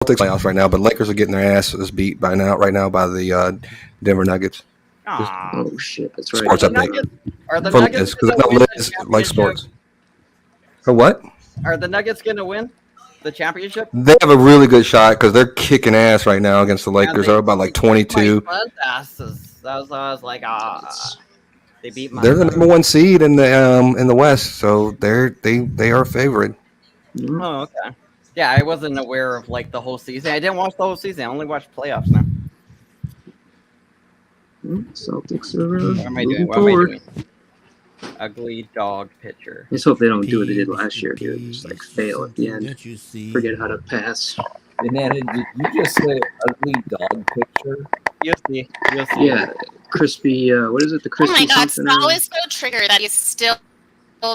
Celtics playoffs right now, but Lakers are getting their asses beat right now by the Denver Nuggets. Aw. Oh shit, that's right. Sports Are the update Nuggets, are the for Nuggets Liz because I gonna know win the Liz likes championship? sports. For what? Are the Nuggets gonna win the championship? They have a really good shot because they're kicking ass right now against the Yeah, Lakers. They're about like they kicked my 22. son's asses. I was like, they beat my They're the son. number one seed in the West, so they are favored. Mm, Oh, okay. Yeah, I wasn't aware of like the whole season. I didn't watch the whole season. I only watched playoffs now. Celtics are What am I moving doing? What am I forward. doing? Ugly dog pitcher. I just hope they don't do what they did last year, dude. Just like fail at the end. That you see. Forget how to pass. Banana, did you just say ugly dog picture? You'll see. You'll see. Yeah, crispy. What is it? The Oh crispy my god, something. Saul is so triggered that he's still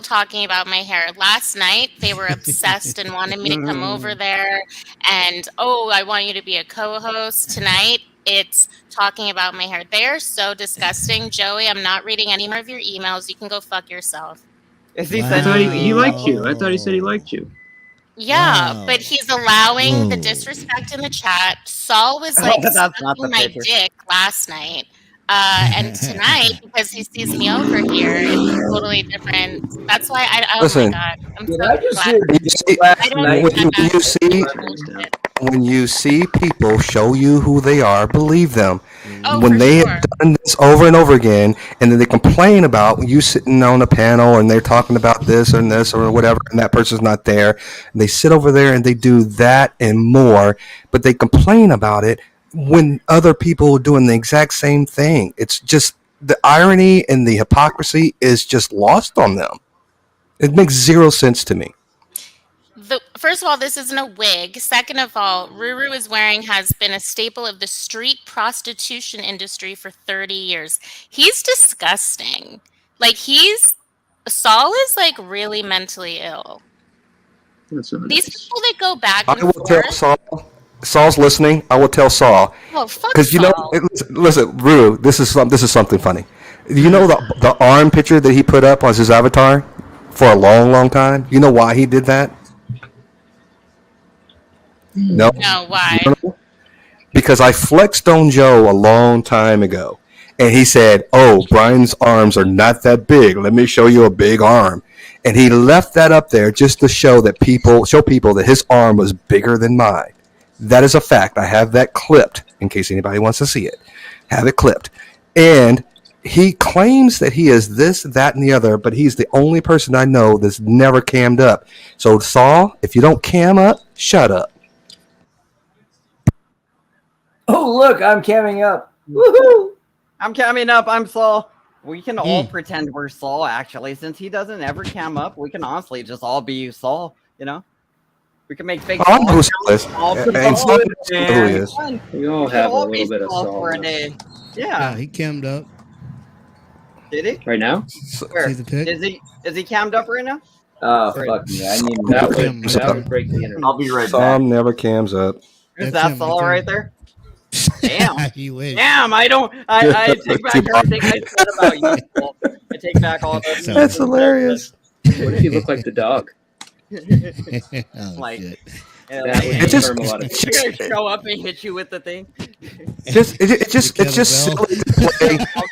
talking about my hair. Last night they were obsessed and wanted me to come over there and I want you to be a co-host. Tonight it's talking about my hair. They're so disgusting. Joey, I'm not reading any more of your emails. You can go fuck yourself. Is he Wow. I sending thought you he emails? liked you. I thought he said he liked you. Yeah, Wow. but he's allowing the Whoa. disrespect in the chat. Saul was Oh, like but that's not sucking the my picture. dick last night. And tonight, because he sees me over here, it's totally different. That's why oh Listen. my god. I'm Did so I just glad. hear You see, last I don't night? when you see people show you who they are, believe them. Oh, When for they sure. have done this over and over again, and then they complain about you sitting on a panel and they're talking about this and this or whatever, and that person's not there, and they sit over there and they do that and more, but they complain about it when other people are doing the exact same thing. It's just the irony and the hypocrisy is just lost on them. It makes zero sense to me. First of all, this isn't a wig. Second of all, Ruru is wearing has been a staple of the street prostitution industry for 30 years. He's disgusting. Like Saul is like really mentally ill. That's not These nice. people that go back I and will tell forth. Saul. Saul's listening. I will tell Saul Oh, fuck because you know. Saul. Listen, Rue. This is something funny. You know the arm picture that he put up as his avatar for a long, long time. You know why he did that? No. No, why? You don't know? Because I flexed on Joe a long time ago, and he said, "Oh, Brian's arms are not that big. Let me show you a big arm." And he left that up there just to show people that his arm was bigger than mine. That is a fact. I have that clipped in case anybody wants to see it. Have it clipped. And he claims that he is this, that, and the other, but he's the only person I know that's never cammed up. So, Saul, if you don't cam up, shut up. Oh, look, I'm camming up. Woohoo! I'm camming up. I'm Saul. We can all pretend we're Saul, actually. Since he doesn't ever cam up, we can honestly just all be Saul, you know? We can make fake Oh, I know who Saul Saul is. accounts. And Saul knows who he is. Fun. We all We can have a all be little bit of Saul Saul for a now. day. Yeah, Yeah. he cammed up. Did he? Right now? Where? See the pic? Is he cammed up right now? Oh, Right. fuck me. I need That Cam- would break the internet. I'll be right back. Sam never cams up. Is That's that him, Saul that's him. right there? Damn. He wish. Damn, I take back everything I said about you, Saul. I take back all those. That's hilarious. What if you look like the dog? Oh, Like- shit. Yeah, That like, would It just- confirm a lot of you're gonna show up and hit you with the thing. It's just silly to play. Hold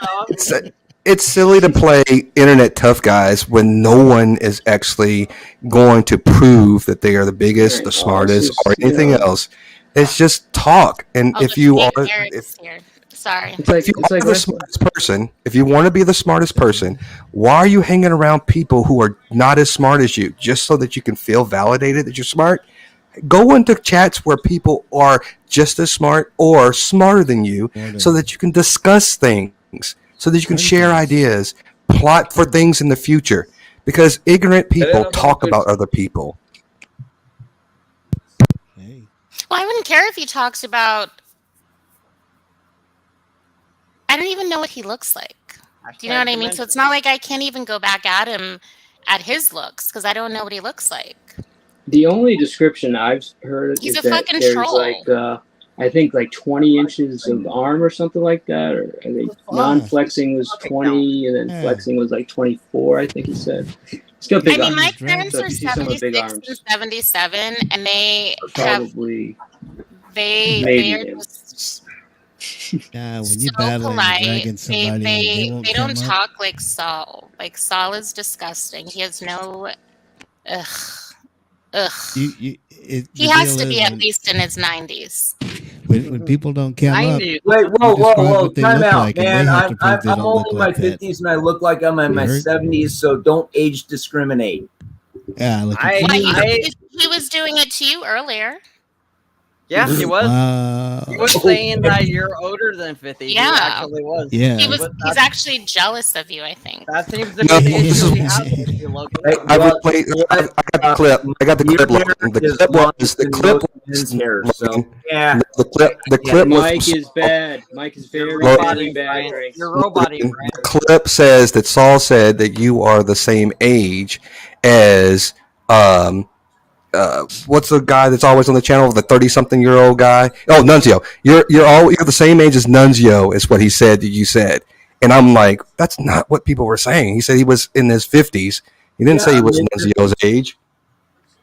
on. It's silly to play internet tough guys when no one is actually going to prove that they are the biggest, Right. the smartest, It's or just, anything yeah. else. It's just talk. And Oh, if you are, Eric's here. Sorry. It's like if you it's are like the wrestling. smartest person, if you want to be the smartest person, why are you hanging around people who are not as smart as you just so that you can feel validated that you're smart? Go into chats where people are just as smart or smarter than you so that you can discuss things, so that you can share ideas, plot for things in the future. Because ignorant people talk about other people. Hey. Well, I wouldn't care if he talks about. I don't even know what he looks like. Do you know what I mean? So it's not like I can't even go back at him at his looks because I don't know what he looks like. The only description I've heard He's is a that fucking there's troll. like I think like 20 inches of arm or something like that. Or I think non-flexing was 20, and then flexing was like 24. I think he said. He's got big arms. My parents So if are you see someone with big 76 arms, and 77, and they probably they maybe are him. just Yeah, when you so battle and polite. dragging somebody, they won't They come don't up. talk like Saul. Like Saul is disgusting. He has no. Ugh. He He has to be at least in his 90s. when people don't come up. 90s. Wait, whoa, describe what they time look out, like, and man. they have to prove they I'm don't only look in my like that. 50s and I look like I'm in my You heard? 70s, so don't age discriminate. Yeah, look I- at Why, you. he was doing it to you earlier. Yeah, he was. Wow. He was saying that you're older than 50. He Yeah. actually was. Yeah. He's actually jealous of you, I think. That seems to No, be the this issue is- we have with you, Logan. Hey, I well, replayed. you know I what? got the clip. I got the Your clip. hair Logan. The is clip longer was the than clip most men's was hair, so Logan. yeah. The clip Mike was is bad. Mike is very, Logan. very bad. Brian. You're roboting, the Brian. clip says that Saul said that you are the same age as what's the guy that's always on the channel, the 30-something-year-old guy? Oh, Nunzio. You're the same age as Nunzio, is what he said that you said. And I'm like, that's not what people were saying. He said he was in his 50s. He didn't say he was Nunzio's age.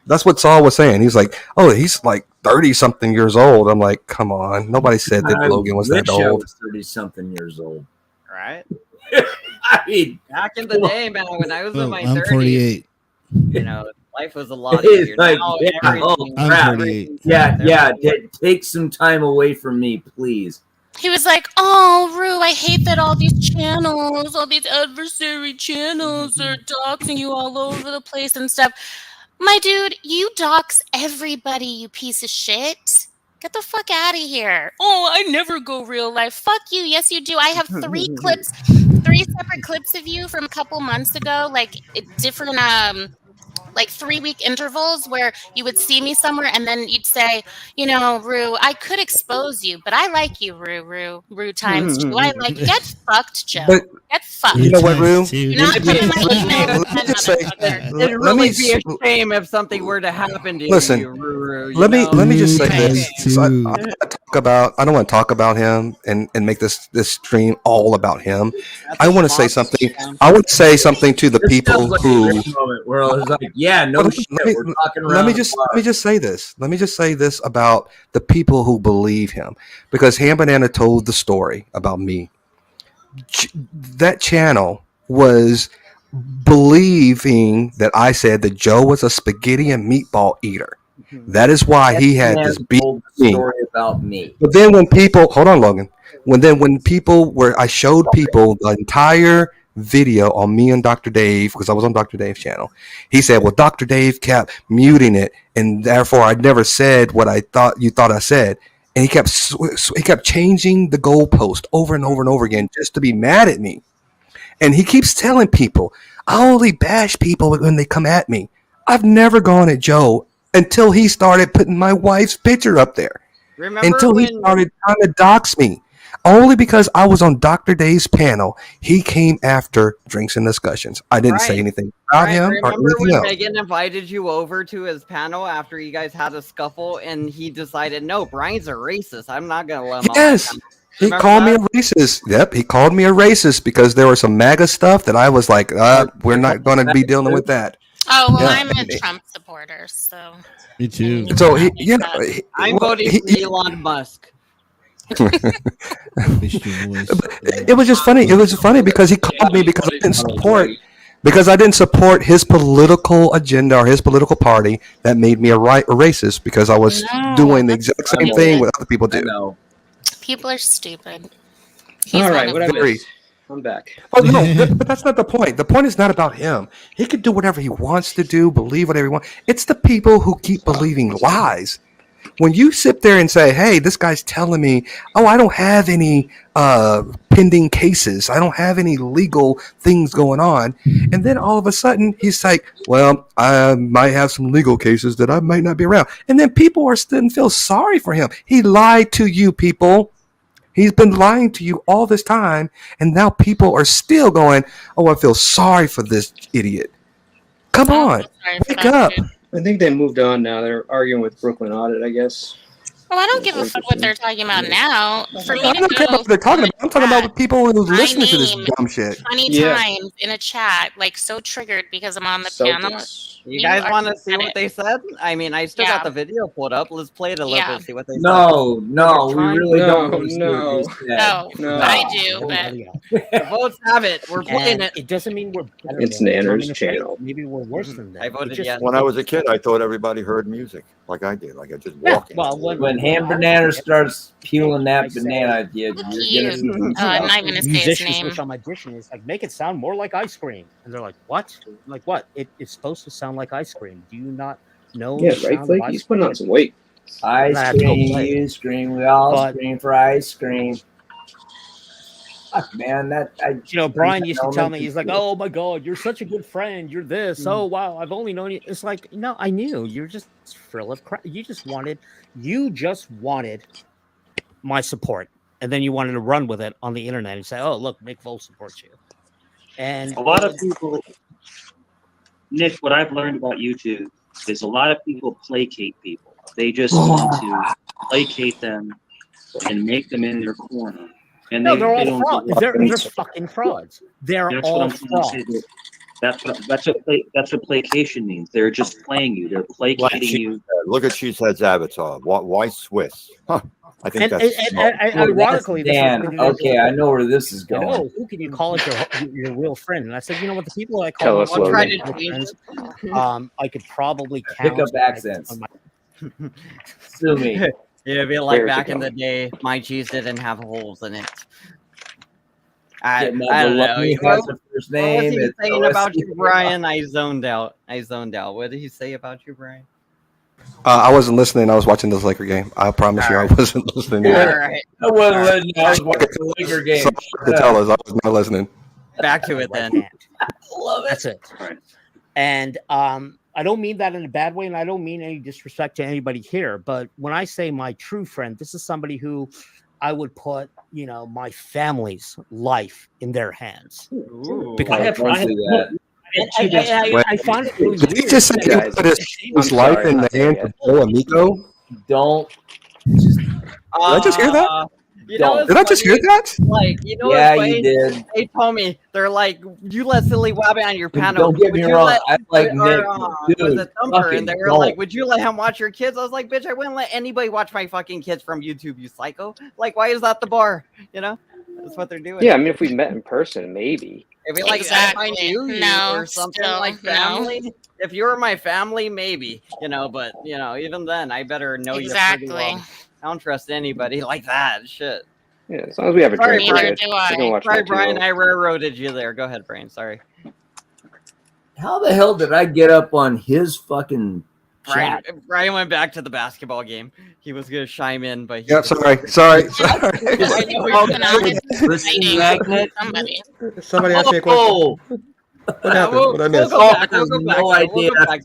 That's what Saul was saying. He's like, oh, he's like 30-something years old. I'm like, come on. Nobody said that Logan was that I wish I old. was 30-something years old. Right? I mean, Back in the day, man, when I was in Well, my I'm 30s, 48. you know, life was a lot It's easier. like, Now yeah, everything- I'm crap. 48. yeah. Take some time away from me, please. He was like, "Oh, Rue, I hate that all these channels, all these adversary channels are doxing you all over the place and stuff." My dude, you dox everybody, you piece of shit. Get the fuck out of here. Oh, I never go real life. Fuck you. Yes, you do. I have 3 separate clips of you from a couple months ago, like different like 3-week intervals where you would see me somewhere and then you'd say, you know, Rue, I could expose you, but I like you, Rue times 2. I like you. Get fucked, Joe. But- Get fucked. You know what, Rue? You're not coming my email. Let me just say- motherfucker. It'd Let really me be s- a shame if something were to happen to Listen, you, Ruru, you Let me know? just say Okay. this. So I don't want to talk about him and make this stream all about him. That's I want to say awesome, something. man. I want to say something to the This people sounds like a who. great moment where I was like, yeah, no Let shit. me- We're talking around. Let me just say this. Let me just say this about the people who believe him, because Ham Banana told the story about me. That channel was believing that I said that Joe was a spaghetti and meatball eater. That is why he had this beef told with the me. story about me. But then when people, hold on, Logan. When people were, I showed people the entire video on me and Dr. Dave, because I was on Dr. Dave's channel. He said, well, Dr. Dave kept muting it, and therefore I never said what I thought you thought I said. And he kept changing the goalpost over and over and over again just to be mad at me. And he keeps telling people, I only bash people when they come at me. I've never gone at Joe until he started putting my wife's picture up there. Remember Until he when started trying to dox me. Only because I was on Dr. Dave's panel, he came after Drinks and Discussions. I didn't say Right. anything about Brian, him or remember anything when else. Megan invited you over to his panel after you guys had a scuffle and he decided, no, Brian's a racist. I'm not going to let him on my Yes. panel." He Remember called me a that? racist. Yep, he called me a racist because there was some MAGA stuff that I was like, we're not going to be dealing with that. Oh, well, Yeah. I'm a Trump supporter, so. Me too. So I'm voting for Elon Musk. Missed your voice. it was just funny. It was funny because he called me because I didn't support his political agenda or his political party. That made me a racist because I was No, doing the that's exact same stupid. thing what other people I do. know. People are stupid. He's All one right, of what I them. Very. missed? I'm back. Oh no, but that's not the point. The point is not about him. He could do whatever he wants to do, believe whatever he wants. It's the people who keep believing lies. When you sit there and say, "Hey, this guy's telling me, oh, I don't have any pending cases. I don't have any legal things going on," and then all of a sudden he's like, "Well, I might have some legal cases that I might not be around," and then people are still feel sorry for him. He lied to you, people. He's been lying to you all this time, and now people are still going, "Oh, I feel sorry for this idiot." Come I'm on, so sorry for wake that, up. dude. I think they moved on now. They're arguing with Brooklyn Audit, I guess. Oh, I don't give a fuck what they're talking about now. For me I to don't care about go what they're talking about. I'm talking about people who my listen to this name dumb shit. 20 Yeah. times in a chat, like so triggered because I'm on the panel. Celtics. You guys are want to see what pathetic. they said? I mean, I still Yeah. got the video pulled up. Let's play it a little Yeah. bit, see what they said. No, we really don't No, want to see no. what they said. No, No. I do, but Everybody else. The votes have it. We're playing And it. it doesn't mean we're better It's than them. Nanner's I'm gonna say channel. Maybe we're worse than them. I voted It just- yes. When I was a kid, I thought everybody heard music like I did. Like I just Yeah, walked in. well, When Ham Banana starts peeling that banana, you're Look gonna cute. I'm not even gonna say his musicians name. switch on my dictionary. It's like, make it sound more like ice cream. And they're like, what? I'm like, what? It's supposed to sound like ice cream. Do you not know? Yeah, the right, sound Flake? of ice He's putting on cream? some weight. ice I have to go cream, play. you scream, we all But- scream for ice cream. Fuck, man, You know, Brian used to tell me, elementary he's like, school. oh my God, you're such a good friend. You're this. Oh, wow. I've only known you. It's like, no, I knew. You're just full of crap. You just wanted my support. And then you wanted to run with it on the internet and say, oh, look, Nick Volt supports you. And A lot of people, Nick, what I've learned about YouTube is a lot of people placate people. They just want to placate them and make them in their corner. And no, they they're all don't frauds. give up. They're fucking frauds. They're That's all what I'm trying to frauds. say. That's what placation means. They're just playing you. They're Like placating she you. said, look at Cheesehead's avatar. Why Swiss? Huh. I think And, that's and, smart. and, and Well, ironically, this is Dan, the- okay, I know where this is going. oh, who can you call it your real friend? And I said, you know what, the people I Tell call us, my Logan. Try real to tweet friends, it. I could probably Pick count up accents. on my- Sue me. Yeah, it'd be like Where's it back in the going? day, my cheese didn't have holes in it. Yeah, I no, don't know. Maloney What has a first was name. he it's saying about you, OSC. Brian? I zoned out. What did he say about you, Brian? I wasn't listening. I was watching this Laker game. I promise you, I wasn't listening. All either. right, I wasn't letting you. I was watching the Laker game. So to tell us, I was not listening. back to it right then. hand. Love it. That's it. Right. And I don't mean that in a bad way, and I don't mean any disrespect to anybody here. But when I say my true friend, this is somebody who I would put, my family's life in their hands. Because I have Don't do that. two best friends. I find it really Did he weird. just say he Guys, put his life sorry, in the not there hands yet. of Joe Amico? Don't. Did I just hear that? What's Did I just hear funny? that? Like, Yeah, what's you funny? did. They told me, they're like, you let Silly Wabbit on your panel. Don't get me Would you wrong. let- I like or, Nick. was Dude, it Thumper? fucking And they were don't. like, would you let him watch your kids? I was like, bitch, I wouldn't let anybody watch my fucking kids from YouTube, you psycho. Like, why is that the bar? That's what they're doing. Yeah, I mean, if we met in person, maybe. It'd be like, Exactly. if I knew you No, or something still, like no. family. If you were my family, maybe, but, even then, I better know you Exactly. pretty well. I don't trust anybody like that. Shit. Yeah, as long as we have a Sorry, drink, we're Neither good. do We can I. watch Sorry, that too, Brian, though. I railroaded you there. Go ahead, Brian. Sorry. How the hell did I get up on his fucking Brian, chat? Brian went back to the basketball game. He was going to chime in, but he Yeah, sorry. I know Been on he- it. Listen, Magnet. Somebody. Somebody asked me a question. Oh, What happened? We'll What I go missed? back. I We'll go have back. no We'll idea. go back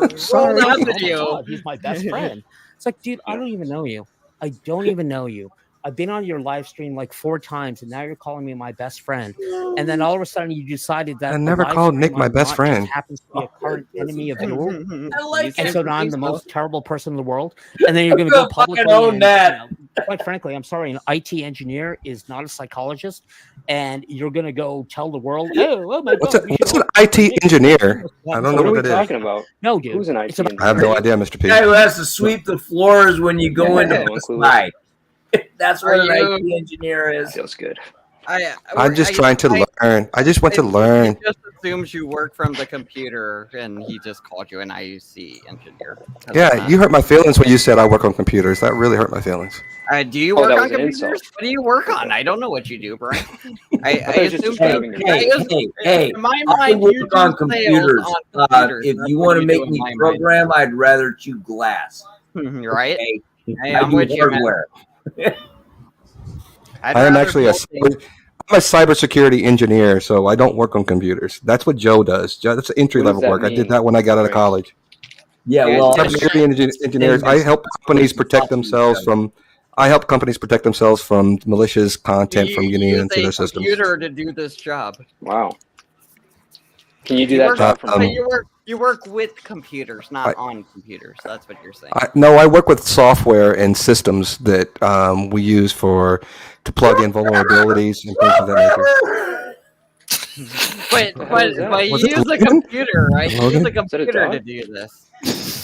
to it. Sorry, Roll that oh my video. God, he's my best friend. It's like, dude, I don't even know you. I don't even know you. I've been on your live stream like 4 times, and now you're calling me my best friend. And then all of a sudden, you decided that I the never live called stream Nick my I'm best not just friend. happens to be a current enemy of yours. I like And it. so now I'm the most terrible person in the world. And then you're going to go Fucking publicly. own and, that. quite frankly, I'm sorry, an IT engineer is not a psychologist. And you're going to go tell the world, oh my What's God. we what's should an IT engineer? I don't know What are what we that is. talking about? No, dude. Who's an It's IT about- I have no engineer? idea, Mr. P. guy who has to sweep the floors when you go Yeah, into no Best clue. Buy. That's what Are an you- IT engineer is. Feels good. I'm just trying to learn. I just want to learn. He just assumes you work from the computer, and he just called you an IUC engineer. Yeah, you hurt my feelings when you said I work on computers. That really hurt my feelings. Do you Oh, work that on was an computers? insult. What do you work on? I don't know what you do, Brian. I thought it was just assume describing your Hey, in my I mind, you work on do sales computers. on computers. If That's you what want to do make in me my mind. program, I'd rather chew glass. Right? Okay? Hey, I I'm do with you, man. hardware. I'd I am rather actually build things. I'm a cybersecurity engineer, so I don't work on computers. That's what Joe does. That's entry level What does work. that I did mean? that when I got out of Right. college. Yeah, Yeah, well, Cybersecurity engineers. I help companies protect themselves from. I help companies protect themselves from malicious content from getting use into a their systems. computer to do this job. Wow. Can you do that work, job from but home? you You work with computers, not on computers. That's what you're saying. No, I work with software and systems that we use to plug in vulnerabilities and things of that nature. But you use a computer, right? You use a computer to do this.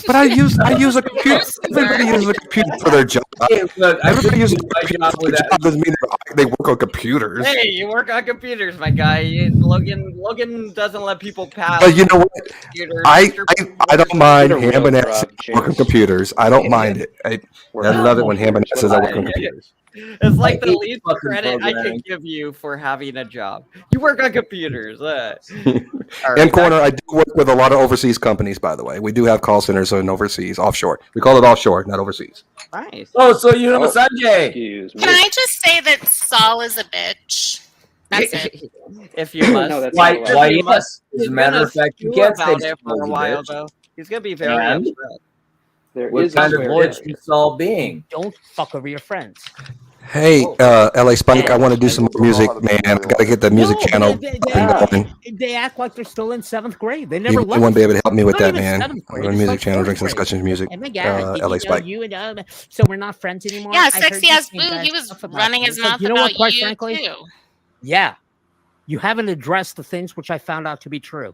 But I use a computer. Everybody uses a computer for their job. Hey, look, Everybody uses a computer for their job. Doesn't mean they work on computers. Hey, you work on computers, my guy. Logan doesn't let people pass. But you know what? computers. I don't mind You're a real ham and Rob ass James. work on computers. I don't mind it. I love it when ham and ass says I work on computers. It's like the hate least fucking credit I programming. can give you for having a job. You work on computers. All M right, Corner, I do work with a lot of overseas companies, by the way. We do have call centers in overseas, offshore. We call it offshore, not overseas. nice. Oh, so you know Sanjay. Excuse me. Can I just say that Saul is a bitch? That's it. If you must. No, that's Why? not allowed. Why? He Yes. must- As he's a matter gonna of fact, you stew can't about say it for a Saul's a while, bitch. though. He's gonna be very And? upset. There What is kind of a bitch is Saul being? Don't fuck over your friends. Hey, LA Spike, I want to do some more music, man. I got to get the music No, channel they- going. They act like they're still in 7th grade. They You never left. won't be able to help me with Not that, even man. 7th grade, On it's music like channel, 4th drinks and grade. discussions, music. Oh my God, did LA you know Spike. you and so we're not friends anymore. Yeah, I heard sexy you ass saying boo. bad He was stuff about running me. his It's like, mouth you know about what, quite you frankly, too. yeah, you haven't addressed the things which I found out to be true.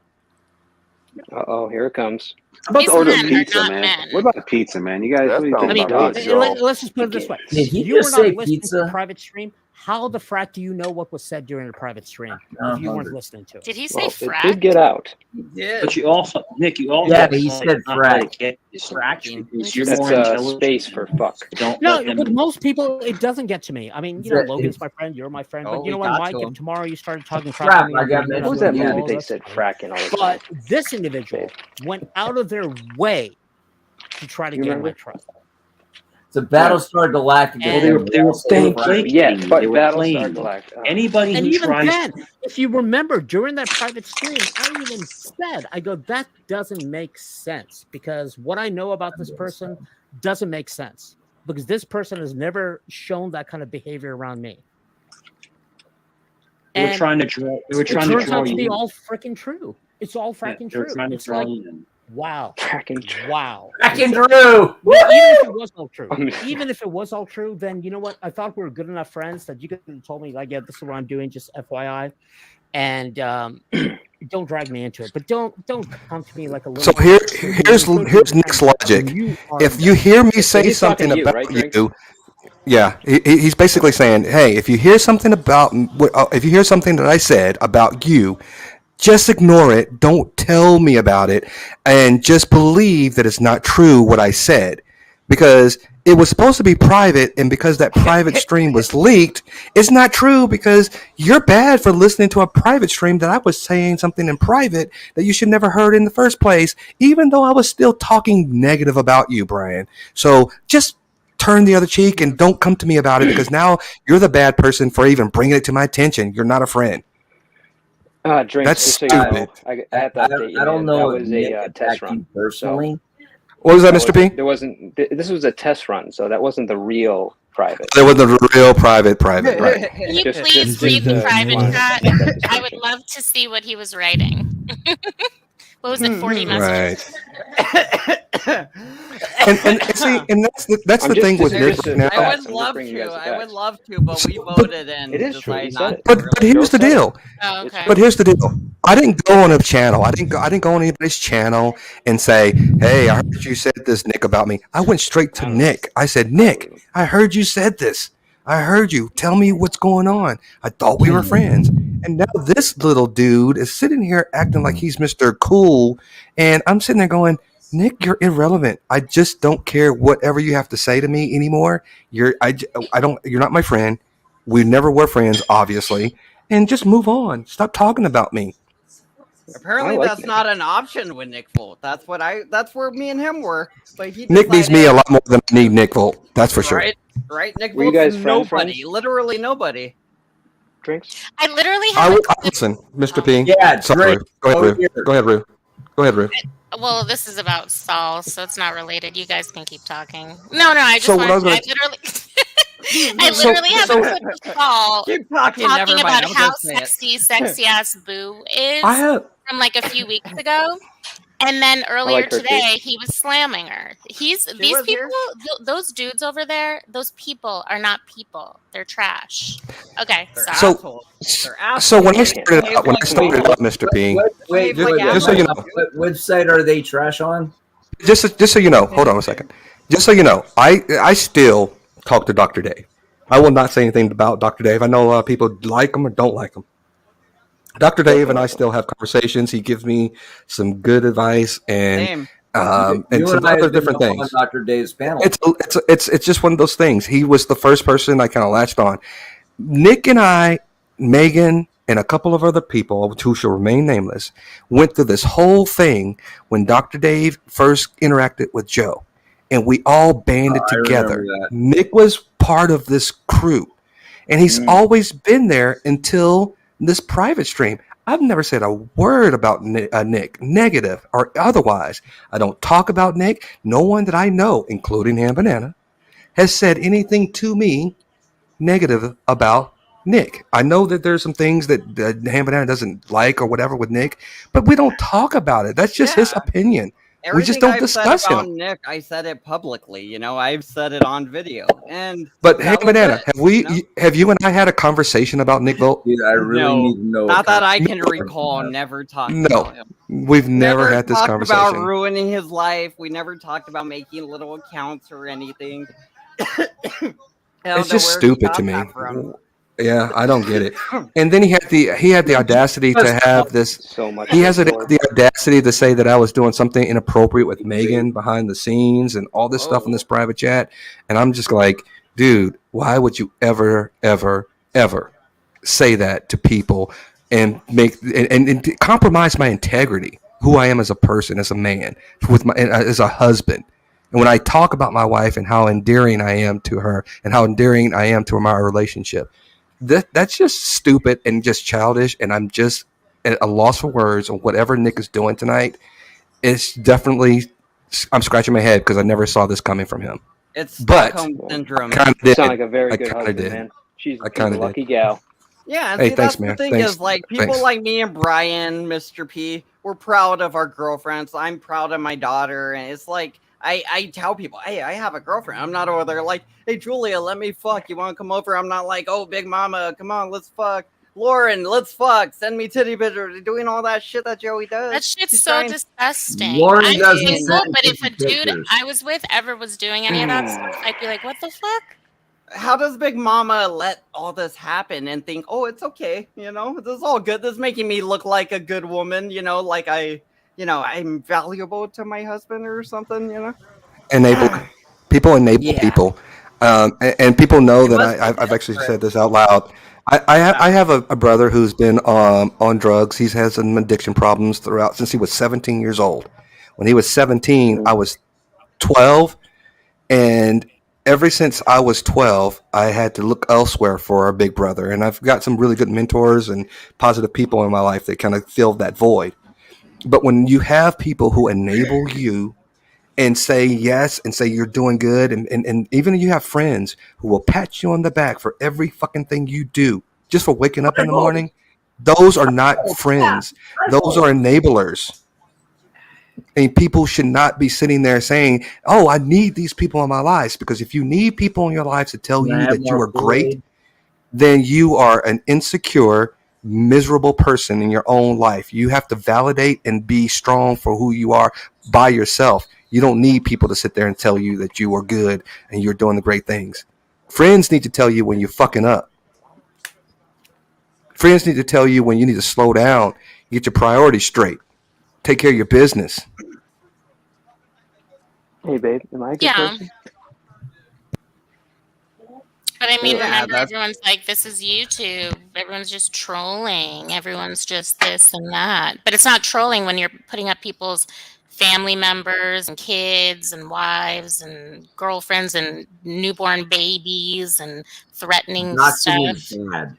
Uh-oh, here it comes. How about These to order men are pizza, not man? men. What about the pizza, man? You guys, what do you That think I mean, about sounds pizza? let's just put it this way: Did he you were just not say listening to the pizza? private stream. How the frack do you know what was said during the private stream if you weren't listening to it? Did he say Well, it frat? did get out. Yeah. But you also, Nick, you also Yeah, but he said not frack. let it get distracted because you're That's more intelligent. space for fuck. Don't No, let them. with most people, it doesn't get to me. I mean, Is that- Logan's my friend, you're my friend, Oh, but you know we what, got Mike? to If him. tomorrow you started talking Crap, crap, to me, I got I'm mentioned What was gonna that Yeah, go, movie "Oh, they that's said fine." fracking all the time? But this individual went out of their way to try to You gain remember? my trust. It's a Battlestar Galactica. Well, they were Thank you. placating Yes, you. but They were Battlestar playing. Galactica. Anybody And who even tries then, if you remember during that private stream, I even said, I go, that doesn't make sense because what I know about this person doesn't make sense because this person has never shown that kind of behavior around me. they were And trying to draw. They were it trying to turns draw out to you. be in. all freaking true. It's all Yeah, freaking they were true. trying to It's draw like, you in. wow, Fracking wow. Fracking Drew. Now, even if it was all true, I'm- even if it was all true, then you know what? I thought we were good enough friends that you could have told me, like, yeah, this is what I'm doing, just FYI. And don't drag me into it. But don't come to me like a little. So here's Nick's logic. If you hear me say he's talking something to you, about right, Drake? you, yeah, he's basically saying, hey, if you hear something if you hear something that I said about you, just ignore it. Don't tell me about it, and just believe that it's not true what I said, because it was supposed to be private, and because that private stream was leaked, it's not true because you're bad for listening to a private stream that I was saying something in private that you should never heard in the first place, even though I was still talking negative about you, Brian. So just turn the other cheek and don't come to me about it because now you're the bad person for even bringing it to my attention. You're not a friend. Drinks, That's just so you know, stupid. I have to update you, I don't man. know That if was Nick a test attacked run. you personally. What was that, Mr. P? There wasn't. This was a test run, so that wasn't the real private. There was a real private, right? Can you Just- please just- read the just, private uh, chat? make that I would distinction. love to see what he was writing. What was it? 40 messages. Right. And see, and that's I'm the just- thing with just- Nick just a now. fact. I I'm would just love bringing you to. guys the I would facts. love to, but we But voted and It is true, decided he said not it. to. But really. here's the deal. Oh, okay. But here's the deal. I didn't go on a channel. I didn't go on anybody's channel and say, "Hey, I heard you said this, Nick, about me." I went straight to Nick. I said, "Nick, I heard you said this. I heard you. Tell me what's going on. I thought we were friends." And now this little dude is sitting here acting like he's Mr. Cool, and I'm sitting there going, "Nick, you're irrelevant. I just don't care whatever you have to say to me anymore. You're not my friend. We never were friends, obviously." And just move on. Stop talking about me. Apparently, I like that's Nick. not an option with Nick Volt. That's where me and him were. But he Nick needs me a decided- lot more than I need Nick Volt. That's for sure. Right. Nick Were you Volt's guys nobody. friends? Literally nobody. Drinks. I literally I have. would listen, Mr. P. Yeah, Sorry. Drake. Go ahead, over Rue. here. Go ahead, Rue. Go ahead, Rue. Well, this is about Saul, so it's not related. You guys can keep talking. No, I just So what I wanted. was I literally. I literally have a clip of Saul Keep talking. Never talking mind. about I'm how gonna say it. sexy ass Boo is I have. from like a few weeks ago. And then earlier like her too. today, he was slamming her. These was people, here? those dudes over there, those people are not people. They're trash. Okay, They're sorry. So- assholes. They're assholes. So when I They started behave out, like Mr. P, Wait, Behave like just so you know, what website are they trash on? just so you know, hold on a second. Just so you know, I still talk to Dr. Dave. I will not say anything about Dr. Dave. I know a lot of people like him or don't like him. Dr. Dave and I still have conversations. He gives me some good advice and Same. and You some and I other have been different on things. Dr. Dave's panel. It's just one of those things. He was the first person I kind of latched on. Nick and I, Megan, and a couple of other people who shall remain nameless went through this whole thing when Dr. Dave first interacted with Joe, and we all banded I together. remember that. Nick was part of this crew, and he's always been there until this private stream. I've never said a word about Nick, negative or otherwise. I don't talk about Nick. No one that I know, including Ham Banana, has said anything to me negative about Nick. I know that there's some things that Ham Banana doesn't like or whatever with Nick, but we don't talk about it. That's just his opinion. We just Everything don't I've discuss said about him. Nick, I said it publicly. You know, I've said it on video. And But that Ham was Banana, it, have you and I had a conversation about Nick Volt? Dude, I really No, need to know. not that I can No. recall. Never talked No. about him. We've never had this talked conversation. about ruining his life. We never talked about making little accounts or anything. It's just stupid to me. From. Yeah, I don't get it. And then he had the audacity to have this. So much. He has before. the audacity to say that I was doing something inappropriate with Megan behind the scenes and all this stuff in this private chat. And I'm just like, dude, why would you ever say that to people and make and compromise my integrity, who I am as a person, as a man, as a husband? And when I talk about my wife and how endearing I am to her and how endearing I am to my relationship, that's just stupid and just childish. And I'm just at a loss for words on whatever Nick is doing tonight. It's definitely, I'm scratching my head because I never saw this coming from him. It's But Stockholm syndrome. Kind of You did. sound like a very I good kinda husband, did. man. She's I kinda a lucky gal. Yeah, and Hey, see, thanks, that's man. the thing Thanks. is, like, people Thanks. like me and Brian, Mr. P, we're proud of our girlfriends. I'm proud of my daughter, and it's like, I tell people, hey, I have a girlfriend. I'm not over there like, hey, Julia, let me fuck. You want to come over? I'm not like, oh, Big Mama, come on, let's fuck. Lauren, let's fuck. Send me titty pictures. Doing all that shit that Joey does. That shit's He's so trying- disgusting. Lauren I'm doesn't single, send but if a dude pictures. I was with ever was doing any of that stuff, I'd be like, what the fuck? How does Big Mama let all this happen and think, oh, it's okay, you know, this is all good. This is making me look like a good woman, you know, like I'm valuable to my husband or something, you know. People enable people, and people know that I've actually said this out loud. I have a brother who's been on drugs. He's had some addiction problems throughout since he was 17 years old. When he was 17, I was 12, and ever since I was 12, I had to look elsewhere for a big brother. And I've got some really good mentors and positive people in my life that kind of fill that void. But when you have people who enable you and say yes and say you're doing good, and even if you have friends who will pat you on the back for every fucking thing you do, just for waking up in the morning, those are not friends. Those are enablers. And people should not be sitting there saying, oh, I need these people in my lives. Because if you need people in your lives to tell you that you are great, then you are an insecure, miserable person in your own life. You have to validate and be strong for who you are by yourself. You don't need people to sit there and tell you that you are good and you're doing the great things. Friends need to tell you when you're fucking up. Friends need to tell you when you need to slow down, get your priorities straight. Take care of your business. Hey, babe, am I a good Yeah. person? But I mean, Yeah, remember, that's- everyone's like, this is YouTube. Everyone's just trolling. Everyone's just this and that. But it's not trolling when you're putting up people's family members and kids and wives and girlfriends and newborn babies and threatening Not stuff. bad.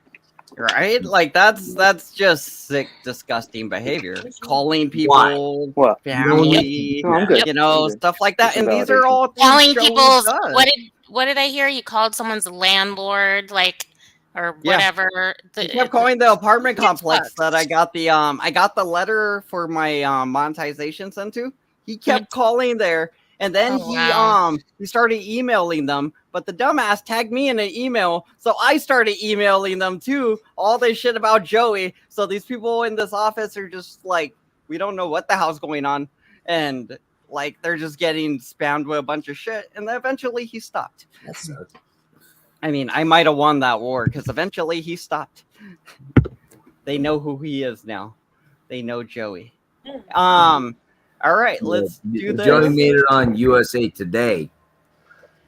Right? Like that's just sick, disgusting behavior. Calling people What? family, No, I'm good. you know, I'm good. stuff like that. Just And these are validation. all things Calling Joey people's does. what did I hear? You called someone's landlord like or Yeah. whatever. He kept calling the apartment It's complex fucked. that I got the letter for my monetization sent to. He kept calling there, and then Oh, wow. he started emailing them. But the dumbass tagged me in an email, so I started emailing them too. All this shit about Joey. So these people in this office are just like, we don't know what the hell's going on, and like they're just getting spammed with a bunch of shit. And then eventually he stopped. That sucks. I mean, I might have won that war because eventually he stopped. They know who he is now. They know Joey. All right, let's do this. Joey made it on USA Today.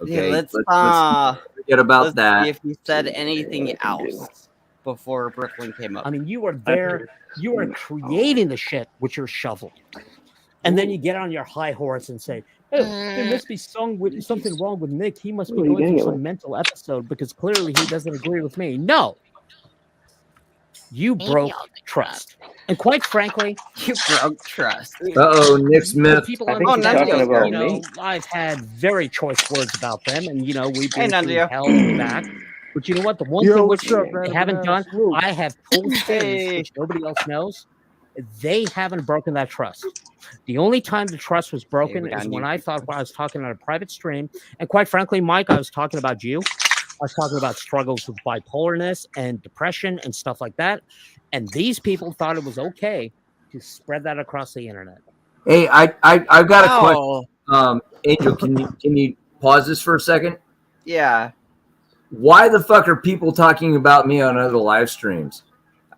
Okay, Yeah, let's forget about that. see if he said anything else before Brooklyn came up. I mean, you were there. You were creating the shit with your shovel, and then you get on your high horse and say, "Hey, there must be something wrong with Nick. He must be Well, you going getting through it some mental episode because clearly he doesn't agree with me." No, you Maybe broke I'll pick trust, and quite frankly, You broke trust. Uh-oh, Nick Smith. people I think on he's that, talking about you know, me. I've had very choice words about them, and you know, we've Hey, been through Nandio. hell and back. But you know what? The one thing which they haven't done, I have told things Hey. which nobody else knows. They haven't broken that trust. The only time the trust was broken we got is new when I thought I was talking on a private stream. And quite frankly, Mike, I was talking about you. I was talking about struggles with bipolarness and depression and stuff like that. And these people thought it was okay to spread that across the internet. Hey, I've got a question. Oh, Angel, can you pause this for a second? yeah. Why the fuck are people talking about me on other live streams?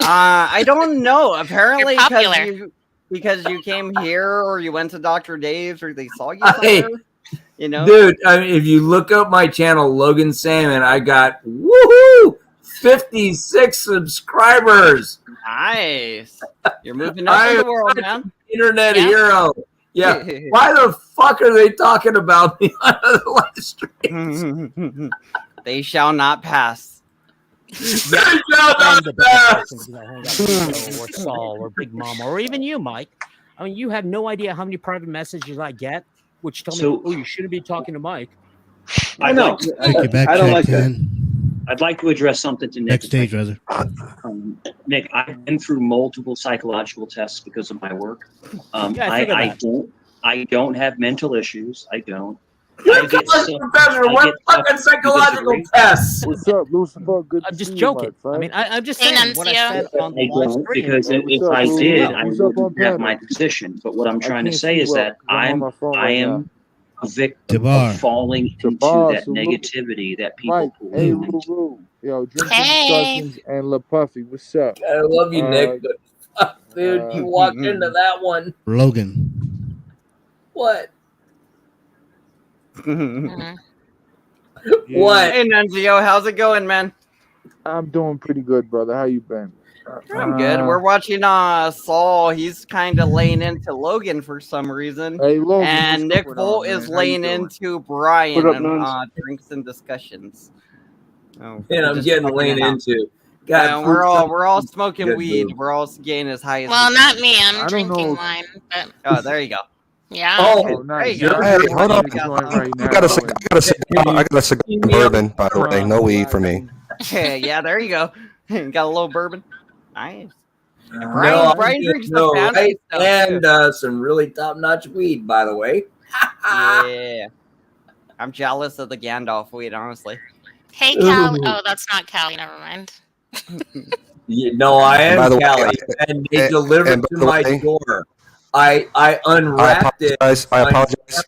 I don't know. Apparently, You're popular. because you came here or you went to Dr. Dave's or they saw you Hey. somewhere. You know, Dude, I mean, if you look up my channel, Logan Salmon, I got woohoo 56 subscribers. nice. You're moving up I in am the world, such man. an internet Yeah. hero. Yeah. Why the fuck are they talking about me on other live streams? They shall not pass. They shall not I'm the biggest pass. person because I hang out with Joe or Saul or Big Mama or even you, Mike. I mean, you have no idea how many private messages I get, which tell So- me, "Oh, you shouldn't be talking to Mike." I know. Take you back, I don't check like that. 10. I'd like to address something to Nick. Backstage, rather. Nick, I've been through multiple psychological tests because of my work. Yeah, I figured that. I don't have mental issues. I don't. You're I a get college sick- professor. I What get fucking sick psychological because tests? What's up, Lucifer? Good to I'm just see joking. You, I mean, I'm just Hey, saying what I said Nuncio. on I the live don't, stream. because Hey, if what's up, I Lou? did, I What's up on wouldn't have panel? my position. But what I'm I trying to can't say see is well that 'cause I'm on my phone I right am now. a victim Tabar. of falling into Tabar, that salute. negativity that people Mike, pull hey, me Ruru. into. Yo, Drinking Hey. Discussions and La Puffy. What's up? I love you, Nick, but fuck, dude, you walked into that one. Logan. What? Mhm. What? Hey, Nunzio, how's it going, man? I'm doing pretty good, brother. How you been? I'm good. We're watching Saul. He's kind of laying into Logan for some reason. Hey, Logan. And what's Nick going Volt on, is man? How you laying doing? into Brian What up, and Nuns? drinks and discussions. Oh, And I'm just getting fucking leaned it out. into. Yeah, God, we're all food's smoking good, weed. dude. We're all getting as high as Well, we not can. me. I I'm don't drinking know. wine, but Oh, there you go. yeah. Oh, Oh, nice. There you go. Hey, hold on. I'm joint right I now. got a cigar bourbon, by the way. No weed for me. Yeah, there you go. Got a little bourbon. Nice. No, Brian drinks the no, fancy right? stuff, And some really top-notch weed, by the way. Yeah. I'm jealous of the Gandalf weed, honestly. Hey, Cal. Oh, that's not Callie. Never mind. No, I And by am the way, Cali, and they delivered and by to the my way- door. I unwrapped it. I apologize.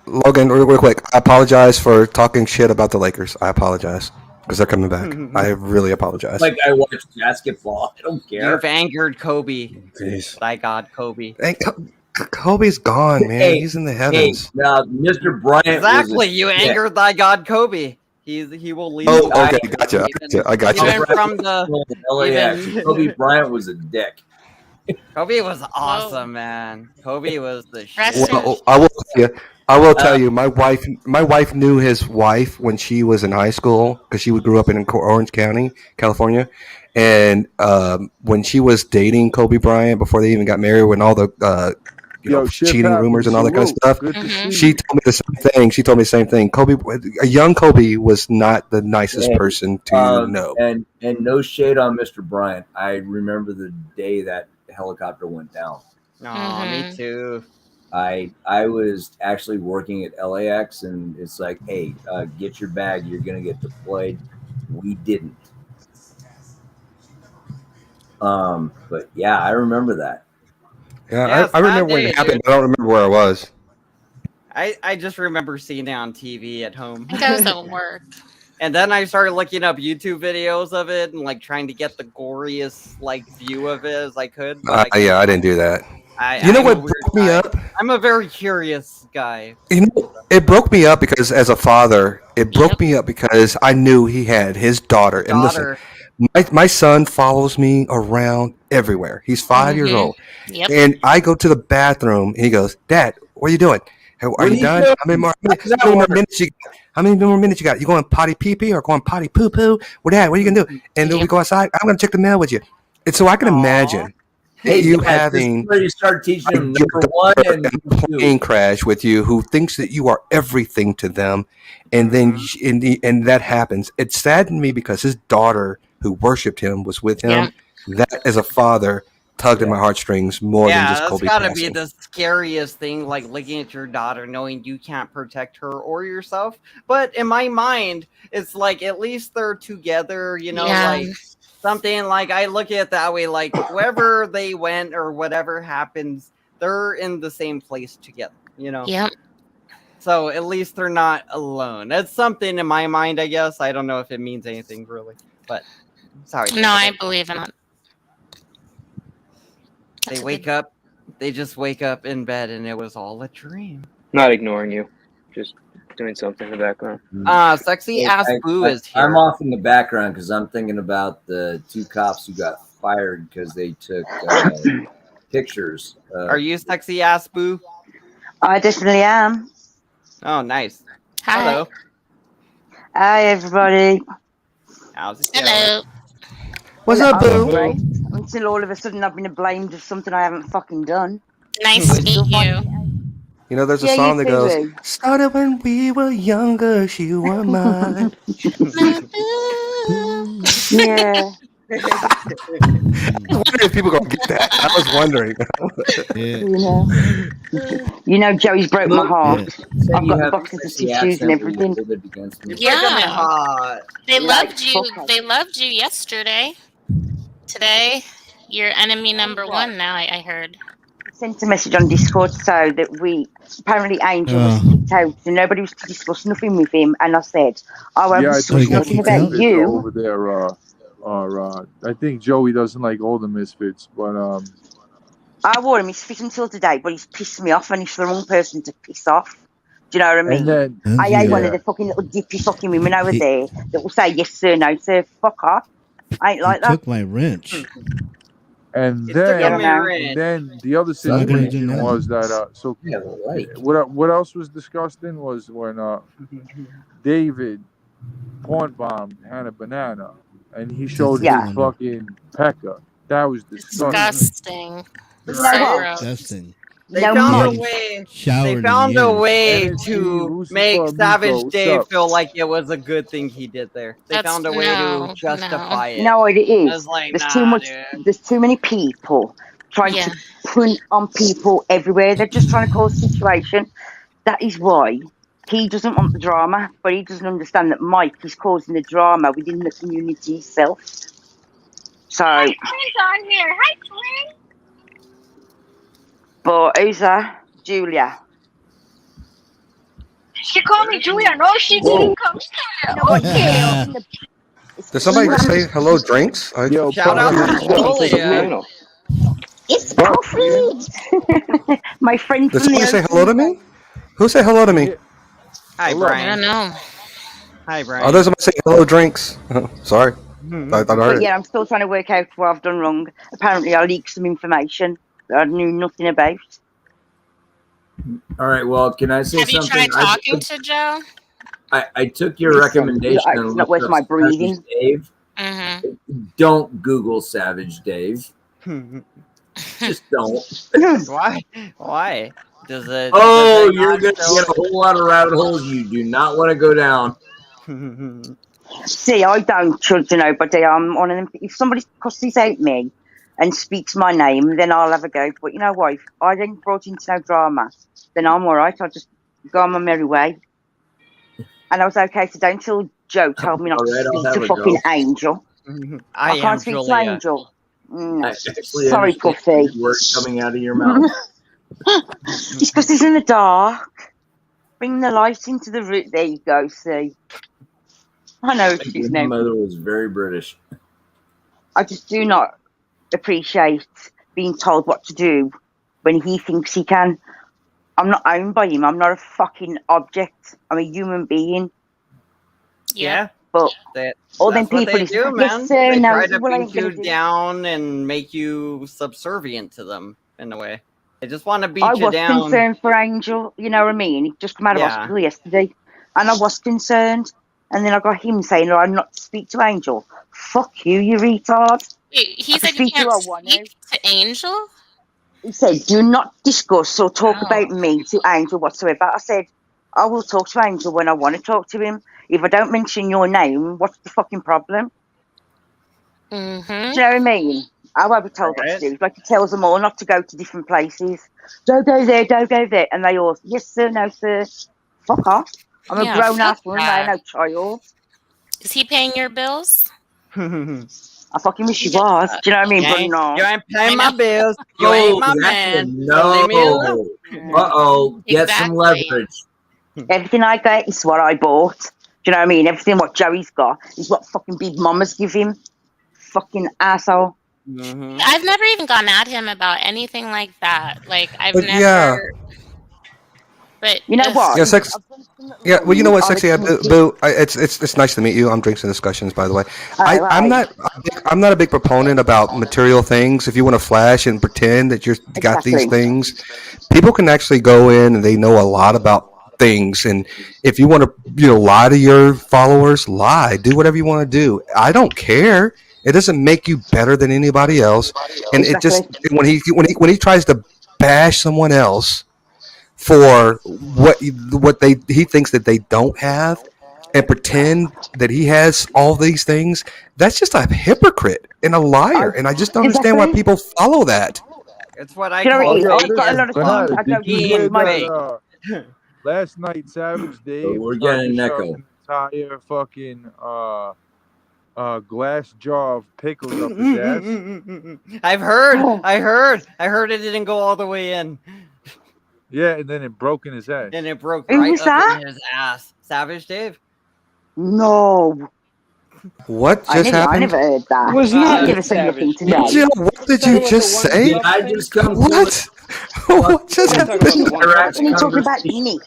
Logan, real quick. I apologize for talking shit about the Lakers. I apologize because they're coming back. I really apologize. Like I watch basketball. I don't care. You've angered Kobe. Jeez. Thy God, Kobe. Hey, Kobe's gone, man. Hey, He's in the Hey, heavens. now Mr. Bryant. Exactly. Was a You dick. angered thy God, Kobe. He will leave. Oh, you. okay, gotcha. I got you. Even from the LAX. even- Kobe Bryant was a dick. Kobe was awesome, man. Kobe was the shit. Rest in- Well, I will tell you. My wife knew his wife when she was in high school because she grew up in Orange County, California. And when she was dating Kobe Bryant before they even got married, when all the cheating rumors and all that kind of stuff. Good to see She you. told me the same thing. She told me the same thing. Kobe, a young Kobe, was not the nicest person to know. And no shade on Mr. Bryant. I remember the day that helicopter went down. Oh, me too. I was actually working at LAX, and it's like, hey, get your bag. You're gonna get deployed. We didn't. But yeah, I remember that. Yeah, Yes, I remember when that it day, happened. But I don't remember where I was. I just remember seeing it on TV at home. I think I was at work. And then I started looking up YouTube videos of it and like trying to get the goriest like view of it as I could. But Yeah, I didn't do that. I'm know a what weird broke me guy. up? I'm a very curious guy. You know, it broke me up because as a father, it broke me up because I knew he had his daughter. And listen, my son follows me around everywhere. He's 5 years old. Yep. And I go to the bathroom and he goes, Dad, what are you doing? Are you done? How many more minutes you got? You going potty pee pee or going potty poo poo? Well, Dad, what are you going to do? And then we go outside. I'm going to check the mail with you. And so I can imagine you having where you start teaching them number one and a plane crash with you who thinks that you are everything to them, and then and that happens. It saddened me because his daughter, who worshipped him, was with him. That, as a father, tugged at my heartstrings more than just Kobe that's gotta passing. be the scariest thing, like looking at your daughter knowing you can't protect her or yourself. But in my mind, it's like at least they're together, you know, like something like I look at it that way, like wherever they went or whatever happens, they're in the same place together, you know? Yep. So at least they're not alone. That's something in my mind, I guess. I don't know if it means anything really, but sorry. No, I believe in it. They wake up, they just wake up in bed and it was all a dream. Not ignoring you, just doing something in the background. Sexy ass Boo is here. I'm off in the background because I'm thinking about the two cops who got fired because they took pictures. Are you sexy ass Boo? I definitely am. Oh, nice. Hi. Hello. Hi, everybody. How's it Hello. What's up, Boo? Great. Until all of a sudden I've been blamed of something I haven't fucking done. Nice to meet you. You know, there's a Yeah, song you that too, goes, Boo. started when we were younger, she were mine. Yeah. I was wondering if people gonna get that. I was wondering. You know, Joey's broke my heart. Said I've you got have boxes of sexy tissues and accent when you everything. did it against me. Yeah. They Yeah, loved you. fuck. They loved you yesterday. Today, you're enemy number one now, I heard. Sent a message on Discord so that apparently Angel was kicked out and nobody was to discuss nothing with him. And I said, I won't Yeah, I discuss think nothing the about misfits you. over there I think Joey doesn't like all the misfits, but I wore a misfit until today, but he's pissed me off and he's the wrong person to piss off. Do you know what I mean? and then I hate one of the fucking little dippy fucking women over there that will say yes sir, no sir, fuck off. I ain't like that. Took my wrench. And took him then, out. then the other So what are you gonna do situation now? was that what else was disgusting was when David porn bombed Hannah Banana and he showed his fucking pecker. That was disgusting. Disgusting. Disgusting. They No found a more. way. Showered They in found a years. way NSG, to Lucifer, make Miko, Savage what's Dave up? feel like it was a good thing he did there. They That's- found a way no, to justify it. You know what it I is? was like, There's nah, too much. dude. There's too many people trying Yeah. to print on people everywhere. They're just trying to cause a situation. That is why he doesn't want the drama, but he doesn't understand that Mike is causing the drama within the community itself. So, Hi, Twins on here. Hi, Twin. but who's that? Julia. She called me Julia. No, she didn't come. No, but yeah, Did somebody just say hello, drinks? Yo, Shout out to Julia. it's Alfred. My friend Did from the somebody say hello to me? Who said hello to me? Hi, I Brian. don't know. Hi, Brian. Oh, there's somebody say hello, drinks. Sorry. I thought I heard But it. yeah, I'm still trying to work out what I've done wrong. Apparently, I leaked some information that I knew nothing about. All right. Well, can I say Have you something? tried talking to Joe? I took your recommendation and It's not looked worth up my Savage breathing. Dave. Mm-hmm. Don't Google Savage Dave. Just don't. Why? Why? Does it? Oh, you're going to get a whole lot of rabbit holes you do not want to go down. See, I don't judge nobody. I'm one of them. If somebody cusses out me and speaks my name, then I'll have a go. But you know what? If I didn't brought into no drama, then I'm all right. I'll just go on my merry way. And I was okay today until Joe told me not to speak to fucking Angel. I can't speak to Angel. Sorry, Puffy. Words coming out of your mouth. It's because he's in the dark. Bring the light into the room. There you go, see. I know it's his My name. mother was very British. I just do not appreciate being told what to do when he thinks he can. I'm not owned by him. I'm not a fucking object. I'm a human being. Yeah. But all them That's what people they is, do, man. yes, sir, They no, try to well, I bring ain't gonna you do- down and make you subservient to them in a way. They just want to beat I you was down. concerned for Angel, you know what I mean? He just come out of Yeah. hospital yesterday, and I was concerned. And then I got him saying, "No, I'm not to speak to Angel." Fuck you, you retard. Wait, he I said can you speak to can't who I want speak to Angel? He said, "Do not discuss or talk about me to Angel whatsoever." I said, "I will talk to Angel when I want to talk to him. If I don't mention your name, what's the fucking problem?" Mm-hmm. Do you know what I mean? I won't be told what to do. Like he tells them all not to go to different places. Don't go there, don't go there. And they all, yes sir, no sir. Fuck off. I'm Yeah, a grown ass fuck woman, I ain't that. no child. Is he paying your bills? I fucking wish he was. Do you know what I mean? You But ain't, no. you ain't paying my bills. You Oh, ain't my that's man. a So leave me alone. no. Uh-oh. Get some leverage. Everything I get is what I bought. Do you know what I mean? Everything what Joey's got is what fucking Big Mama's give him. Fucking asshole. I've never even gone at him about anything like that. Like I've But never. yeah. But You know what? Yeah, sex. Yeah, well, you know what, sexy. Boo. It's nice to meet you. I'm Drinks and Discussions, by the way. I'm not a big proponent about material things. If you want to flash and pretend that you got these Exactly. things, people can actually go in and they know a lot about things. And if you want to, lie to your followers, lie. Do whatever you want to do. I don't care. It doesn't make you better than anybody else. And it just when he tries to bash someone else for what he thinks that they don't have and pretend that he has all these things, that's just a hypocrite and a liar. And I just don't understand why people follow that. It's what I You know, call I've got a fake lot as of fuck. things. I go, Did you Being hear fake. that, last night Savage Dave We're tried getting to an shove echo. an entire fucking glass jar of pickles up his ass? I've heard. I heard it didn't go all the way in. Yeah, and then it broke in his ass. And it broke Who right was up that? in his ass. Savage Dave. No. What I just happened? never heard that. Was not Give us anything today. Jill, what did you just say? Did I just come What? What just happened? What are you talking about me?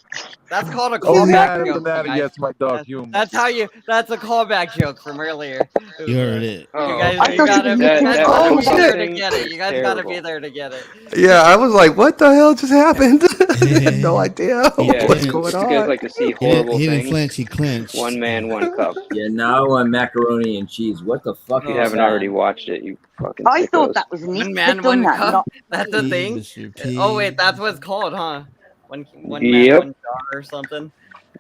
That's called a Oh, yeah, callback joke. that guys. gets my dark humor. That's a callback joke from earlier. You heard it. You guys, I you thought gotta, you you meant guys that gotta was be there to something get it. You guys gotta be terrible. there to get it. Yeah, I was like, what the hell just happened? I had no idea Yeah, what's it's going you on. guys like to see horrible He didn't things. flinch. He clinched. One man, one cup. Yeah, now I want macaroni and cheese. What the fuck If you is haven't that? already watched it, you fucking I thought sickos. that was Nick One that man, done one that. cup. Not, That's the thing. Mr. P. Oh wait, that's what it's called, huh? One man, Yep. one jar or something.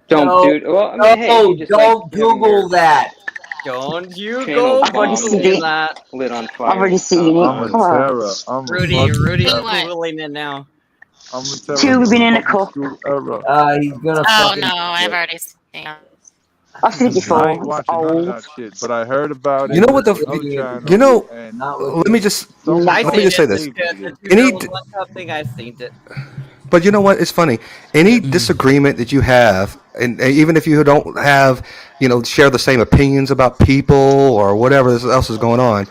Don't, No, dude. Well, I mean, hey, you just don't like Google that. Don't you Channel go I've already seen Googling it. that. lit on fire. I've already seen it. I'm a Come on. terror. I'm a Rudy, fucking Rudy's terror. What? Googling it now. I'm a terror. Two, we've been in a Fucking cup. school error. He's gonna Oh fucking. no, I've already seen it. I've seen it before. I ain't It's watching none of old. that shit, but I heard about it. You know what on the- other channel, you know, and Not with Let me just someone I let me seen just say it. this. The two Any girls, one cup thing, I seen it. But you know what? It's funny. Any disagreement that you have, and even if you don't have, share the same opinions about people or whatever else is going on,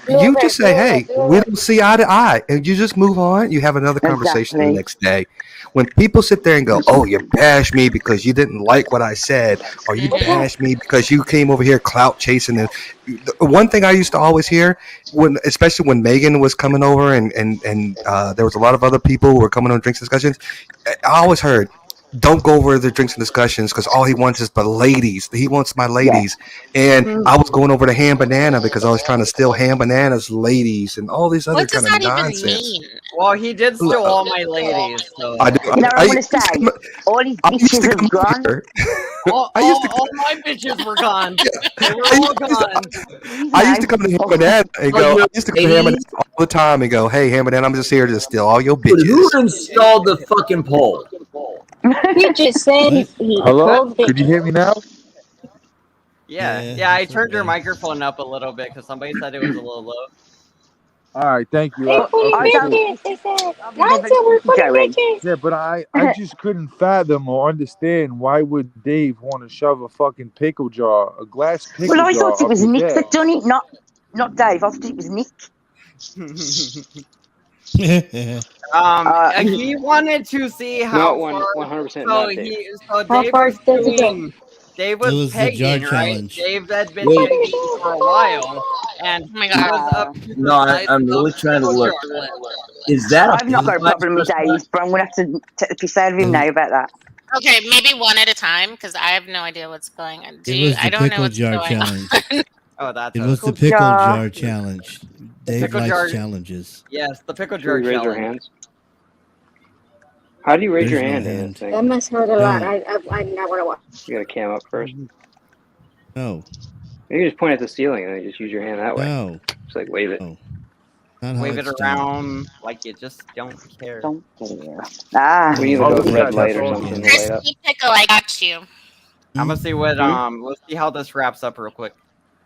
you just say, "Hey, we don't see eye to eye," and you just move on. You have another conversation the Exactly. next day. When people sit there and go, "Oh, you bashed me because you didn't like what I said," or "You bashed me because you came over here clout chasing," and the one thing I used to always hear, especially when Megan was coming over and there was a lot of other people who were coming on Drinks Discussions, I always heard, don't go over the drinks and discussions because all he wants is the ladies. He wants my ladies. And I was going over to Ham Banana because I was trying to steal Ham Banana's ladies and all these other What does kind of that even nonsense. mean? Well, he did steal all my ladies. So. I do. You know what I want to say? All these bitches have gone. All my bitches were gone. They were all gone. I used to come to Ham Banana and go. I used to come to Ham Banana all the time and go, "Hey, Ham Banana, I'm just here to steal all your bitches." Who installed the fucking poll? You just said Hello? Could you hear me now? Yeah, I turned your microphone up a little bit because somebody said it was a little low. All right, thank you. They put bitches. They said, I said we're putting bitches. Yeah, but I just couldn't fathom or understand why would Dave want to shove a fucking pickle jar, a glass pickle jar. Well, I thought it up was his Nick ass? that done it, not Dave. I thought it was Nick. He wanted to see how No, far. 100% So not he, Dave. so How Dave far was does it go? doing. Dave was, It was the jar pegging, right? challenge. Dave had been Wait. pegging for a while, and Oh my he God. was up to No, the size I'm of really a trying to pickle look. jar. Is that a I've not got a problem with Dave, but I'm going to have to take the piss out of him now about that. Okay, maybe one at a time because I have no idea what's going on. It was I the don't know pickle what's jar going challenge. on. Oh, that's It a was the Pickle pickle jar. jar challenge. Dave pickle likes jar- challenges. yes, the pickle Should jar we raise our challenge. hands? How do you raise There's your no hand in hand. this thing? That must hurt a lot. No. I'm not gonna watch. You got to cam up first. No, You can just point at the ceiling and then just use your hand that way. no, Just like wave it. no. Not how Wave it it's done. around like you just don't care. Don't care. Ah. We need Oh, like look a at red that. light or That's something awesome. to light up. Crispy pickle, I got you. I'm gonna see what let's see how this wraps up real quick.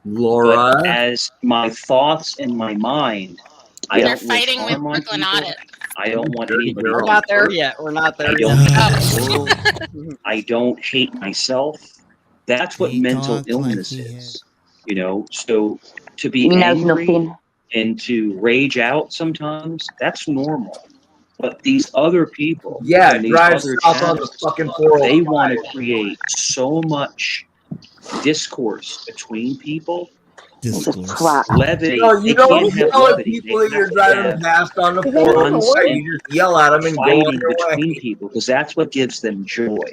Laura? But as my thoughts in my mind, I They're don't wish fighting with harm on Brooklyn people. Audit. I don't want anybody We're to not get there hurt. yet. We're not I there don't yet. hate the world. I don't hate myself. That's what He mental talks like illness he is. You know, so to be He knows angry nothing. and to rage out sometimes, that's normal. But these other people, Yeah, and these drive other south on the channels, fucking 405. they want to create so much discourse between people. Discourse. Levity. No, They you don't can't have yell at levity. people They that you're have to driving have past on the constant 405. You just yell at them and go on fighting your way. between people because that's what gives them joy.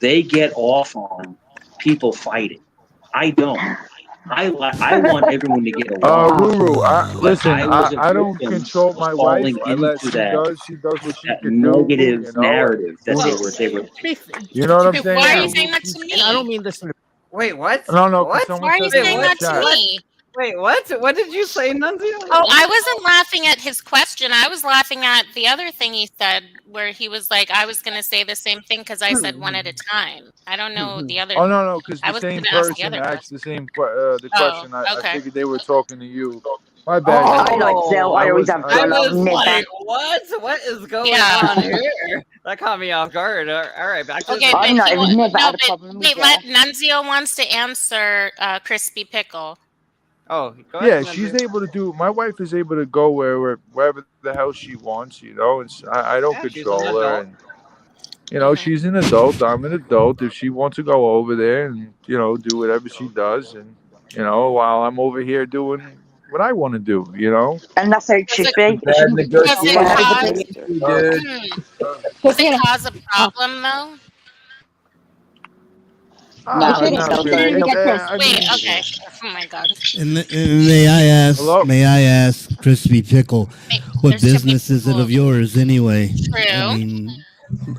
They get off on people fighting. I don't. I want everyone to get along. Ruru, listen, I was a I don't victim control my of wife. falling I let into she that, does what she that can do. negative You know? narrative that they were. You know what I'm saying? Why are you saying that to me? And I don't mean this in a Wait, what? No, 'cause What? someone Why are you said saying in that the to chat. me? Wait, what? What did you say, Nunzio? Oh, I wasn't laughing at his question. I was laughing at the other thing he said, where he was like, "I was going to say the same thing because I said one at a time." I don't know the other. Oh no, because I the was same going to ask the person other asked question. the same the question. I okay. figured they were talking to you. My Oh, bad. I like Zell. I always have I fun. I've was never. like, what? What is going Yeah. on here? That caught me off guard. All right, back to Okay, the but I'm not he even wa- never no, had a but problem with wait, that. Nunzio wants to answer Crispy Pickle. Oh, go Yeah, ahead. she's able to do. My wife is able to go wherever the hell she wants. You know, I don't Yeah, she's an control her, adult. and you know she's an adult. I'm an adult. If she wants to go over there and do whatever she does, and while I'm over here doing what I want to do, And that's how it should be. Does it cause, dude. does it cause a problem though? No, not it's really. not. I Wait, mean, okay. Oh my god. And may I ask, Crispy Pickle, what there's two business is it of yours anyway? True. I mean,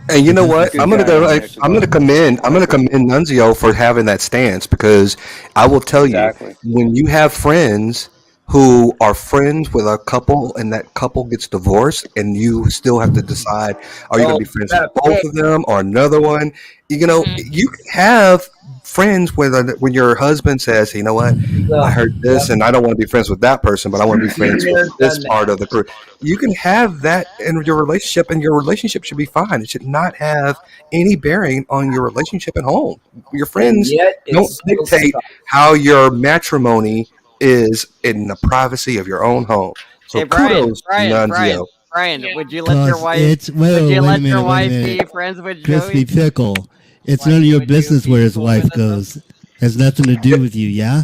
And you know what? Good I'm gonna guy, go. actually. I'm gonna commend Nunzio for having that stance because I will tell Exactly. you when you have friends who are friends with a couple and that couple gets divorced and you still have to decide are you going to be friends with both of them or another one. You know, you can have friends when your husband says, you know what, I heard this and I don't want to be friends with that person, but I want to be friends with this part of the group. You can have that in your relationship, and your relationship should be fine. It should not have any bearing on your relationship at home. Your friends don't dictate how your matrimony is in the privacy of your own home. So Hey, Brian, kudos to Nunzio. Brian, would you let your wife? it's Would you let your wait a wife minute. be friends with Crispy Joey? Pickle. It's none of your business where his wife goes. Has nothing to do with you, yeah?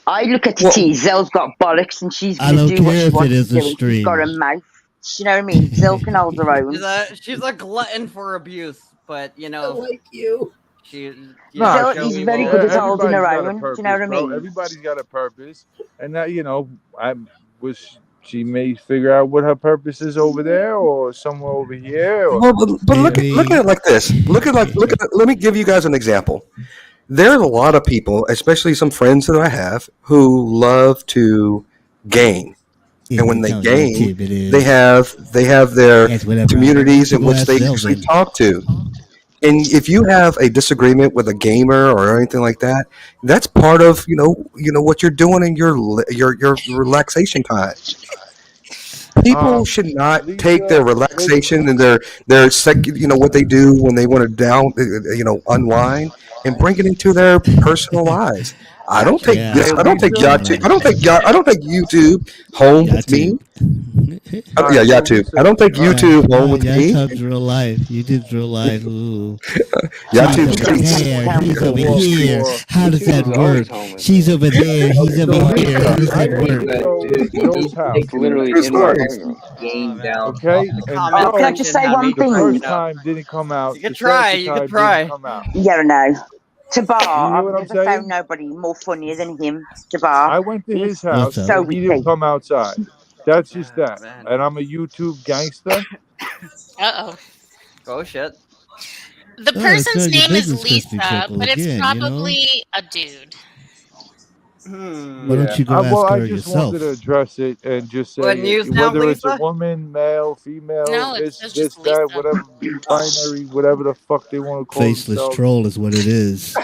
I look at the T. Zell's got bollocks, and she's I going to don't do what care she if wants it to is do. a And she's stream. got a mouth. You know what I mean? Zell can hold her own. She's a glutton for abuse. but I like you. she. No, show he's me very more. good at holding her Everybody's got a own. Do purpose, you know what I bro. mean? Everybody's got a purpose, and that I wish she may figure out what her purpose is over there or somewhere over here. Or, Well, but look at it like this. Look at it. Let me give you guys an example. There are a lot of people, especially some friends that I have, who love to game. And when they game, they have their communities in which they actually talk to. And if you have a disagreement with a gamer or anything like that, that's part of what you're doing in your relaxation time. People should not take their relaxation and their what they do when they want to unwind and bring it into their personal lives. I don't take YouTube home with me. YouTube. I don't take YouTube home with me. YouTube's real life. YouTube's real life. Ooh. YouTube's He's over here. How does that work? She's over there. He's over here. How does that work? It's literally in my living room. Game down. Okay. Can I just say one The thing? first time didn't come out. You can try. Yeah, no. Tabar, You know I've what I'm never saying? found nobody more funnier than him. Tabar. I went to his house. So He didn't witty. come outside. That's just that. And I'm a YouTube gangster. Uh-oh. Oh shit. The Oh, person's it's not your name is business, Crispy Lisa, Pickle, but it's again, probably a dude. Why don't you go ask Well, I her just yourself? wanted to address it and just say What news now, whether it's a Lisa? woman, male, female, No, it's this, just that, Lisa. whatever, binary, whatever the fuck they want to call Faceless themselves. troll is what it is.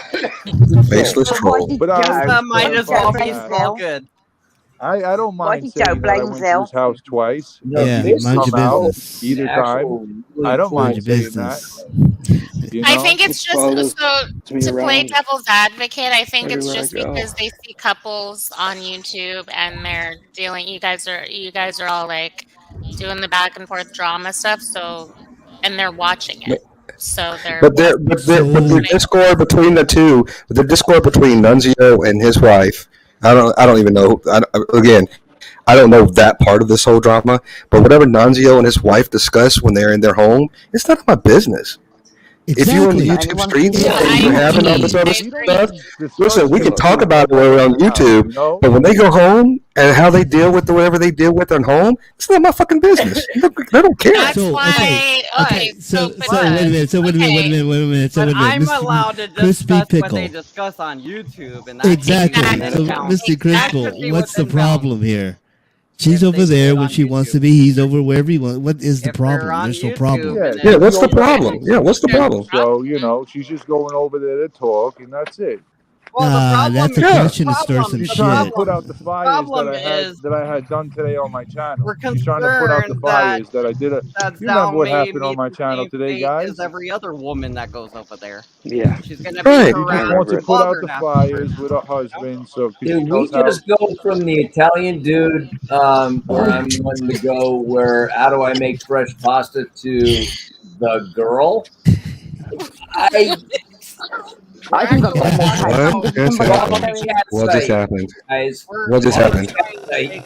Faceless troll. But Might as well be Zell. small good. I don't Why mind did saying Joe that I blame went to Zell? his house twice. Yeah, He didn't mind come your out business. either time. I don't Mind mind your saying that. business. You I know? think it's just to play devil's advocate. I think it's everywhere just I go. because they see couples on YouTube and they're dealing. You guys are all like doing the back and forth drama stuff. So, and they're watching it. So they're. But the discord between the two, the discord between Nunzio and his wife, I don't even know. I don't know that part of this whole drama. But whatever Nunzio and his wife discuss when they're in their home, it's none of my business. If you're on the YouTube streets and you're having all this other stuff, listen, we can talk about it when we're on YouTube. But when they go home and how they deal with whatever they deal with at home, it's not my fucking business. They don't care. That's why. Okay. So wait a minute. So wait a minute. But I'm Mr. allowed to Crispy discuss what Pickle. they discuss on YouTube, and that's Exactly. So, Mr. Crystal, what's the problem here? She's over there when she wants to be. He's over wherever he wants. What is the problem? There's no problem. Yeah, what's the problem? Yeah, what's the problem? So, she's just going over there to talk, and that's it. That's a question to stir some She's trying to shit. put out the fires that I had done today on my channel. She's trying to put out the fires that I did. You remember what happened on my channel today, guys? Is every other woman that goes over there. Yeah. She's gonna Right. be She just wants to put out the fires with her husband. So Dude, we just go from the Italian dude, where I'm wanting to go, where how do I make fresh pasta, to the girl. I think I've got more time. What just happened? Guys, What just happened? Make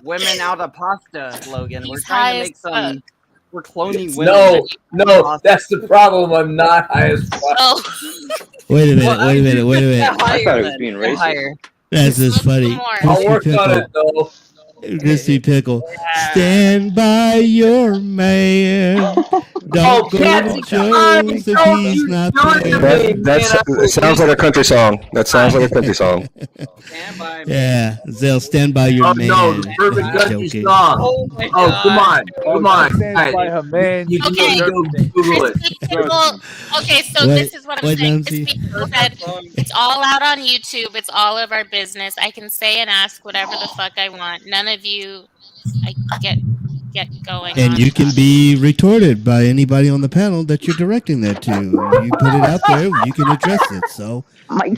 women out of pasta, Logan. We're He's trying to high make as some. We're cloning women. No, that's the problem. I'm not high as fuck. Oh. Wait a minute. I thought it was being racist. That's just funny. I'll work on it though. Crispy Pickle. Stand by your man. Don't go to Joe's if he's not there. That sounds like a country song. That sounds like a country song. Yeah, Zell, stand by your man. No, the perfect country Joking. song. Oh, come on. Stand by her man. You can Okay. go Google it. Okay, so What- this is what I'm what, saying. Nancy? Crispy Pickle said, it's all out on YouTube. It's all of our business. I can say and ask whatever the fuck I want. None of you, I get going. And on. you can be retorted by anybody on the panel that you're directing that to. You put it out there, you can address it. So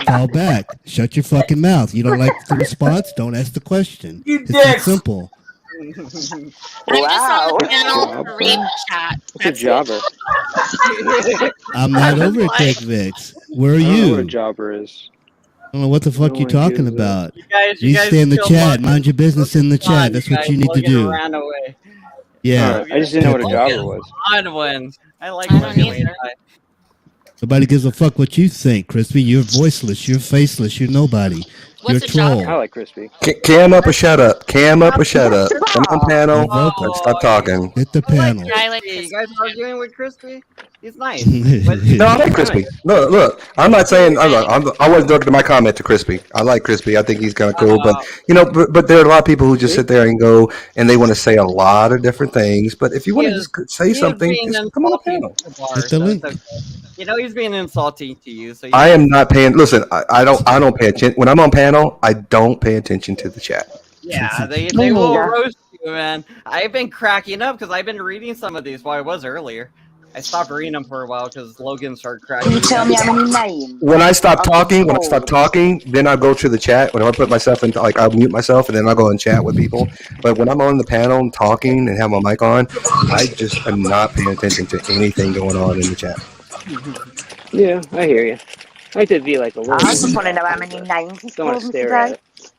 call back. Shut your fucking mouth. You don't like the response? Don't ask the question. It's that simple. I'm just on the panel to read the chat. It's a jobber. I'm not over at Cake Vix. Where are I don't know what a you? jobber is. I don't know what the fuck you're talking about. You You guys stay in the still chat. love Mind your business in the chat. That's what you need to do. Ran away. Yeah. I just didn't know what a jobber was. Fun one. I like I don't Logan either. Levi. Nobody gives a fuck what you think, Crispy. You're voiceless. You're faceless. You're nobody. You're a What's the job? troll. I like Crispy. Cam up or shut up. Cam up or shut up. Come on, panel. You're welcome. Let's stop talking. Hit the panel. I like Crispy. You Crispy. guys arguing with Crispy? He's nice. No, I like Crispy. Look. I'm not saying I wasn't directing my comment to Crispy. I like Crispy. I think he's kind of cool, but but there are a lot of people who just sit there and go and they want to say a lot of different things. But if you want to just say something, just come on the panel. Hit the link. You know he's being insulting to you. So I am not paying. Listen, I don't pay attention when I'm on panel. I don't pay attention to the chat. Yeah, they will roast you, man. I've been cracking up because I've been reading some of these. Well, I was earlier. I stopped reading them for a while because Logan started cracking. Can you tell me how many names? When I stop talking, then I'll go to the chat. When I put myself into, like, I'll mute myself and then I'll go and chat with people. But when I'm on the panel and talking and have my mic on, I just am not paying attention to anything going on in the chat. Yeah, I hear you. I like to be like a little. I just want to know how many names he's Don't want called to me stare at today. it.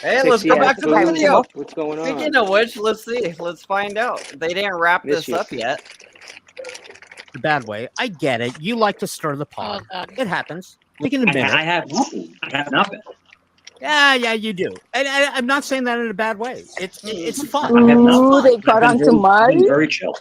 Hey, let's go back to the Food. video. What's going on? Speaking of which, let's see. Let's find out. They didn't wrap this up yet. The bad way. I get it. You like to stir the pot. It happens. We can admit it. I have nothing. I have nothing. Yeah, you do. And I'm not saying that in a bad way. It's fun. Ooh, they got onto Mars. Very chill.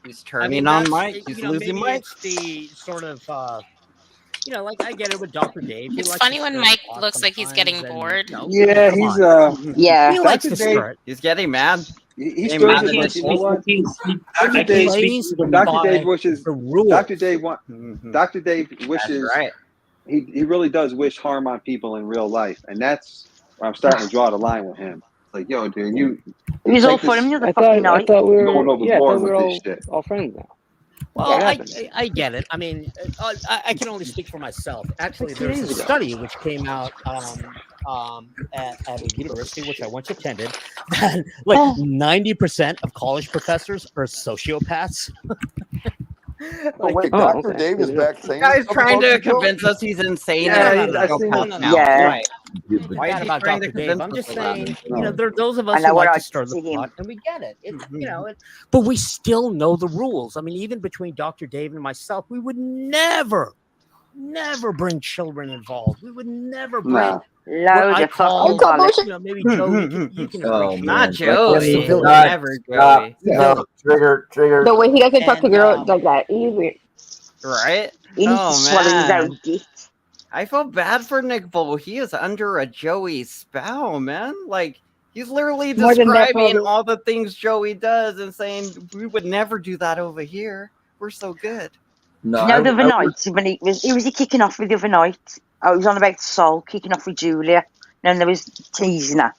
He's turning on Mike. That's- He's you know, losing maybe Mike. It's the sort of, like I get it with Dr. Dave. He It's likes funny to when stir Mike the pot looks like he's getting bored. Yeah, come he's on. Yeah. He likes Dr. to Dave- stir it. He's getting mad. He Hey, stirs man, it, I but you know what? I Dr. can't Dave, speak to Dr. Dave wishes. the rule. Dr. Dave Dr. Dave wishes. That's right. He really does wish harm on people in real life, and that's where I'm starting to draw the line with him. Like, yo, dude, you. It was all take for this- him the other I fucking thought night. we were Going yeah, I overboard thought we were with all, this shit. all friends now. Well, What I happened? get it. I mean, I can only speak for myself. Actually, 16 there's a days ago. study which came out at a university which I once attended that like 90% of college professors are sociopaths. Oh, wait, Oh, Dr. okay. Dave is back saying Guy's something trying about to the joke? convince us he's insane. Yeah, and I've a seen psychopath it. now. Yeah. Right. Why Bad is he about trying to Dr. Dave. convince I'm us just of that? saying, there are those of I us know who what like I to stir the see him. pot, and we get it. But we still know the rules. I mean, even between Dr. Dave and myself, we would never bring children involved. We would never bring Nah. what Load I of call, fucking bollocks. maybe Joe, you can Oh, appreciate Not man. Joey. Civility. Never Joey. No, trigger. The way he doesn't talk to And, girls like that. He's weird. Right? He needs to Oh, swallow his man. own dick. I feel bad for Nick Bull. He is under a Joey spell, man. Like, he's literally More than that, describing probably. all the things Joey does and saying, we would never do that over here. We're so good. No, No, the other night, when he was kicking off with the other night. Oh, he was on about Sol, kicking off with Julia. And then there was teasing her.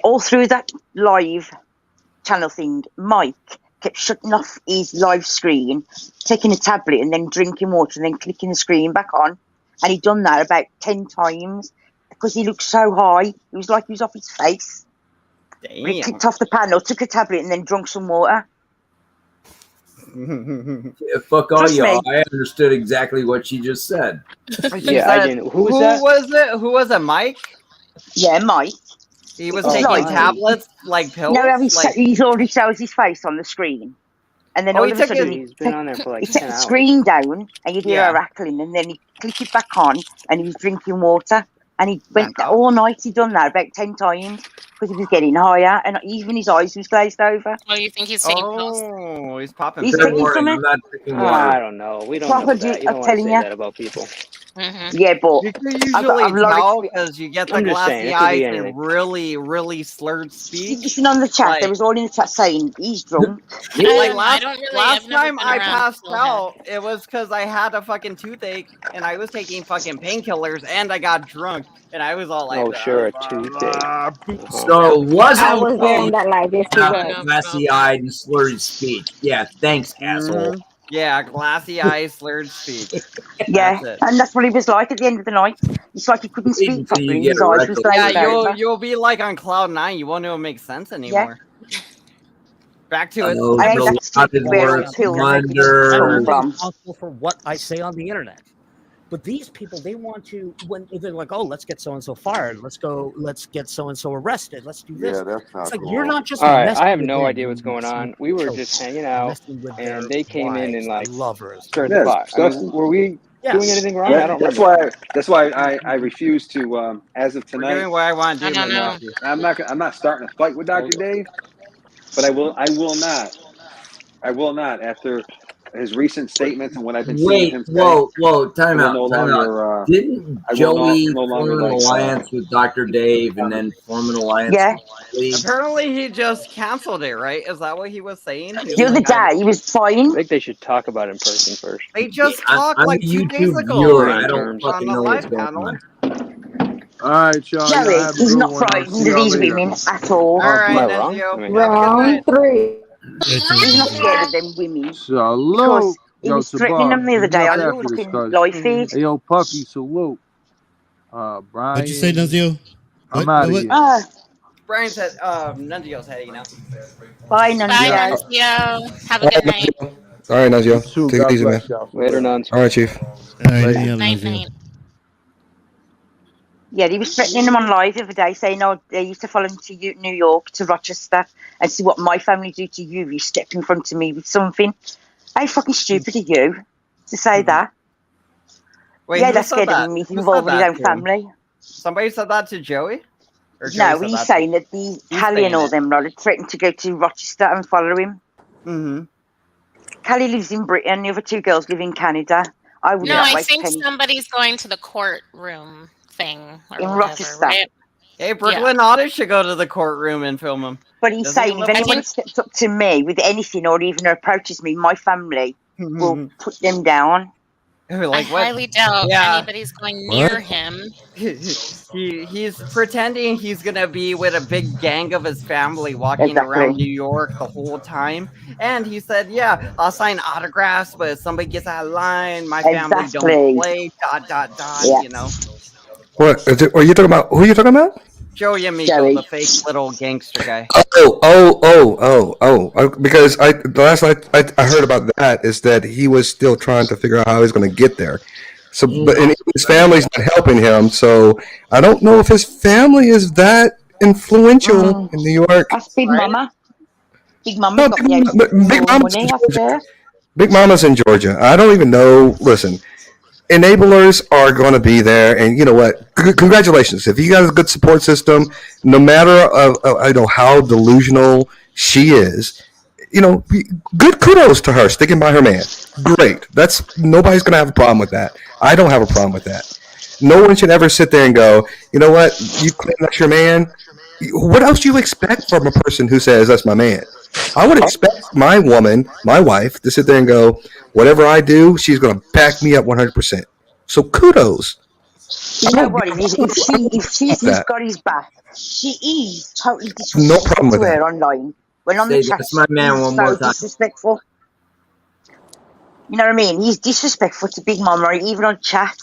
All through that live channel thing, Mike kept shutting off his live screen, taking a tablet and then drinking water and then clicking the screen back on. And he'd done that about 10 times because he looked so high. It was like he was off his face. Damn. He clicked off the panel, took a tablet and then drunk some water. Yeah, fuck all Trust y'all. me. I understood exactly what she just said. Yeah, I didn't. Who was that? Who was it? Mike? Yeah, Mike. He was Oh, taking Mike. tablets like pills. No, like, he's already shows his face on the screen. And then Oh, all he of a took sudden, his- He's been on there for like he took 10 the hours. screen down and you'd hear Yeah. her rattling and then he clicked it back on and he was drinking water and he went God. all night. He'd done that about 10 times because he was getting higher and even his eyes was glazed over. Oh, you think he's taking pills? oh, he's popping He's pills. Good taking morning. some. I'm not drinking I water. don't know. We don't Proper know dude, that. You I'm don't want to telling say ya. that about people. Mm-hmm. Yeah, but You can I've usually got a lot tell of because you get the I'm just saying, glassy it could be eyes and anything. really, really slurred speech. listen on the chat. Like- They was all in the chat saying he's drunk. Like I last, don't really. last I've never time been I around passed Stillhead. out, it was because I had a fucking toothache and I was taking fucking painkillers and I got drunk and I was all like, Oh, sure, a blah, toothache. blah, blah. So wasn't I was there in that live. Yes, he was. glassy eyed and slurred speech. Yeah, thanks, asshole. Mhm. Yeah, glassy eyes, slurred speech. Yeah, That's it. and that's what he was like at the end of the night. It's like he couldn't Wait speak until you properly. get His eyes was erected. Yeah, glazed over. you'll be like on cloud 9. You won't know it makes sense anymore. Back to it. Oh, I ain't the that stupid Leavenworth wearing pills. I'm wonder. From. responsible for what I say on the internet. But these people, they want to, when they're like, oh, let's get so and so fired, let's get so and so arrested, let's do this. Yeah, that's not it's like cool. you're not just. All right, messing I have with no them, idea what's going on. We were just hanging out, and they came in and like lovers. stirred the pot. I mean, were we doing anything wrong? I don't remember. That's why I refuse to. As of tonight, We're doing what I want to do. I don't know. I'm not starting a fight with Dr. Dave, but I will not after his recent statements and what I've been seeing him say. Whoa, time I out. will no Time longer, out. Didn't I will Joey no longer form an like, alliance with Dr. Dave and then form an alliance? Yeah. with Apparently, he just canceled it, right? Is that what he was saying? The other day, he was fine. I think they should talk about it in person first. They just I'm talked a like 2 days YouTube ago. viewer. right? I don't On fucking the know what's live going panel. on. All right, y'all. Joey, Have a he's good not one. I'll frightened see of y'all these later. women at all. All right, Am I wrong? Nezio. I mean, Round 3. He's not scared of them women. Salute. He Yo, was threatening them the other day on the after this, fucking cuz. live feed. Hey, yo, Puppy, salute. Brian. What'd you say, Nunzio? I'm out of here. Brian said, Nunzio's heading out. Bye, Bye, Nunzio. Nunzio. Have a good night. All right, Nazio. Too. Take God it easy, man. bless y'all. Later, nuns. All right, Chief. All right, yeah, Night, Nunzio. night. Yeah, he was threatening them on live the other day, saying, "Oh, they used to follow him to New York, to Rochester, and see what my family do to you. You step in front of me with something. How fucking stupid are you to say that? Wait, yeah, who that's said scared that? of him. He's Who said involved with his that own to him? family. Somebody said that to Joey? Or Joey No, said he's that saying that the Callie saying and all it. them lot had threatened to go to Rochester and follow him. Mm-hmm. Callie lives in Britain. The other 2 girls live in Canada. I would No, not I waste think penny somebody's going to the courtroom thing or in whatever, Rochester. right? Hey, Brooklyn Otter should go to the courtroom and film him. But he's Doesn't he saying if live- anyone steps up to me with anything or even approaches me, my family will put them down. Like I what? highly doubt Yeah. anybody's going near him. He's pretending he's gonna be with a big gang of his family walking Exactly. around New York the whole time, and he said, "Yeah, I'll sign autographs, but if somebody gets out of line, my family Exactly. don't play." ... Yeah. You know, What? Are you talking about? Who are you talking about? Joey Amico, Joey. the fake little gangster guy. Because the last I heard about that is that he was still trying to figure out how he's going to get there. So, but and his family's not helping him. So I don't know if his family is that influential in New York. That's Big Mama. Big Mama No, got Big me Mama- but Big more Mama's money in up there. Big Mama's in Georgia. I don't even know. Listen, enablers are going to be there, and you know what? Congratulations! If you got a good support system, no matter how delusional she is, good kudos to her sticking by her man. Great. Nobody's going to have a problem with that. I don't have a problem with that. No one should ever sit there and go, you know what? You claim that's your man. What else do you expect from a person who says that's my man? I would expect my woman, my wife, to sit there and go, whatever I do, she's going to back me up 100%. So kudos. You know what? If she's got his back, she is totally disrespectful No problem with to her that. online. When on Say the chat, that's my man he's one so more time. disrespectful. You know what I mean? He's disrespectful to Big Mama, even on chat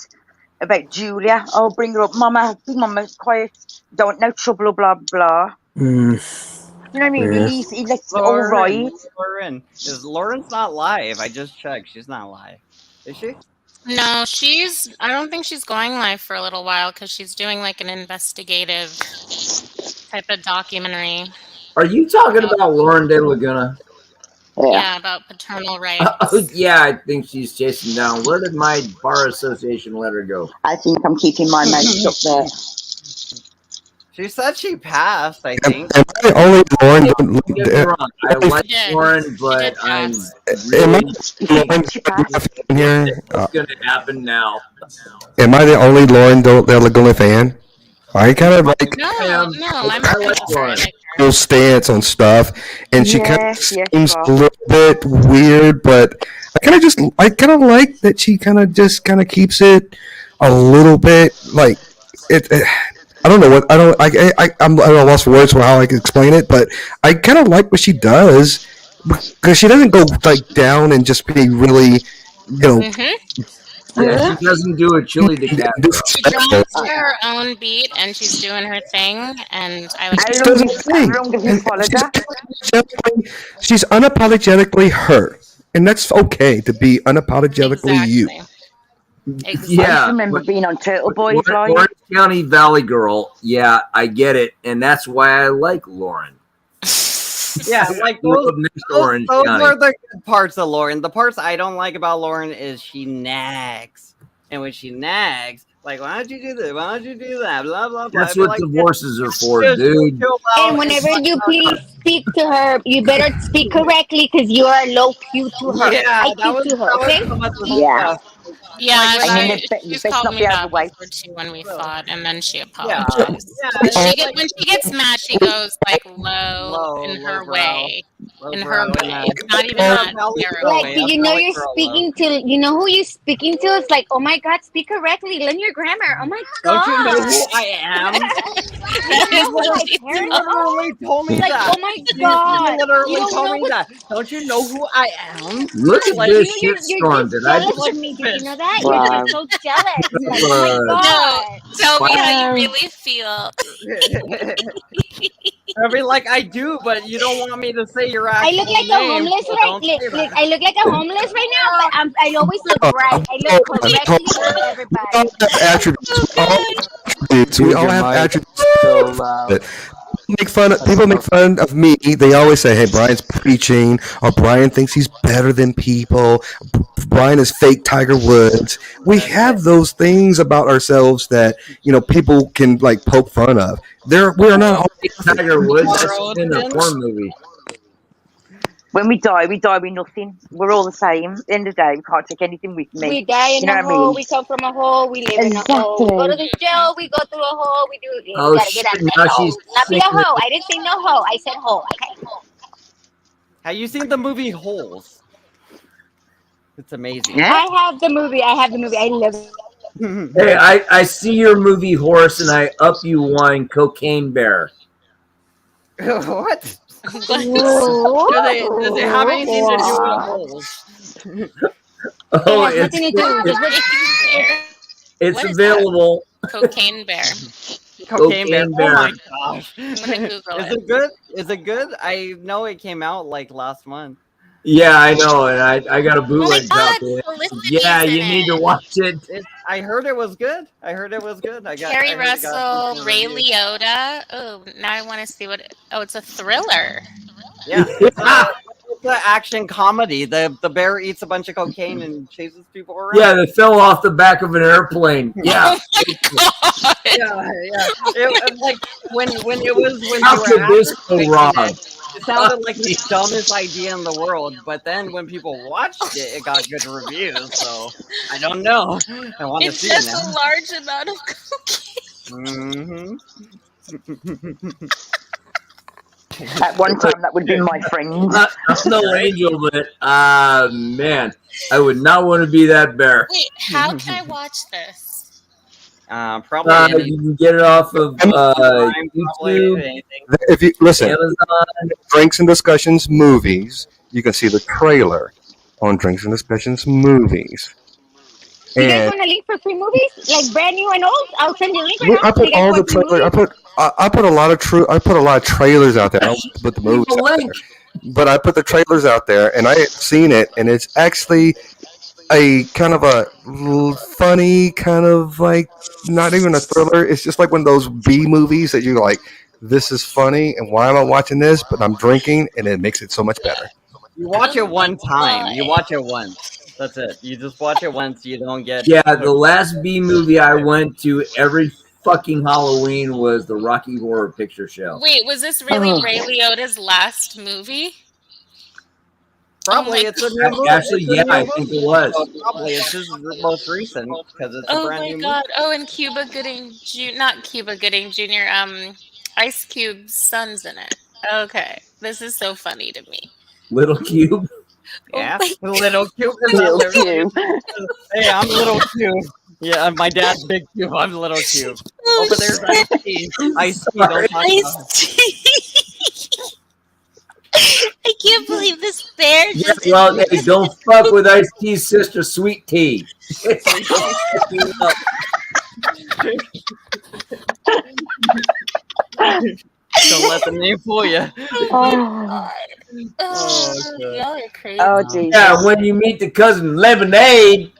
about Julia. Oh, bring her up, Mama. Big Mama's quiet. Don't no trouble, blah blah. You know what I mean? Yeah. He lets it all ride. Lauren. Lauren's not live. I just checked. She's not live. Is she? No, I don't think she's going live for a little while because she's doing like an investigative type of documentary. Are you talking about Lauren De Laguna? Yeah, about paternal rights. Oh, yeah, I think she's chasing down. Where did my bar association let her go? I think I'm keeping my mouth up there. She said she passed, I think. Am I the only Lauren? Don't get me wrong. I like Lauren, but I'm Am I really in here? what's going to happen now. Am I the only Lauren De Laguna fan? I kind of like No, I'm I like Lauren. her stance on stuff, and she kind of Yes, yes, seems Rob. a little bit weird, but I kind of like that she kind of keeps it a little bit like it. I don't know what I'm at a loss for words for how I can explain it, but I kind of like what she does because she doesn't go like down and just be really, Yeah, she doesn't do a chili to cat. She draws to her own beat and she's doing her thing, and I like How long have you followed her? She's unapologetically her, and that's okay to be unapologetically you. Exactly. I Yeah, just remember being on Turtle Boys live. Orange County Valley Girl. Yeah, I get it, and that's why I like Lauren. Yeah, like Love those, Miss those, Orange those County. are the good parts of Lauren. The parts I don't like about Lauren is she nags. And when she nags, like, why don't you do this? Why don't you do that? Blah, blah, blah. That's I'd be what like, divorces are for, just dude. chill out And whenever fuck you out. please speak to her, you better speak correctly because you are low Q to her. Yeah, I that was Q to her, okay? some of the Yeah. stuff. Yeah, Like, when I mean, I- she's best called not me be out that of the way. before too when we fought, and then she Yeah, apologized. yeah, When she gets mad, she goes like low in her lowbrow. way. In her Lowbrow way. and It's not even Yeah, that Valley terrible. Girl Like, way. do That's you know Valley you're Girl speaking to, you know who you're speaking to? It's like, oh my God, speak correctly. Learn your grammar. Oh my God. Don't you know who I am? You know who my parents are? literally told me Like, that. oh my God. You literally You don't told know me what. that. Don't you know who I am? Look at Like, this You're shitstorm. just Did I jealous just of me. Did you know that? Wow. You're just so jealous. Like, oh my Uh, God. No, tell me how you Wow. really feel. I mean, like I do, but you don't want me to say your I actual look like a name. homeless So right. don't say Look, that. I look like a homeless right now, but I always look right. I look correctly with everybody. We all have attributes. We all have attributes. We Dude, all your have mic attributes. so loud. People make fun of me. They always say, "Hey, Brian's preaching," or "Brian thinks he's better than people." Brian is fake Tiger Woods. We have those things about ourselves that people can like poke fun of. We are not all Tiger Woods. That's in a porn movie. When we die with nothing. We're all the same. At the end of the day, we can't take anything with me. We die in You know a what I hole. mean? We come from a hole. We live in a hole. We go to the jail. We go through a hole. We do. We Oh, gotta get out shit, of now that hole. she's Not be a singing. hoe. I didn't say no hoe. I said hole. Okay. Have you seen the movie Holes? It's amazing. I have the movie. I love it. Hey, I see your movie Horse, and I up you one Cocaine Bear. What? What? Does it have anything to do with holes? Oh, It has nothing to do with it's What is available. Cocaine Bear. Cocaine Bear. Cocaine Oh Bear. my gosh. I'm gonna Google Is it. it good? Is it good? I know it came out like last month. Yeah, I know, and I got a Oh my bootleg God, copy. Felicity's Yeah, in you need to it. watch it. I heard it was good. I heard it was good. Carrie I heard it got Russell, decent Ray reviews. Liotta. Oh, now I want to see what. Oh, it's a thriller. Yeah, it's an action comedy. The bear eats a bunch of cocaine and chases people around. Yeah, they fell off the back of an airplane. Yeah. yeah. It, like when it was when How you could were this go advertising wrong? it sounded like the dumbest idea in the world. But then when people watched it, it got good reviews. So I don't know. I want to It's see just it a now. large amount of cocaine. At one time, that would have been my friend. I'm no angel, but man, I would not want to be that bear. Wait, how can I watch this? Probably You can get it off of YouTube, anything. If you listen, Amazon. Drinks and Discussions movies, you can see the trailer on Drinks and Discussions movies. You guys And want a link for free movies, like brand new and old? I'll send you a link right now. I put You guys all the want free trailers. movies? I put a lot of trailers out there. I don't put the movies out there, but I put the trailers out there, and I had seen it, and it's actually a kind of a funny, kind of like not even a thriller. It's just like one of those B movies that you're like, this is funny, and why am I watching this? But I'm drinking, and it makes it so much better. You watch it one time. You watch it once. That's it. You just watch it once. You don't get. Yeah, the last B movie I went to every fucking Halloween was the Rocky Horror Picture Show. Wait, was this really Ray Liotta's last movie? Probably it's a new movie. Actually, It's a yeah, new I movie. think it was. So probably it's his most recent because it's a Oh brand my new God! Oh, and Cuba Gooding, not Cuba Gooding Jr. Ice Cube's son's in it. Okay, this is so funny to me. Little Cube. Yeah, Little Cube. Little Cube. Hey, I'm Little Cube. Yeah, my dad's Big Cube. I'm Little Cube. Over there's Ice-T. Ice-T, don't talk about it. I can't believe this bear Yeah, just. well, hey, don't fuck with Ice T's sister, Sweet Tea. Don't let the name fool you. Oh. Y'all are crazy. Oh, Jesus. Yeah, when you meet the cousin Lemonade.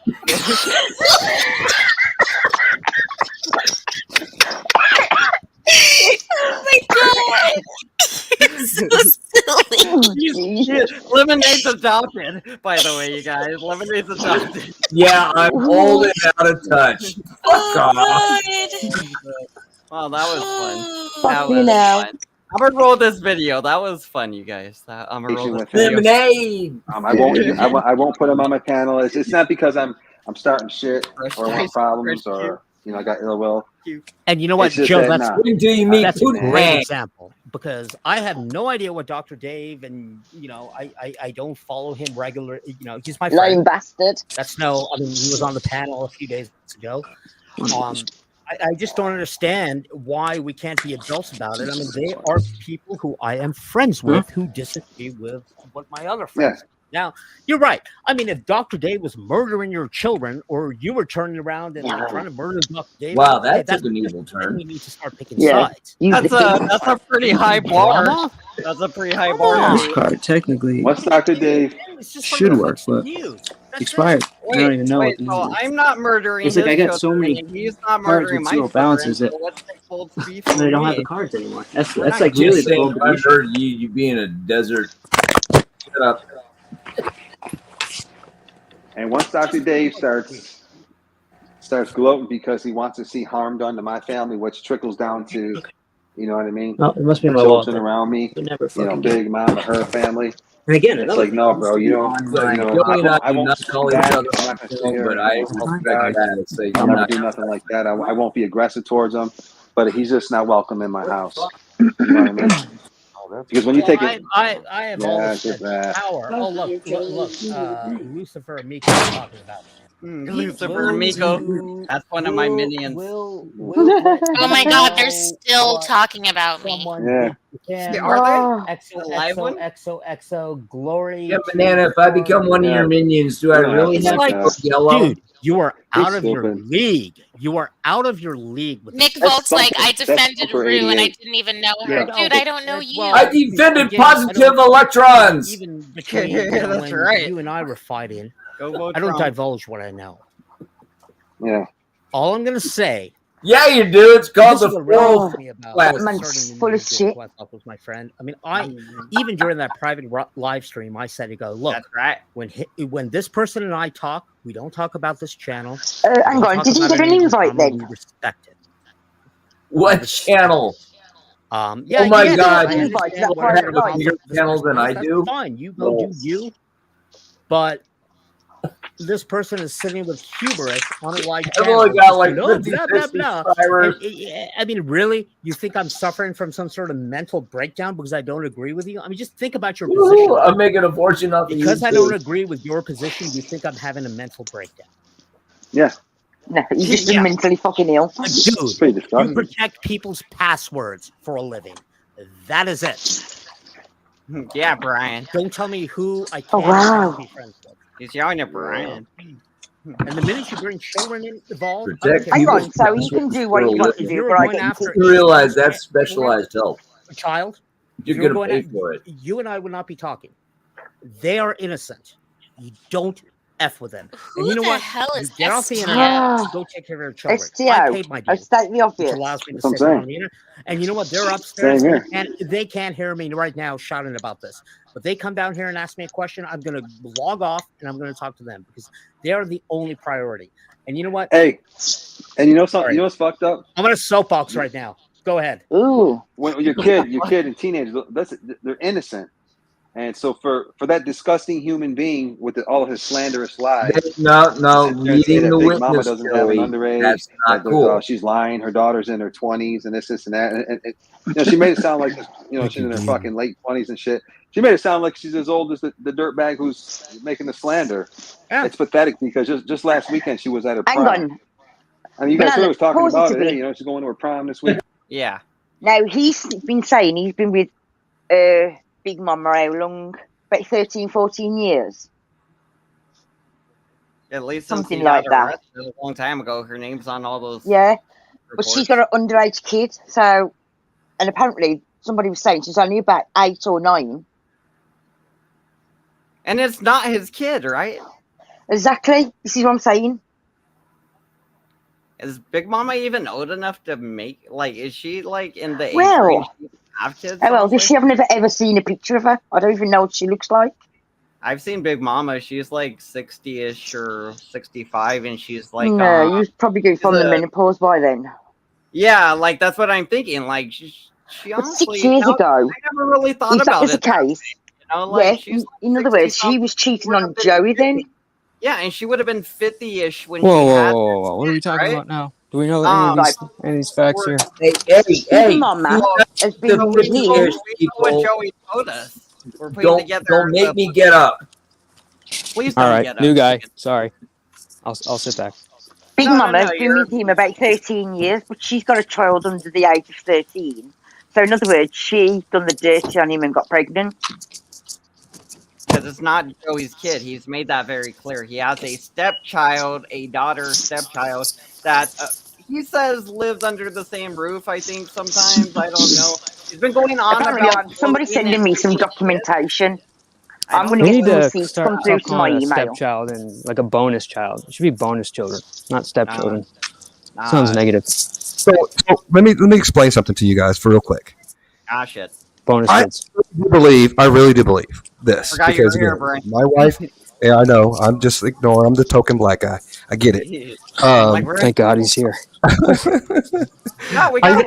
Oh my god! You're so silly. Lemonade's adopted, by the way, you guys. Lemonade's adopted. Yeah, I'm old and out of touch. Fuck off. Wow, that was fun. Fuck That me was now. fun. I'm gonna roll this video. That was fun, you guys. I'm gonna roll this video. Lemonade. I won't put him on my panel. It's not because I'm starting shit or I want problems or I got ill will. And you know what, It's just Joe? that, That's nah. Until you meet that's a Putin. great example because I have no idea what Dr. Dave and I don't follow him regularly. He's my friend. Lying bastard. That's no. I mean, he was on the panel a few days ago. I just don't understand why we can't be adults about it. I mean, they are people who I am friends with who disagree with what my other friends. Now, you're right. I mean, if Dr. Dave was murdering your children, or you were turning around and trying to murder Dr. Dave, Wow, that took an evil turn. We need to start picking sides. That's a pretty high bar. That's a pretty high bar. This card technically What's Dr. Dave? should work, but expired. I don't even know what the So news is. I'm not murdering. It's like his I got so children, many and he's not cards murdering with my zero balances children, that so what's the cold beef they for don't have me? the cards anymore. That's We're like not really Just the saying, gold I issue. heard you being a desert. Shut up. And once Dr. Dave starts gloating because he wants to see harm done to my family, which trickles down to, you know what I mean? Oh, it must be the my children wallet. around me, But never fucking Big Mama, her family. And again, It's another like, no, bro, you don't. Joey and I do not call each other I'm not gonna sit here but and I respect respect that. It's like, I'll I'm never not do nothing like that. I won't be aggressive towards him, but he's just not welcome in my house. You know what I mean? Because when you take it, I have all yeah, this get that. power. Oh, look, Lucifer and Miko are talking about it. Lucifer and Miko. That's one of my minions. Oh my god, they're still talking about me. Yeah. Are they? XO, live one? XO, Glory. Yeah, Banana, if I become one of your minions, do I really It's have like, to go yellow? dude, you are out of your stupid. league. You are out of your league. With Nick this. Volt's like, I defended Thumper Rue and I 88. didn't even know her. Yeah. Dude, I don't know you. I defended Again, I positive don't- electrons. Even between Yeah, that's when right. you and I were fighting, Go vote I don't Trump. divulge what I know. Yeah. All I'm gonna say. Yeah, you do. It's called This is the what really full pissed me about class. man's starting full of Indian shit. who I thought was my friend. I mean, even during that private live stream, I said to go, look, That's right. when this person and I talk, we don't talk about this channel. Hang on, did he get an invite We then? respect it. What channel? Yeah, Oh my yeah, God, I you understand have what a you're bigger about. channel than I That's do? Fine, you go do you. But this person is sitting with hubris on a live I've channel. only got like You know, 50 blah, blah, blah. subscribers. I mean, really? You think I'm suffering from some sort of mental breakdown because I don't agree with you? I mean, just think about your position. Ooh, I'm making a fortune off of Because I YouTube. don't agree with your position, you think I'm having a mental breakdown. Yeah. No, he's just Yeah. mentally fucking ill. Pretty Dude, you disgusting. protect people's passwords for a living. That is it. Yeah, Brian. Don't tell me who I Oh, can't wow. be friends with. He's yelling at Brian. And the minute you bring children involved, Protect Hang people's on, so you can do what you want to if do, you're but I going get after You realize that's specialized help. a child, You're If you're going to going pay at- for it. you and I would not be talking. They are innocent. You don't F with them. Who And you know the what? hell You is get off the STO? internet, go take care of your children. I STO. paid my I dues, state the which obvious. allows me to That's what I'm sit down saying. on the internet. And you know what? They're upstairs. Same here. And they can't hear me right now shouting about this. But they come down here and ask me a question. I'm going to log off and I'm going to talk to them because they are the only priority. And you know what? Hey, and you know something? Sorry. You know what's fucked up? I'm on a soapbox right now. Go ahead. Ooh. When your kid and teenagers, they're innocent. And so for that disgusting human being with all of his slanderous lies, No, and say reading that the Big Mama witness, doesn't have an Joey, underage, that's not that cool. she's lying, her daughter's in her 20s, and this and that. And you know, she made it sound like she's in her fucking late 20s and shit. She made it sound like she's as old as the dirtbag who's making the slander. Yeah. It's pathetic because just last weekend she was at her Hang prom. on. I mean, you guys Banana, was talking about it. positively. Hey, you know, she's going to her prom this week. Yeah. Now, he's been saying he's been with Big Mama how long? About 13, 14 years. At least since Something he got like that. arrested a long time ago. Her name's on all those. Yeah. But reports. she's got an underage kid, so, and apparently somebody was saying she's only about 8 or 9. And it's not his kid, right? Exactly. This is what I'm saying. Is Big Mama even old enough to make, like, is she, like, in the age Well, range to have kids? Oh well, honestly? does she? I've never ever seen a picture of her. I don't even know what she looks like. I've seen Big Mama. She's like 60-ish or 65, and she's like, No, you probably go from the a- menopause by then. yeah, like that's what I'm thinking. Like she But honestly, 6 years I ago, never really thought if that about was the it. that way, case, you know, like yeah. she's In other words, she was cheating on Joey then. yeah, and she would have been 50-ish when Whoa, she whoa, had. whoa, whoa! What are we talking right? about now? Do we know any of these facts here? Big Mama has been the with 50 him. years, We know what people. Joey told us. We're putting Don't together. make me get up. Please All don't right, get up. new guy. Sorry, I'll sit back. Big No, Mama no, has been with him about 13 years, but she's got a child under the age of 13. So in other words, she done the dirty on him and got pregnant. Because it's not Joey's kid. He's made that very clear. He has a stepchild, a daughter stepchild that he says lives under the same roof. I think sometimes I don't know. He's been going on Apparently, about somebody's sending me some documentation. I'm going We to need get the to receipts start come through to my calling a email. stepchild and like a bonus child. It should be bonus children, not stepchildren. Nah. Sounds negative. So let me explain something to you guys for real quick. Ah, shit. Bonus I kids. really do believe this Forgot you were here, again, Brian. my wife. Yeah, I know. I'm just ignoring. I'm the token black guy. I get it. Thank God he's here. No, we got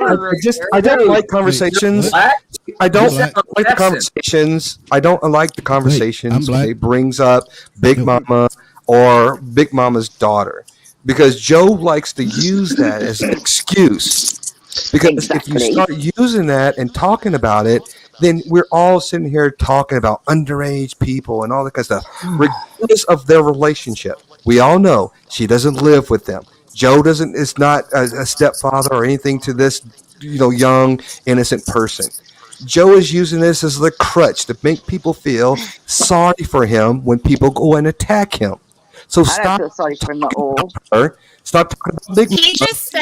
I don't like conversations. I don't like the conversations. I don't like the conversations when it brings up Big Mama or Big Mama's daughter, because Joe likes to use that as an excuse. Because if you start using that and talking about it, then we're all sitting here talking about underage people and all that kind of stuff, regardless of their relationship. We all know she doesn't live with them. Joe is not a stepfather or anything to this, young innocent person. Joe is using this as the crutch to make people feel sorry for him when people go and attack him. So I stop don't feel sorry for him at all. her. Stop talking about Big He just said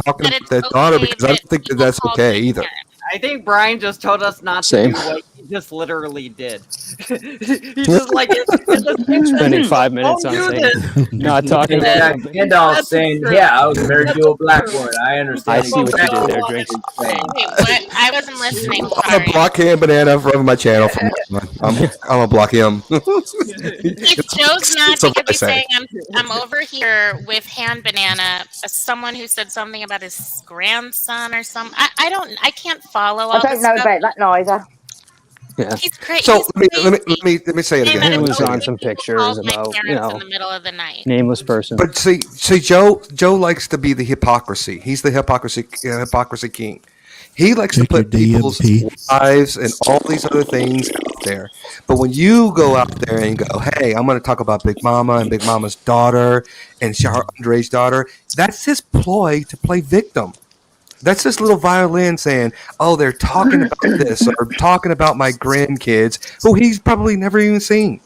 talking about that daughter, because I don't think that's okay either. I think Brian just told us not Same. to do what he just literally did. He just like Spending 5 minutes on saying, not talking about something. Gandalf saying, "Yeah, I was married to a black woman. I understand." I see what you did there, Drinks. Wait, what? I wasn't listening. I'm gonna block him, Banana, from my channel. I'm gonna block him. If Joe's not So going to be I say. saying I'm over here with Hand Banana, someone who said something about his grandson or something. I can't follow all I don't this know stuff. about that neither. Yeah. He's crazy. So let me say it again. He was on some pictures Called my about, parents in the middle of the night. nameless person. But see, Joe likes to be the hypocrisy. He's the hypocrisy king. He likes to put people's lives and all these other things out there. But when you go out there and go, hey, I'm going to talk about Big Mama and Big Mama's daughter and her underage daughter, that's his ploy to play victim. That's this little violin saying, oh, they're talking about this or talking about my grandkids, who he's probably never even seen.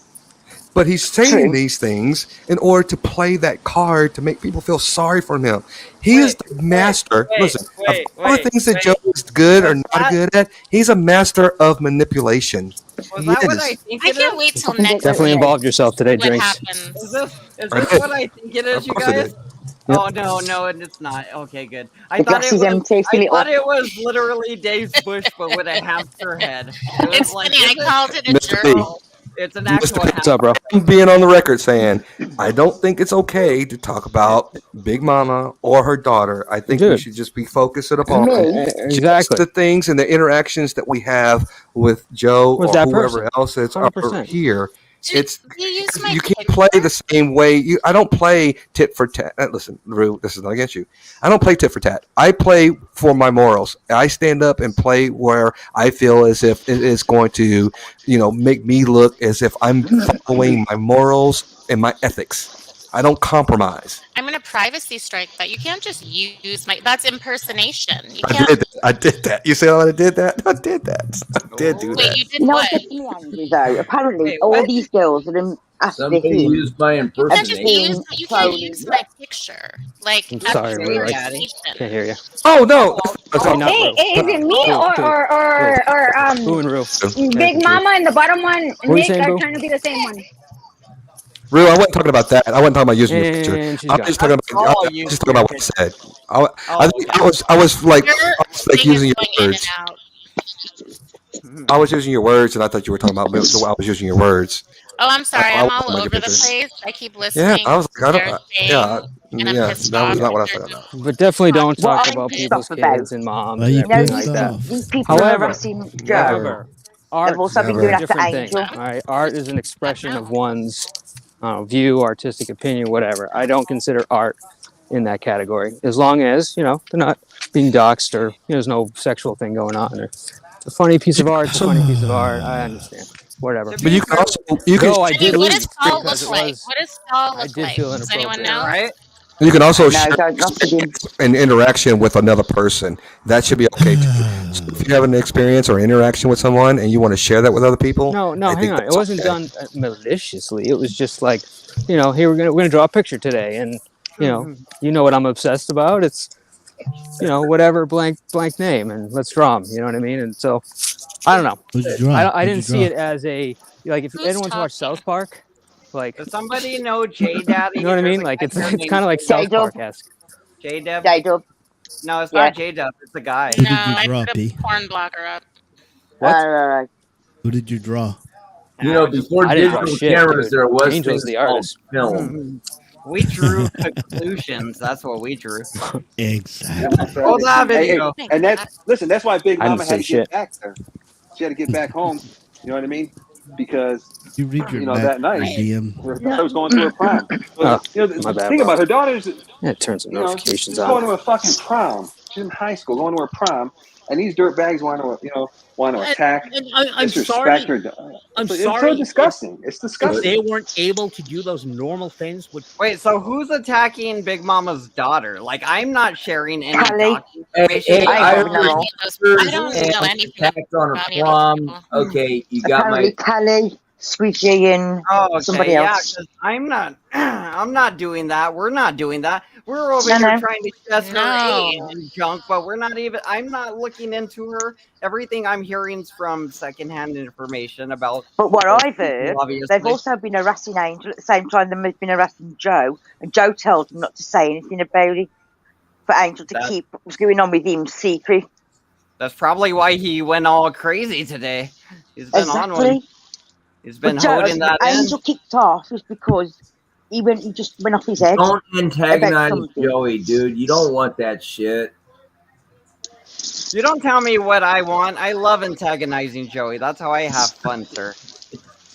But he's saying these things in order to play that card to make people feel sorry for him. He is the master. Listen, of all the things that Joe is good or not good at, he's a master of manipulation. Was that what I think I can't wait till next Definitely week. involved yourself today, What Drinks. happens? Is this what I think it is, you course it guys? is. Oh no, and it's not. Okay, good. I The thought glass it is was. empty, fill I it thought up. it was literally Dave Bush, but with a hamster head. It was It's like, funny. I this is- called it a Mr. B. journal. It's an actual What's up, bro? I'm being on the record saying I don't think it's okay to talk about Big Mama or her daughter. I think we Dude. should just be focused upon Exactly. just the things and the interactions that we have with Joe With or that whoever person. else that's 100%. here. It's You use my you can't play the same way. I don't play tit for tat. Listen, Rue, this is not against you. I don't play tit for tat. I play for my morals. I stand up and play where I feel as if it is going to, make me look as if I'm following my morals and my ethics. I don't compromise. I'm going to privacy strike that. You can't just use my. That's impersonation. You I can't. did that. I did that. You see how I did that? I did that. I did do Wait, that. you did You know what? what gets me angry though? Apparently, Wait, all what? these girls after Somebody him. used my You can't just impersonation. use, you can't use my picture. Like, I'm that's sorry, Rue. I discrimination. can't hear you. Oh no! Okay, not Hey, Rue. is it me Boo, or Boo, Boo and Rue. Big Mama and the bottom one, What are you Nick, saying, are Boo? trying to be the same one? Rue, I wasn't talking about that. I wasn't talking about using your picture. And she's I gone. was just talking about. I was just talking about what I said. I was like using your words. I was using your words, and I thought you were talking about me. So I was using your words. Oh, I'm sorry. I I'm wasn't all talking about over your the picture. place. I keep Yeah, listening. I was like, They're saying, and I'm pissed that was off. not what I was talking about. But definitely don't What talk I'm about pissed people's off about. kids and moms Why and you everything pissed like that. off? These people are However, harassing Joe. art They've also been is doing a that to different Angel. thing. All right, art is an expression of one's view, artistic opinion, whatever. I don't consider art in that category, as long as they're not being doxxed or there's no sexual thing going on. Or it's a funny piece of art. It's a funny piece of art. I understand. Whatever. But you can also Though I did What leave does Saul because look it like? was. What does Saul I look did like? feel Does anyone inappropriate. know? You can also No, share not with him. an interaction with another person. That should be okay too. So if you have an experience or interaction with someone and you want to share that with other people, No, I hang think on. It that's wasn't okay. done maliciously. It was just like, hey, we're gonna draw a picture today, and you know what I'm obsessed about. It's whatever blank name, and let's draw them. You know what I mean? And so I don't know. What'd you draw? I What'd didn't you see draw? it as a if Who's anyone's watched talking? South Park, like Does somebody know J Daddy? you know what I There's mean? a Like guy it's here named kind of like South J-Dub. Park-esque. J-Dub. J-Dub. No, it's Yeah. not J-Dub. It's a guy. Who No, did you I draw, put a P? porn blogger up. What? Who did you draw? Before I didn't draw digital shit, cameras, dude. there was Angel's things the called artist. film. We drew conclusions. That's what we drew. Exactly. Hold that Hey, video. and that's why Big I didn't Mama say had to shit. get back there. She had to get back home. You know what I mean? Because You read your that night DM. her daughter was going to her prom. Oh, my The bad, thing bro. about her daughter's, Yeah, turn some she's notifications going on. to a fucking prom. She's in high school, going to her prom, and these dirtbags want to attack, I'm sorry. disrespect her. I'm It's sorry. so disgusting. It's If disgusting. they weren't able to do those normal things, Wait, so who's attacking Big Mama's daughter? Like, I'm not sharing any Callie. documentation. Hey, I I don't know. I don't know anything attacked on about a any of those prom. people. Okay, you got Apparently, Callie, Squeegee, and Oh, okay, somebody yeah, else. 'cause I'm not doing that. We're not doing that. We're over No, here no. trying to guess her No. age and junk, but I'm not looking into her. Everything I'm hearing is from secondhand information about. But what those I've heard, people, obviously. they've also been harassing Angel at the same time they've been harassing Joe, and Joe tells them not to say anything about it for Angel to keep what's going on with him secret. That's probably why he went all crazy today. He's been on one. Exactly. He's been But Joe, holding that Angel kicked off was because he just went off his head. Don't about antagonize something. Joey, dude. You don't want that shit. You don't tell me what I want. I love antagonizing Joey. That's how I have fun, sir.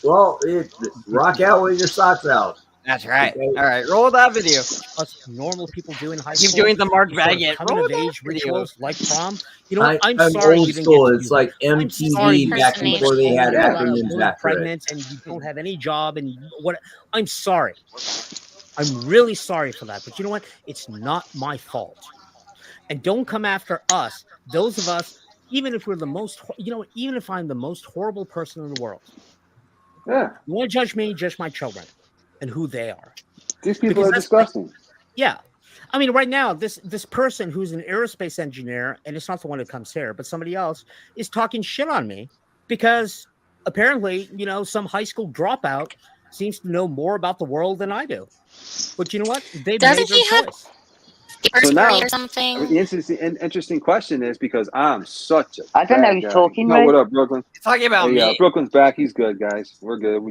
Well, rock out with your socks out. That's right. All right, roll that video. us normal people do in high Keep school, doing the Mark sort of Baggett. coming Roll of that age video. rituals like prom. You know what? I'm I'm sorry old you didn't school. get to It's do like that. I'm sorry MTV back you before they had got acronyms woman after it. pregnant and you don't have any job and what? I'm sorry. I'm really sorry for that. But you know what? It's not my fault. And don't come after us. Those of us, even if we're the most, even if I'm the most horrible person in the world. Yeah. You want to judge me? Judge my children and who they are. These people Because are that's disgusting. Yeah. I mean, right now, this person who's an aerospace engineer, and it's not the one who comes here, but somebody else, is talking shit on me because apparently, some high school dropout seems to know more about the world than I do. But you know what? They Doesn't made their he have choice. So now, or something? the interesting question is because I'm such a I don't know bad who's guy. talking, No, Ray. what up, Brooklyn? He's talking about Hey, me. Brooklyn's back. He's good, guys. We're good.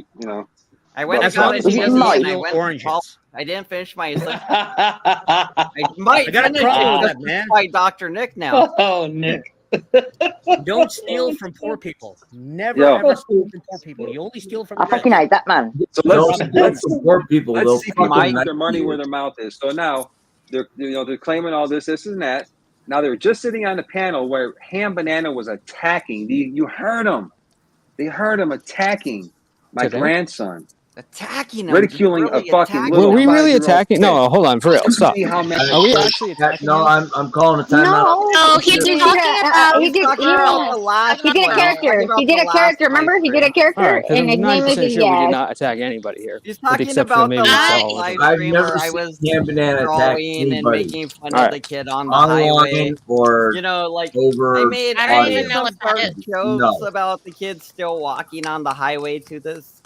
I went and As long got as a he GED doesn't and I steal went oranges. I didn't finish my I might I got a finish problem it with just that, man. by Dr. Nick now. Oh, Nick. Don't steal from poor people. Never Yo. ever steal from poor people. You only steal from I the fucking rich. hate that man. So Let's support people. They'll let's see people fucking put their money you. where their mouth is. So now they're claiming all this and that. Now they're just sitting on the panel where Ham Banana was attacking. You heard him. They heard him attacking my Today? grandson. attacking him. ridiculing really a fucking attacking little Were we really 5-year-old attacking? kid. No, hold on, for real. Stop. See how many- Are we actually attacking? No, you? I'm calling a timeout. No, he's talking about he did last he did a one. character. Talking about He did the a last character. Remember, he did a All character, right, because and I'm his name was 90% sure we did yeah. not attack anybody here. He's with talking except for about the maybe last Saul. live I've stream never where I seen was Cam Banana attack drawing and anybody. making fun All of right. the kid on the highway. Online or You know, like over. I made I don't even audio. know some what that dark is. jokes No. about the kids still walking on the highway to this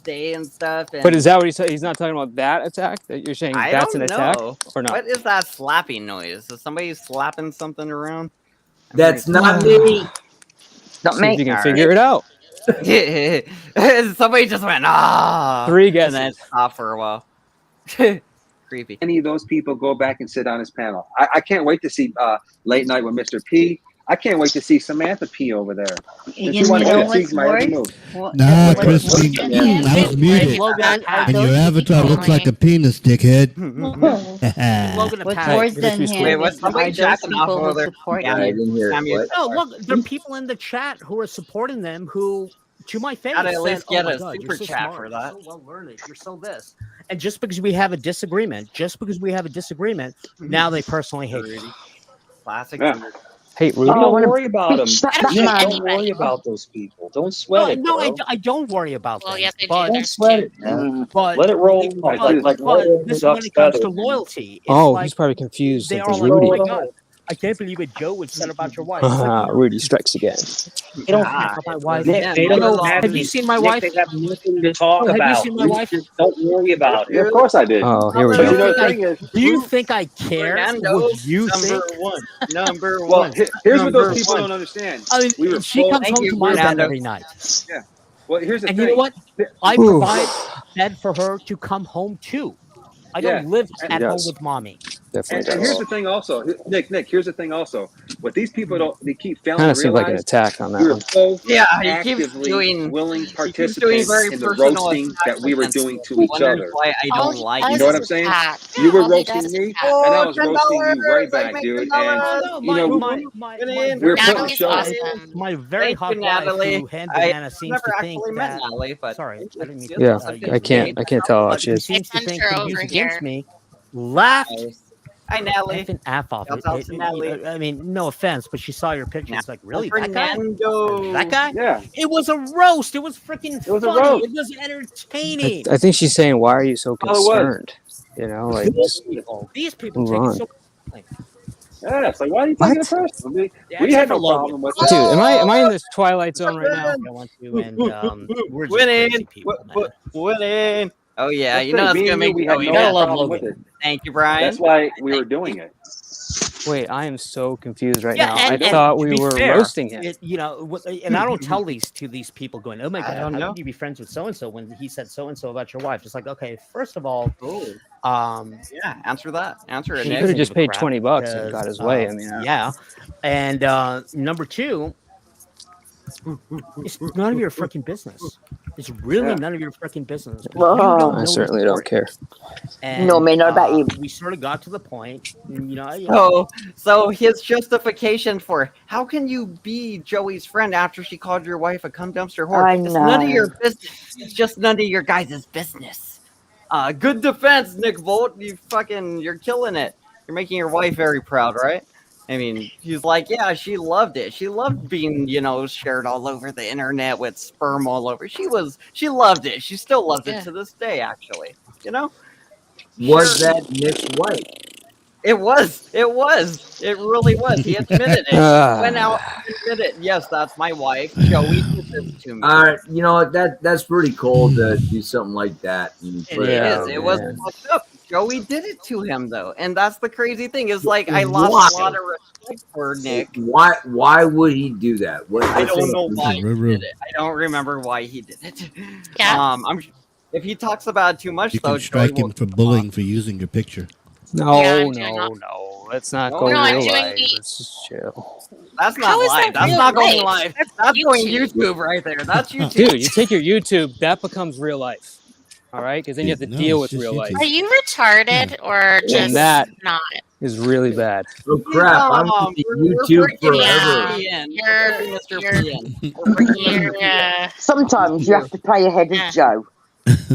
day and stuff. And But is that what he's not talking about that attack? That you're saying I that's don't an attack know. or not? What is that slapping noise? Is somebody slapping something around? That's not me. Not See if you me. can figure it out. Somebody just went ah. 3 And then guesses. stopped for a while. Creepy. Any of those people go back and sit on his panel. I can't wait to see Late Night with Mr. P. I can't wait to see Samantha P over there. Since you want to get my every move. Nah, Crispy, I was muted. And your avatar looks like a penis, dickhead. Logan What's attacked. worse than Wait, him what's is somebody are those jacking off people over who there? support Yeah, I him. didn't hear Sam, it. you- What? No, look, there are people in the chat who are supporting them who, to my face, Gotta at said, least "Oh get my a God, super you're so chat smart, for you're that." so well learned, you're so this." And just because we have a disagreement, now they personally hate me. Classic. Yeah. Hate Rudy. Oh, I Don't wanna worry about them. slap I that don't man. hate Don't worry anybody. about those people. Don't sweat it, No, bro. I don't worry about Well, them. yes, I but, do. Don't There's sweat two. it, man. but, Let it roll but, like rolling this is when duck's it comes to feathers, man. loyalty. It's Oh, like he's probably confused. they Like are it's like, oh Rudy. my God, I can't believe what Joe would said about your wife. It's like, Rudy strikes again. They don't about my wife. Nick, They Mother don't law. have Have you seen my wife? They have nothing to talk Oh, have you about. seen my wife? Just don't worry about Yeah, it. of course I did. Oh, here we Mother But you go. know law. the thing is, Do you think I care Fernando, what you number think? one. Number well, one. here's what Number those people one. don't understand. I mean, We were she full- comes Thank home you, to my bed Fernando. every night. Yeah. Well, here's the And thing. you know what? I Oof. provide bed for her to come home to. I don't Yeah. live And at he home does. with mommy. Definitely And here's does. the thing also, Nick, here's the thing also. What these people don't, they keep failing Kind to of seemed like an realize, attack on we that were one. both Yeah, he keeps actively doing. willing He keeps doing participants very in the personal roasting attacks that we were against doing me. to each Wonders other. why I All don't he like does You know what is I'm saying? attack. You were All he roasting does is me, attack. and I Oh, was roasting you right back, $10. dude. No, And no, you know, my Natalie, we were putting Natalie's shows. awesome. my very Thank hot you, wife Natalie. who hand I banana seems never to actually think met that. Natalie, but Sorry, I didn't mean to. Yeah, use I can't tell how but she she is. seems to I think sent her the views over against here. me. Laughed. Nice. Hi, Natalie. Effing F off. Shouts out to Natalie. I mean, no offense, but she saw your picture. It's like, really, that guy? Fernando. That guy? Yeah. It was a roast. It was freaking It was a funny. roast. It was entertaining. I think she's saying, "Why are you so Oh, it was. concerned?" You know, like just These people move take on. it so. Yeah, it's like, why are you taking it personal? We except had for no Logan. problem with Dude, it. am I in this Twilight Zone right now? I want to, and we're just Winning. crazy people, man. Winning. Oh yeah, That's you know the it's thing, gonna me and make you, we had Joey no mad. problem with it. Thank you, Brian. That's why we were doing it. Wait, I am so confused right Yeah, now. and I thought to we be were fair, roasting him. you know, and I don't tell these people going, "Oh my I God, don't how know. could you be friends with so and so?" When he said so and so about your wife, it's like, okay, first of all, Yeah, answer that. Answer it. He Nick. could have just paid crap $20 and because, got his way. I mean, yeah. And number two, it's none of your freaking business. It's really none of your freaking business. You Whoa. don't I know certainly the don't story. care. And, No, man, not about you. We sort of got to the point, you know. So his justification for how can you be Joey's friend after she called your wife a cum dumpster whore? I It's none of know. your business. It's just none of your guys' business. Good defense, Nick Volt. You're killing it. You're making your wife very proud, right? I mean, he's like, yeah, she loved it. She loved being, shared all over the internet with sperm all over. She loved it. She still loves it to this day, actually. Was that Nick's wife? It was. It really was. He admitted it. Went out and admitted it. Yes, that's my wife. Joey did this to me. All right, you know what? That's pretty cold to do something like that. And It put is. out, It was man. fucked up. Joey did it to him though, and that's the crazy thing. Is like I lost a lot of respect for Nick. Why would he do that? I don't know why he did it. I don't remember why he did it. Yeah. If he talks about it too much You though, can strike him for bullying for using your picture. No, Yeah, I'm doing no. Let's not No, go no, I'm real doing life. the- Let's just chill. That's not How is live. that That's real not going life? live. That's going YouTube. YouTube right there. That's YouTube. Dude, you take your YouTube, that becomes real life. All right? Because then you have to No, deal it's with just real life. YouTube. Are you retarded or just And that not? is really bad. Oh crap! I'm on YouTube forever. You're Mr. PN. You're Sometimes you have to play ahead of Joe.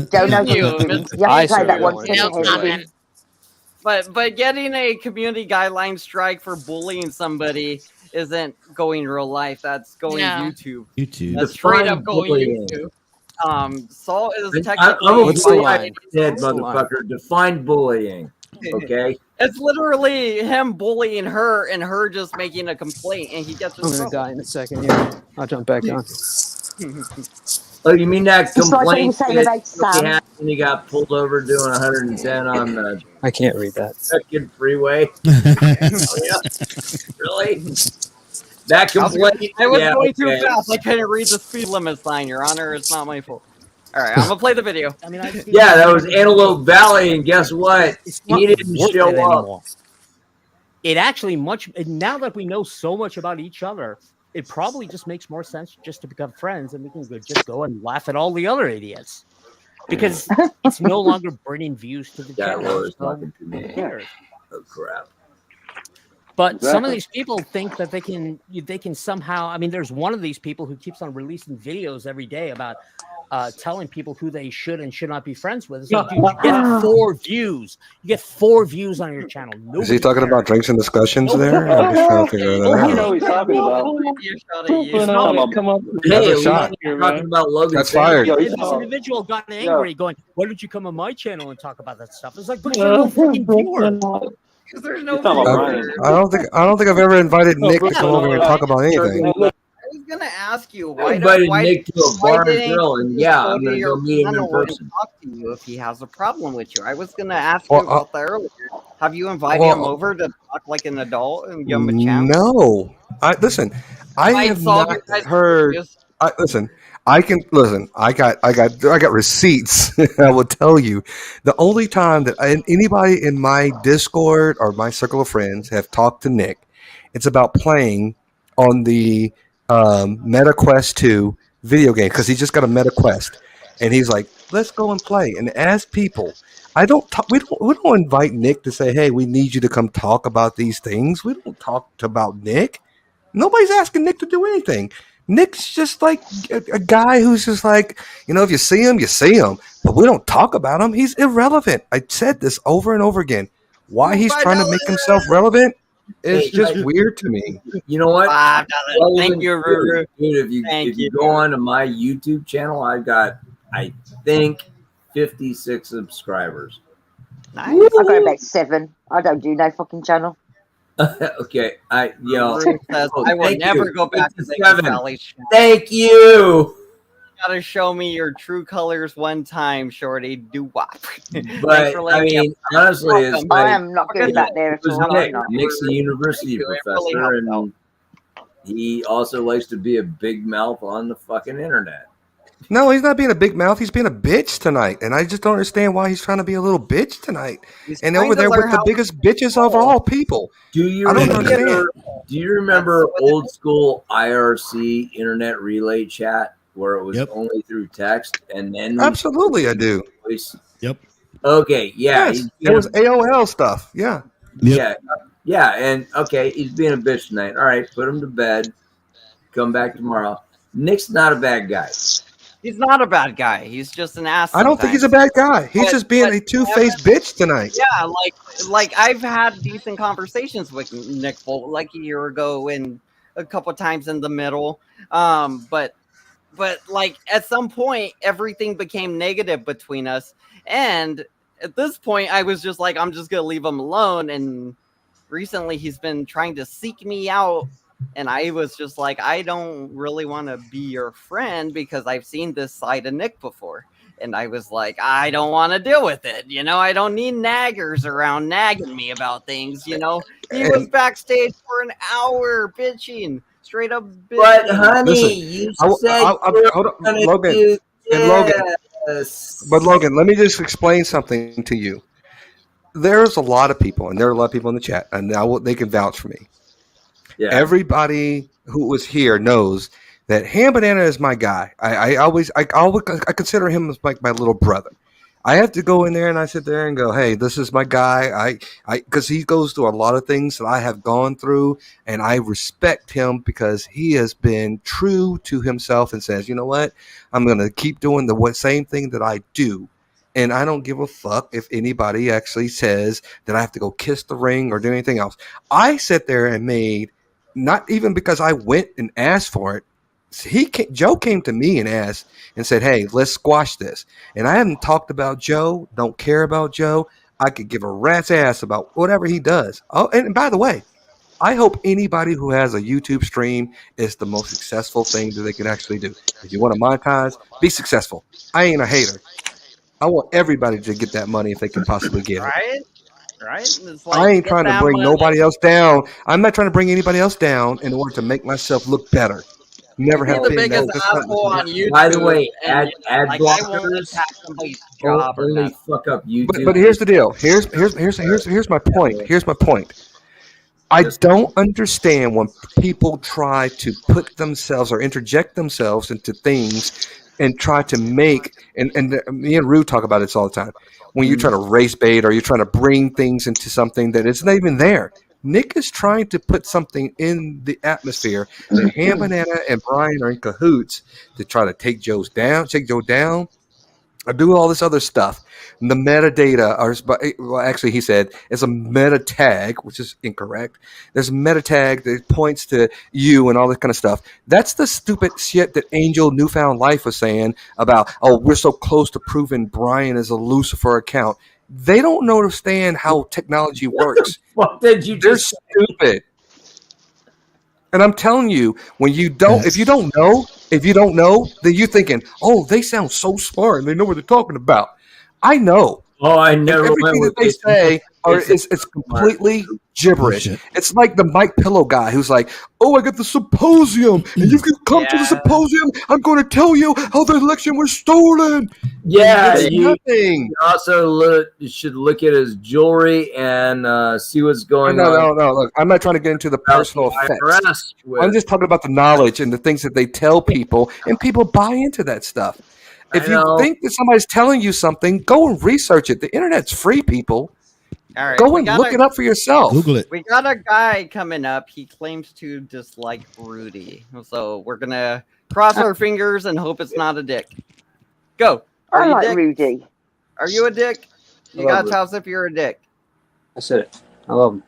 Don't know. You, You have Miss- to play that one. No comment. But getting a community guideline strike for bullying somebody isn't going real life. That's going No. YouTube. YouTube. That's straight Define up going bullying. YouTube. Salt is I'm technically. a What's the bully, line? dead What's the line? motherfucker. Define bullying. Okay. It's literally him bullying her and her just making a complaint, and he gets in I'm gonna trouble. die in a second here. I'll jump back on. Oh, you mean that Just like what you complaint were saying that about Sam. he had when he got pulled over doing 110 on the I can't read that. second freeway? Oh, yeah. Really? That complaint? I was Yeah, going too okay. fast. I couldn't read the speed limit sign, Your Honor. It's not my fault. All right, I'm gonna play the video. I mean, Yeah, that was Antelope Valley, and guess what? not He didn't worth show it up. anymore. It actually now that we know so much about each other, it probably just makes more sense just to become friends, and we can just go and laugh at all the other idiots because it's no longer bringing views to the That channel. was So talking to me. who cares? Oh crap! But some of Exactly. these people think that they can somehow. I mean, there's one of these people who keeps on releasing videos every day about telling people who they should and should not be friends with. It's like, dude, you get 4 views. You get 4 views on your channel. Is he Nobody talking cares. about drinks and discussions there? I'm just trying to figure that I out. know he's talking about. Come on. Hey, That's a we shot. were talking about Logan. That's Paul. fired. This individual got angry, going, "Why don't you come on my channel and talk about that stuff?" It's like, because you're no freaking viewer. Because there's no. I don't think I've ever invited Nick to come over here and talk about anything. I was gonna ask you I why. invited why Nick to a why bar and didn't grill, he and just yeah, go I'm to gonna your go meet him in channel and person. talk to you if he has a problem with you. I was gonna ask you Well, about that earlier. Have you invited well, him over to talk like an adult and give him a chance? No, listen. I Might have solve not your guys' heard. issues. Listen. I got receipts. I will tell you, the only time that anybody in my Discord or my circle of friends have talked to Nick, it's about playing on the MetaQuest 2 video game because he just got a MetaQuest, and he's like, "Let's go and play." And as people, we don't invite Nick to say, "Hey, we need you to come talk about these things." We don't talk about Nick. Nobody's asking Nick to do anything. Nick's just like a guy who's just like, if you see him, you see him. But we don't talk about him. He's irrelevant. I said this over and over again. Why he's trying to make himself relevant is Hey, just weird to me. You know what? $5. Well, Thank even you, Ruru. dude. If Thank you go on to my YouTube channel, I've got, I think, 56 subscribers. I got about 7. I don't do no fucking channel. Okay, Ruru says, I will thank never you. go back to 57. Sally's channel. Thank you. You gotta show me your true colors one time, Shorty. Do wop. But I mean, honestly, it's like, I am not going back there it at was all. Nick. I'm not. Nick's a university Thank you. It professor, really helped and he also likes to be a big mouth on the fucking internet. No, he's not being a big mouth. He's being a bitch tonight. And I just don't understand why he's trying to be a little bitch tonight. He's And trying over to there learn with the how- biggest bitches of all people. Do you I don't remember? understand. Do you remember old school IRC internet relay chat where it was Yep. only through text and then Absolutely, I do. voice? Yep. Okay, yeah, Yes, he's it was AOL stuff. Yeah. yeah, and okay, he's being a bitch tonight. All right, put him to bed. Come back tomorrow. Nick's not a bad guy. He's not a bad guy. He's just an ass. I don't think he's a sometimes. bad guy. He's But- just being but a two-faced bitch tonight. Yeah, like I've had decent conversations with Nick Bolt like a year ago and a couple times in the middle. But like at some point everything became negative between us. And at this point I was just like, I'm just gonna leave him alone. And recently he's been trying to seek me out. And I was just like, I don't really want to be your friend because I've seen this side of Nick before. And I was like, I don't want to deal with it. I don't need naggers around nagging me about things. He was backstage for an hour bitching, straight up bitching. But honey, Listen, you I- said I- you were hold on, gonna Logan, do and Logan. this. But Logan, let me just explain something to you. There's a lot of people, and there are a lot of people in the chat, and they can vouch for me. Yeah. Everybody who was here knows that Ham Banana is my guy. I always consider him as like my little brother. I have to go in there and I sit there and go, hey, this is my guy. Because he goes through a lot of things that I have gone through, and I respect him because he has been true to himself and says, you know what, I'm going to keep doing the same thing that I do. And I don't give a fuck if anybody actually says that I have to go kiss the ring or do anything else. I sit there and made, not even because I went and asked for it. Joe came to me and asked and said, hey, let's squash this. And I haven't talked about Joe, don't care about Joe. I could give a rat's ass about whatever he does. Oh, and by the way, I hope anybody who has a YouTube stream is the most successful thing that they can actually do. If you want to monetize, be successful. I ain't a hater. I want everybody to get that money if they can possibly get it. Right? It's like, I ain't trying to bring nobody else down. I'm not trying to bring anybody else down in order to make myself look better. Never have the been. biggest asshole on YouTube. By the way, ad like, I won't blockers attack somebody's job or only nothing. fuck up YouTube. But here's the deal. Here's my point. Here's my point. I don't understand when people try to put themselves or interject themselves into things and try to make, and me and Rue talk about this all the time. When you try to race bait or you're trying to bring things into something that it's not even there. Nick is trying to put something in the atmosphere that Ham Banana and Brian are in cahoots to try to take Joe down, or do all this other stuff. And the metadata actually he said it's a meta tag, which is incorrect. There's a meta tag that points to you and all this kind of stuff. That's the stupid shit that Angel Newfound Life was saying about, oh, we're so close to proving Brian is a Lucifer account. They don't understand how technology works. What did you They're stupid. And I'm telling you, when you don't, if you don't know, then you're thinking, oh, they sound so smart and they know what they're talking about. I know. Oh, I never Everything went that they with say it's completely gibberish. It's like the Mike Pillow guy who's like, oh, I got the symposium, and you can come to the symposium. I'm going to tell you how the election was stolen. Yeah, It's nothing. You also should look at his jewelry and see what's going on. No. Look, I'm not trying to get into the personal effects. I'm just talking about the knowledge and the things that they tell people, and people buy into that stuff. If you think that somebody's telling you something, go and research it. The internet's free, people. All right, Go and look it up for yourself. Google it. We got a guy coming up. He claims to dislike Rudy. So we're going to cross our fingers and hope it's not a dick. Go. Are I you like dick? Rudy. Are you a dick? You got to tell us if you're a dick. I said it. I love him.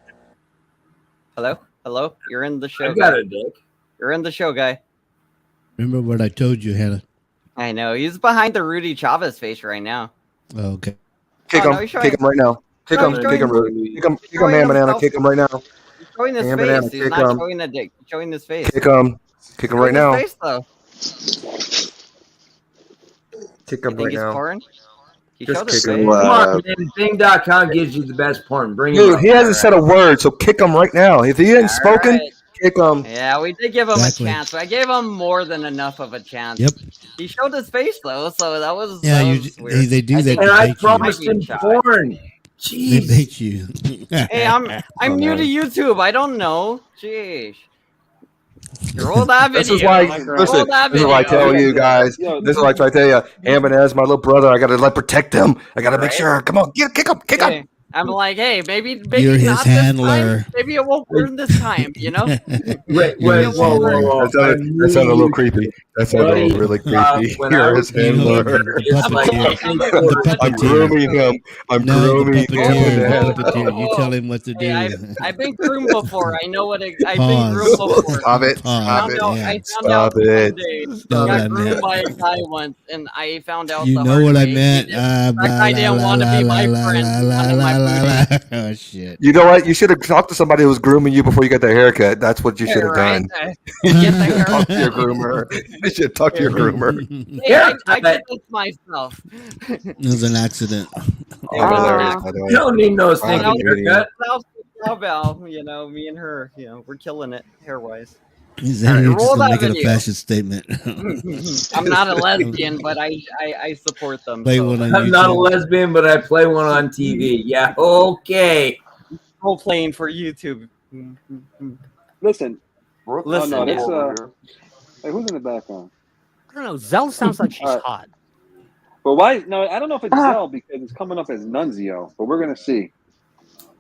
Hello? You're in the show. I got guy. a dick. You're in the show, guy. Remember what I told you, Hannah? I know. He's behind the Rudy Chavez face right now. Oh, okay. Kick him. Kick him right now. Kick him. Kick him, Rudy. Kick him, Ham Banana. Kick him right now. He's showing his Ham face. Banana, He's kick not him. showing a dick. He's showing his face. Kick him. Kick him right now. His face, though. Kick You him think right he's now. porn? He Just showed his kick face. him. Come on, man. Bing.com gives you the best porn. Bring it Dude, up. he hasn't said a word, so kick him right now. If he hadn't spoken, kick him. Yeah, we did give him Exactly. a chance. I gave him more than enough of a chance. Yep. He showed his face though, so that was Yeah, that you, was weird. they do that. think to And I bait promised you. him porn. They Jeez. bait you. Hey, I'm new to YouTube. I don't know. Jeez. Roll that video. This is why. Roll Listen, that this is why I video. tell you guys. This is why I try to tell you. Ham Banana's my little brother. I gotta protect him. I gotta make Right. sure. Come on, kick him, kick him. Hey, I'm like, hey, maybe You're his not handler. this time. Maybe it won't burn this time. You know. Wait, You're his whoa. That sounded a little creepy. That sounded really creepy. when I You're was his handler. It's like, The I'm puppeteer. grooming him. I'm No, the grooming puppeteer. him. The puppeteer. You tell him what to do. Hey, I've been groomed before. I know what I've been Pause. groomed before. Stop it. Pause. Stop it. I found Stop out it. one day. Know I what I got groomed meant. by a guy once, and I found out You the know hard what I way. meant. That guy didn't want to be my friend. He wanted my booty. Oh shit. You know what? You should have talked to somebody who was grooming you before you got the haircut. That's what you should have Right? done. Get the hair. Talk to your groomer. You should talk to your groomer. Hey, I did this myself. It was an accident. Oh, hilarious, by the way. You don't need no stinking Oh, haircut. Val, you know, me and her, you know, we're killing it hair wise. He's All right, just roll that making a video. fashion statement. I'm not a lesbian, but I support them. Play so. one on I'm not a YouTube. lesbian, but I play one on TV. Yeah, okay. Role playing for YouTube. Listen. Listen, Oh, no, yeah. that's, hey, who's in the background? I don't know. Zell sounds like she's Alright. hot. But why? No, I don't know if it's Zell because it's coming up as Nunzio, but we're gonna see.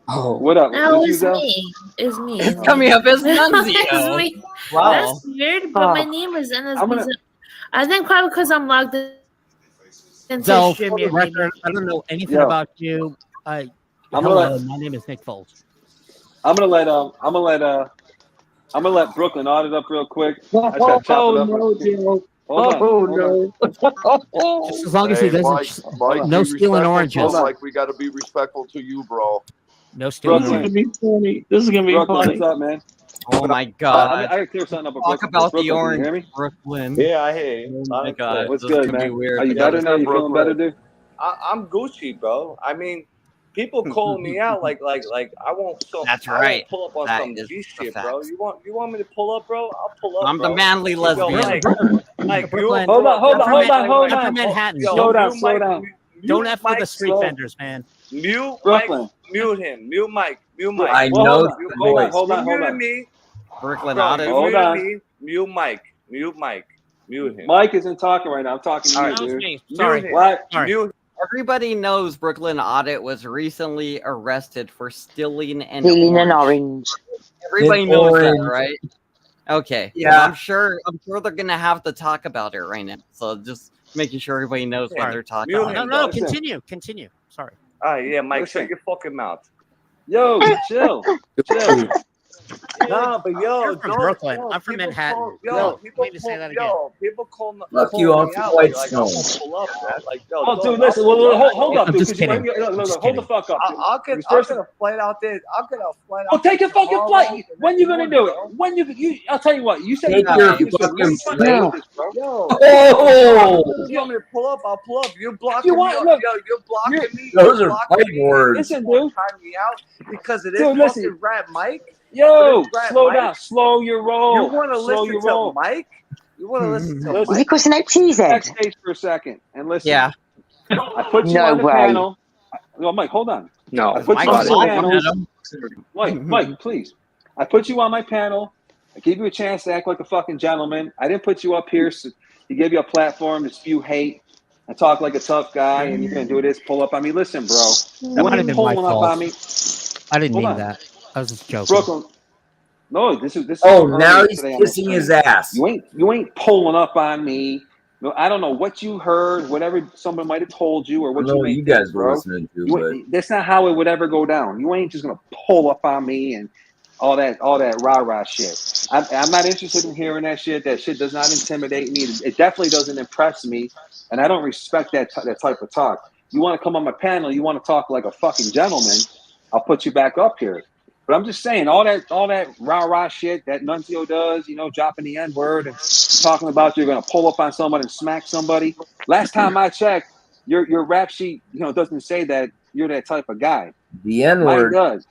Oh, what up? No, Is you, it's Zell? me. It's me. It's coming up as It's Nunzio. me. Wow. That's weird, but my name is NSB. I think probably because I'm logged into So, for the StreamYard. record, I don't know anything Yo. about you. I'm Hello, gonna my name is Nick Foles. I'm gonna let Brooklyn audit up real quick. I just gotta chop it up. no, Joe. Hold on. Just as long as he doesn't, no stealing oranges. Like we got to be respectful to you, bro. No stealing Brooklyn. oranges. Funny. This is gonna be Brooklyn, funny. what's up, man? Oh my God! I gotta clear something up. With Talk Brooklyn. about Brooklyn, the can you orange, hear me? Brooklyn. Yeah, I hear you. Oh my God! What's this good, could man? be weird. Are you better now? You feeling better, dude? I'm Gucci, bro. I mean, people call me out like I won't. That's I right. won't pull up on That some is G the shit, facts. bro. You want me to pull up, bro? I'll pull up. I'm the bro. manly Yo, lesbian. like Brooklyn. Hold on. Up in Manhattan. Slow down. Don't F with the Mike, street vendors, man. Mute Brooklyn. Mike. Mute him. Mute Mike. Mute Mike. I know the voice. Hold on. You muted me. Brooklyn Bro, audit. you Hold muted on. me. Mute Mike. Mute Mike. Mute him. Mike isn't talking right now. I'm talking to All you, right. dude. Me. Mute Sorry. him. What? Mute. Everybody knows Brooklyn Audit was recently arrested for stealing an orange. Everybody An knows orange. that, right? Okay. Yeah. I'm sure they're gonna have to talk about it right now. So just making sure everybody knows what Sorry. they're talking Mute about. him, No, Listen. continue. Sorry. All right, yeah, Mike, Listen. shut your fucking mouth. Yo, chill. No, but yo, You're from Brooklyn. I'm from Manhattan. People Wait to say that again. Yo, people call me. Fuck call you me off out, White like, Stone. I won't pull up, man. Like, yo, Oh, don't- dude, listen. I'll pull Well, up. hold up, I'm dude. just 'cause you kidding. might- I'm just hold the kidding. fuck up. dude. I'll get a flight out there. I'll get a flight out. Well, take a fucking tomorrow flight. When you gonna do it? bro. When you? I'll tell you what. You said Take you your you said fucking we flight. with this, bro. Yo, Oh! you want me to pull up? I'll pull up. You're blocking You want- me. look, You're blocking me. Those You're are blocking fighting me. words. Listen, You dude. time me out because it is Dude, listen. fucking Rat Mike. Yo, Rat slow Mike. down. Slow your roll. You want to Slow listen your to roll. Mike? You want to listen to Listen. Is he Mike? cussing out cheesehead? Backstage for a second and listen. Yeah. I put you No on the way. panel. No, Mike, hold on. No, I put you on Mike's the so panel. at him. Mike, please. I put you on my panel. I gave you a chance to act like a fucking gentleman. I didn't put you up here so to give you a platform to spew hate and talk like a tough guy and you're gonna do this, pull up on me. Listen, bro. That You might have ain't been my pulling up fault. on me. I didn't Hold mean on. that. I was just joking. Brooklyn. No, this is Oh, early now he's today on the kissing stream. his ass. You ain't pulling up on me. No, I don't know what you heard, whatever someone might have told you, or I what don't know you what may you think, guys were bro. listening to, That's not how it would ever go down. You ain't just gonna pull up on me and all that rah-rah shit. I'm not interested in hearing that shit. That shit does not intimidate me. It definitely doesn't impress me, and I don't respect that type of talk. You want to come on my panel, you want to talk like a fucking gentleman, I'll put you back up here. But I'm just saying, all that rah-rah shit that Nunzio does, dropping the N-word and talking about you're gonna pull up on someone and smack somebody. Last time I checked, your rap sheet, doesn't say that you're that type of guy. The Mine N-word. does.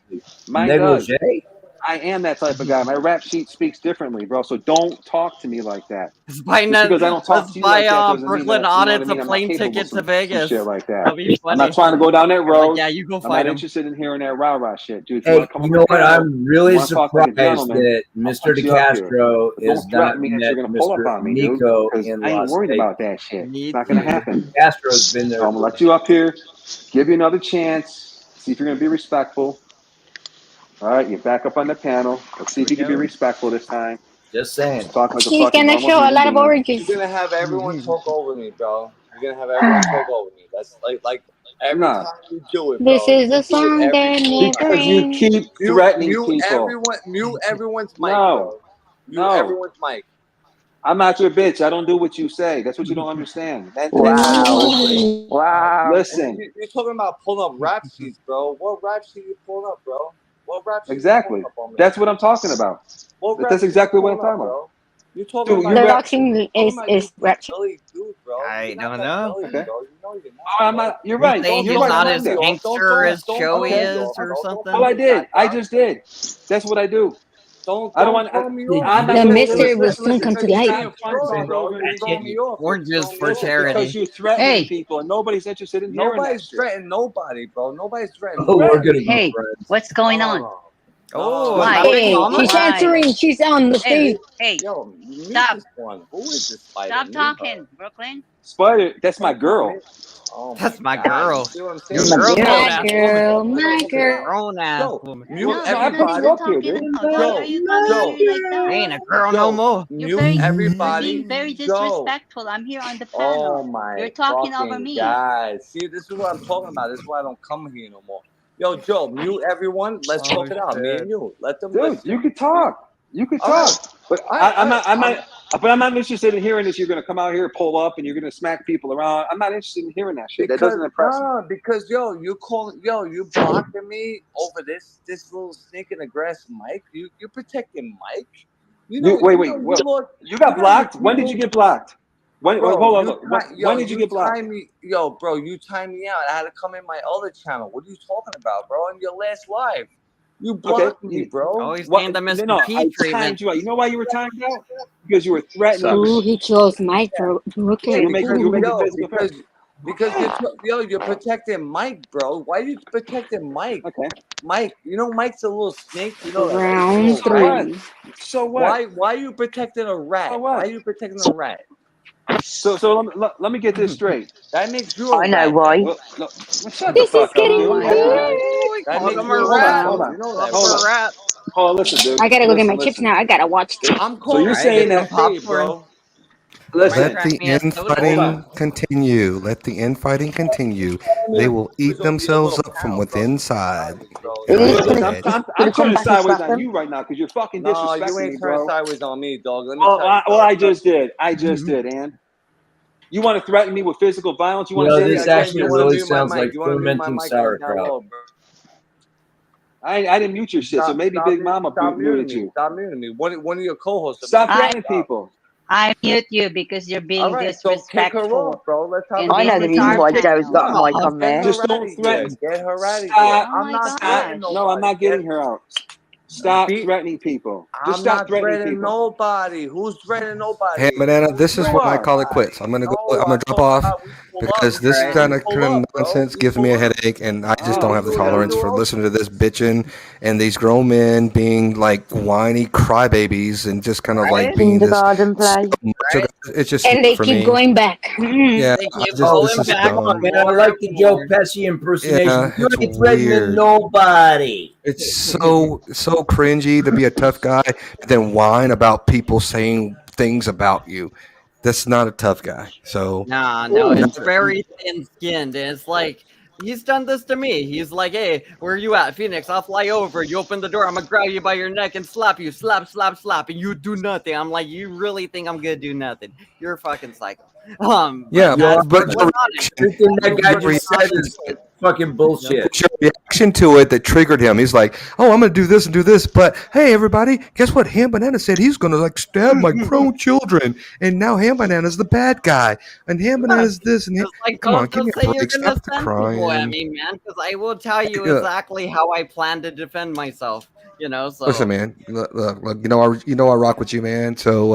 Mine does. Negligee. I am that type of guy. My rap sheet speaks differently, bro. So don't talk to me like that. Let's buy, Just because I don't talk to you like that doesn't mean Brooklyn that, you know what I Audits mean? a I'm not plane capable of ticket to some Vegas. shit like that. That'll be I'm funny. not trying to go down that road. Yeah, you go I'm fight not him. interested in hearing that rah-rah shit, dude. If Hey, wanna come you on know my what? panel, I'm really you wanna talk like a surprised gentleman, that I'll Mr. put you up here. DeCastro But is don't threaten not me that met you're gonna pull up Mr. on me, dude. Nico Because in I ain't Las worried Vegas. about that shit. It's not gonna happen. Castro's been there. So I'm gonna let you up here, give you another chance, see if you're gonna be respectful. All right, you're back up on the panel. Let's see if you can be respectful this time. Just saying. Talk like a He's fucking gonna normal show a human lot of being. oranges. You're gonna have everyone talk over me, bro. You're gonna have everyone talk over me. That's like every Nah. time you do it, bro. This is the You do it song every that single never time. Because you ends. keep threatening Mute people. everyone's mic, No. bro. Mute No. everyone's mic. I'm not your bitch. I don't do what you say. That's what you don't understand. Wow. Listen. You're talking about pulling up rap sheets, bro. What rap sheet you pulling up, bro? What rap sheet Exactly. you pulling up on me? That's what I'm talking about. What rap That's sheet exactly you what I'm pulling talking up, about. bro? You're talking Dude, about you The rap. boxing is rap sheet. Billy dude, bro. I You're not don't that know. Billy, Okay. bro. You know you're not. Oh, I'm not. You're You right. saying You're he's right. not I'm as not there. gangster as Joey Okay. is or something? Oh, I did. I just did. That's what I do. I don't want. throw me I'm off. not The gonna mystery will soon come to light. Being funny, bro. You're throwing me off. Oranges for Listen, charity. because you're threatening people, and nobody's interested in hearing that Nobody's shit. threatening nobody, bro. Nobody's threatening Oh, we're nobody. gonna be Hey, friends. what's going on? Oh. Oh, Hey, she's answering. She's on the Hey, stage. hey, Yo, mute stop. this one. Who is this spider? Stop Mute talking, her. Brooklyn. Spider, that's my girl. Oh That's my God. girl. You see what I'm Your saying? girl, My girl, my girl. grown ass Joe, woman. mute No, they're not everybody. even talking about. Why are you coming Joe, at me like that? Ain't a girl no more. You're mute very, you're everybody. being very Joe. disrespectful. I'm here on the panel. Oh my You're talking over fucking me. God. See, this is what I'm talking about. This is why I don't come here no more. Yo, Joe, mute everyone. Let's Oh, talk it out. Me shit. and you. Let them Dude, listen. you could talk. You could All talk. right. But I'm not interested in hearing this. You're going to come out here, pull up, and you're going to smack people around. I'm not interested in hearing that shit. That doesn't impress me. Because you blocking me over this little snake in the grass, Mike. You protecting Mike. You know, Wait. look, You got blocked? When did you get blocked? When? Bro, Hold on. when When did you get blocked? Bro, you timed me out. I had to come in my other channel. What are you talking about, bro? In your last live, you blocked me, bro. Always getting the Mr. No, P I treatment. timed you out. You know why you were timed out? Because you were threatening. Ooh, he chose Mike for Brooklyn. You're making physical threats. Because you're protecting Mike, bro. Why are you protecting Mike? Okay. Mike, you know Mike's a little snake. You know that. Round So what? three. So what? Why are you protecting a rat? So what? Why are you protecting a rat? So let me get this straight. That makes you a I know rat. why. Well, shut the This is fuck up, getting dude. weird. That Called makes him you a a rat. rat. Hold on. You know that. Hold A on. rat. Oh, listen, dude. I gotta go get my Listen. chips now. I gotta watch this. I'm cool. So you're saying Get that? some popcorn, bro. Listen. Let the infighting continue. Let the infighting continue. They will eat themselves up from within inside. Listen, I'm turning sideways on you right now because you're fucking No, disrespecting you ain't me, turning bro. sideways on me, dog. Let me Oh, tell you. well, I just did. And you want to threaten me with physical violence? You want to say this that actually again? really sounds like fermenting sauerkraut. I didn't mute your shit, so maybe Big Mama muted you. Stop muting me. One of your co-hosts. Stop threatening people. I mute you because you're being All right, so kick her disrespectful. off, bro. Let's have And I know the this is reason our why panel. Joe's got a mic on there. Just don't threaten. Get her out of here. Stop. Oh my gosh. No, I'm not getting her out. Stop threatening people. Just I'm stop not threatening threatening people. nobody. Who's threatening nobody? Hey, Banana, this is You when I are. call it quits. I'm gonna drop off because this kind of nonsense gives me a headache, and I just don't have the tolerance for listening to this bitching and these grown men being like whiny crybabies and just kind of like being this. Kindergarten play. It's just And they for keep me. going back. Yeah, They keep this going is back. dumb. Man, I like the Joe Pesci impersonation. Yeah, You it's ain't threatening weird. nobody. It's so cringy to be a tough guy, but then whine about people saying things about you. That's not a tough guy. So No, it's very thin-skinned, and it's like he's done this to me. He's like, "Hey, where are you at, Phoenix? I'll fly over. You open the door. I'm gonna grab you by your neck and slap you, slap, and you do nothing." I'm like, "You really think I'm gonna do nothing? You're a fucking psycho." yeah, that's but what's your on reaction, Everything that guy your just said reaction is fucking bullshit. It's your reaction to it that triggered him. He's like, "Oh, I'm gonna do this and do this," but hey, everybody, guess what? Ham Banana said he's gonna like stab my grown children, and now Ham Banana's the bad guy, and Ham Banana's this and Just like, come on, don't give me say a you're break. gonna Stop the send people at crying. me, man, because I will tell you Yeah. exactly how I plan to defend myself. You know, so Listen, man. Look, I rock with you, man. So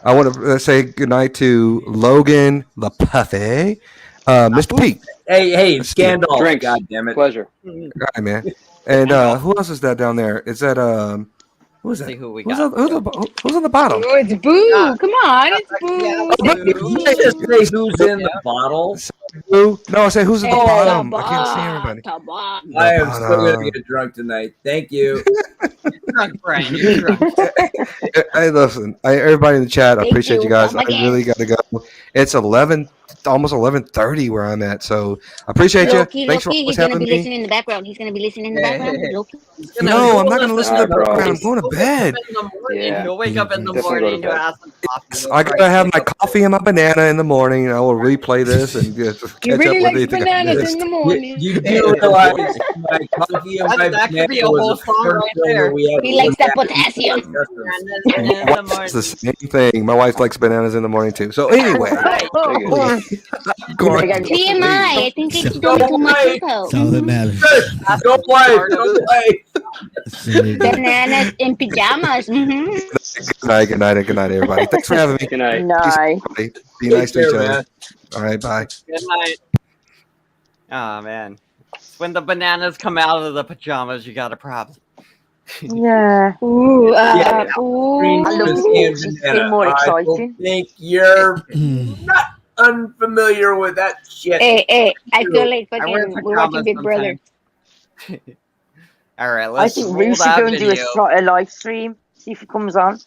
I want to say goodnight to Logan LaPuffy, Mr. Pete. Hey, Let's see it. Gandalf. Drinks. God damn it. Pleasure. Hi, man. And who else is that down there? Is that who is that? see who we Who's got. who's on the bottom? Oh, it's Boo. Come on, it's Boo. Did you just say who's in the bottle? Who? No, I said who's at the Oh, bottom. I can't see everybody. I am still going to get drunk tonight. Thank you. drunk, Brian. You're drunk. Hey, listen, everybody in the chat, I Thank appreciate you you. guys. Come I really again. got to go. It's almost 11:30 where I'm at. So I appreciate you. Loki, Thanks for he's always gonna having be me. listening in the background. He's gonna be listening in the background. Loki. No, I'm not going to listen to the bro. background. I'm going to bed. Yeah. He'll wake up in the Definitely go morning to to bed. have some coffee. I got to have my coffee and my banana in the morning, and I will replay this and just He catch really up with likes anything I bananas missed. in the morning. You do realize my coffee and my That could be a banana whole was a song right commercial there. where we had He to likes that look at potassium. customs. In My the wife morning. does the same thing. My wife likes bananas in the morning too. So anyway, going on. TMI. I think it's Go doing too much away. info. That's all that matters. Go away. Go away. Bananas in pajamas. Good night, everybody. Thanks for having me. Good night. No. Be nice to Take each care, other. man. All right, bye. Good night. Oh man. When the bananas come out of the pajamas, you got a problem. Yeah. Ooh, Yeah. ooh. I love Christine it. Banana. It's more I don't exciting. think you're not unfamiliar with that shit. Hey, I feel like I wear fucking we're watching pajamas Big Brother. sometimes. All right, I let's think roll we should that go and do video. a live stream. See if it comes on.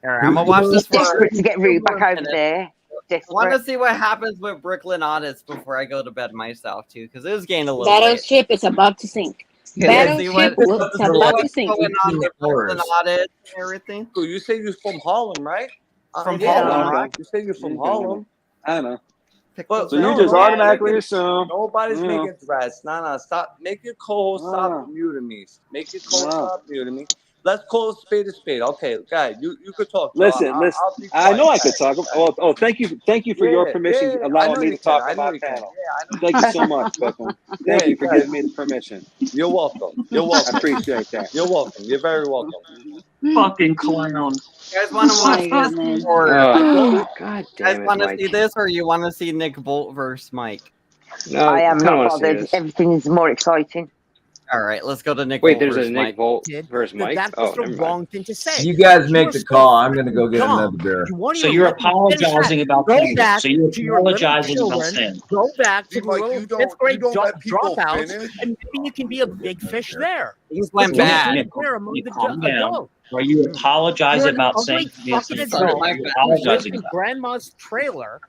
All right, I'm gonna watch this He's for desperate to get Rue back over minutes. there. I want Desperate. to see what happens with Brooklyn Audits before I go to bed myself too, because it was getting a little late. Battleship is about to sink. Yeah, see Battleship what- is about to sink. going on with Brooklyn Audits and everything. Cool. You say you're from Harlem, right? From Yeah, Harlem, okay. right? You say you're from Okay. Harlem. I don't know. But So you just no, automatically making- assume. Nobody's Yeah. making threats. Nah. Stop. Make your co-host stop muting me. Make your co-host stop muting me. Let's call a spade a spade. Okay, guy, you could talk. So Listen. I'll be I know I quiet, could guy. talk. Oh, thank you for your Yeah, permission, yeah, I allowing know me you to can. talk I on know my you can. panel. Yeah, I know. Thank you so much, Brooklyn. Thank Yeah, you for guys. giving me the permission. You're welcome. You're welcome. I appreciate that. You're welcome. You're very welcome. Fucking clown. You guys want to Oh watch my this, goodness. or God you guys damn it, want to Mike. see this, or you want to see Nick Bolt versus Mike? No, I am kinda not wanna see bothered. this. Everything is more exciting. All right, let's go to Nick Wait, Bolt there's versus a Mike. Nick Volt versus Mike? That Oh, was the never mind. wrong thing to say. You guys make You're the so call. I'm gonna go get dumb. another beer. You won't So even you're let me finish apologizing that. about Go Sin. back So you're to your little apologizing about children. Sin. Go back to See, the Mike, little you don't- fifth grade you don't let people dropouts, finish. and maybe you can be a big fish there. Things Let's went go bad. Nick, there among Nick, the calm down. adults. Are you apologizing You're an about ugly saying fucking yes? adult You're who apologizing lives in about grandma's trailer.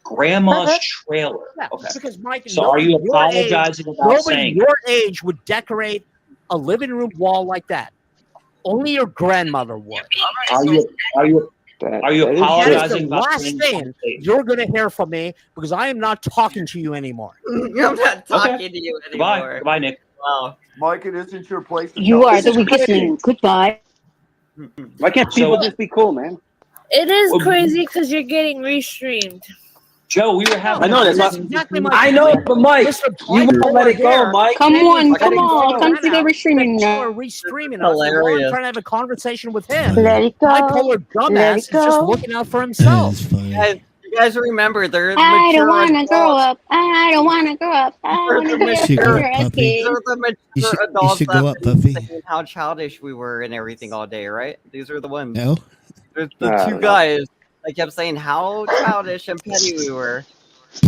grandma's trailer. Yeah, Okay. because Mike, So are you apologizing about nobody saying your age would decorate a living room wall like that. Only your grandmother would. Are you That is apologizing the about last saying thing you're going to hear from me because I am not talking to you anymore. I'm not talking to you anymore. Goodbye, Nick. Wow. Mike, it isn't your place to You talk. are This the is weakest crazy. link. Goodbye. Why can't people just be cool, man? It is Well, crazy because you're getting restreamed. Joe, we were having. I know that's That's not. exactly my I know, but Mike, you won't let it go, Mike. Come on, Let come it on. go. Come to the restreaming People now. are restreaming us. and We're Hilarious. trying to have a conversation with him. Let it go. Bipolar Let dumbass it is just go. looking out for himself. You guys remember there's I mature don't want to grow adults. up. I don't want to grow up. I want to be a Should go up, cigarette puppy. These kid. are the You mature should, you adults should that go up, have been Puffy. saying how childish we were and everything all day, right? These are the ones. No? There's I the don't two know. guys that kept saying how childish and petty we were,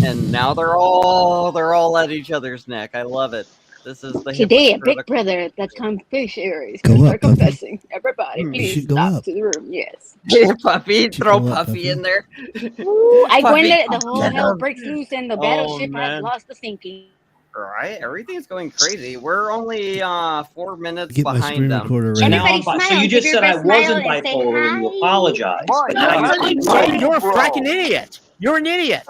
and now they're all at each other's neck. I love it. This is the Today, a big hypocritical- brother that confessions Go are up, Puffy. confessing. Everybody, You please should go stop up. to the room. Yes. Puffy, throw go up, Puffy Puffy. in there. Ooh, I Puffy, went it. The whole get hell him. breaks loose and the Oh, battleship has man. lost the sinking. Right, everything's going crazy. We're only 4 minutes Get my behind screen them. recorder So ready. now I'm Everybody so you smile, just give said your I best smile wasn't and say bipolar and you hi. apologized. But now You're a fracking idiot. You're an idiot.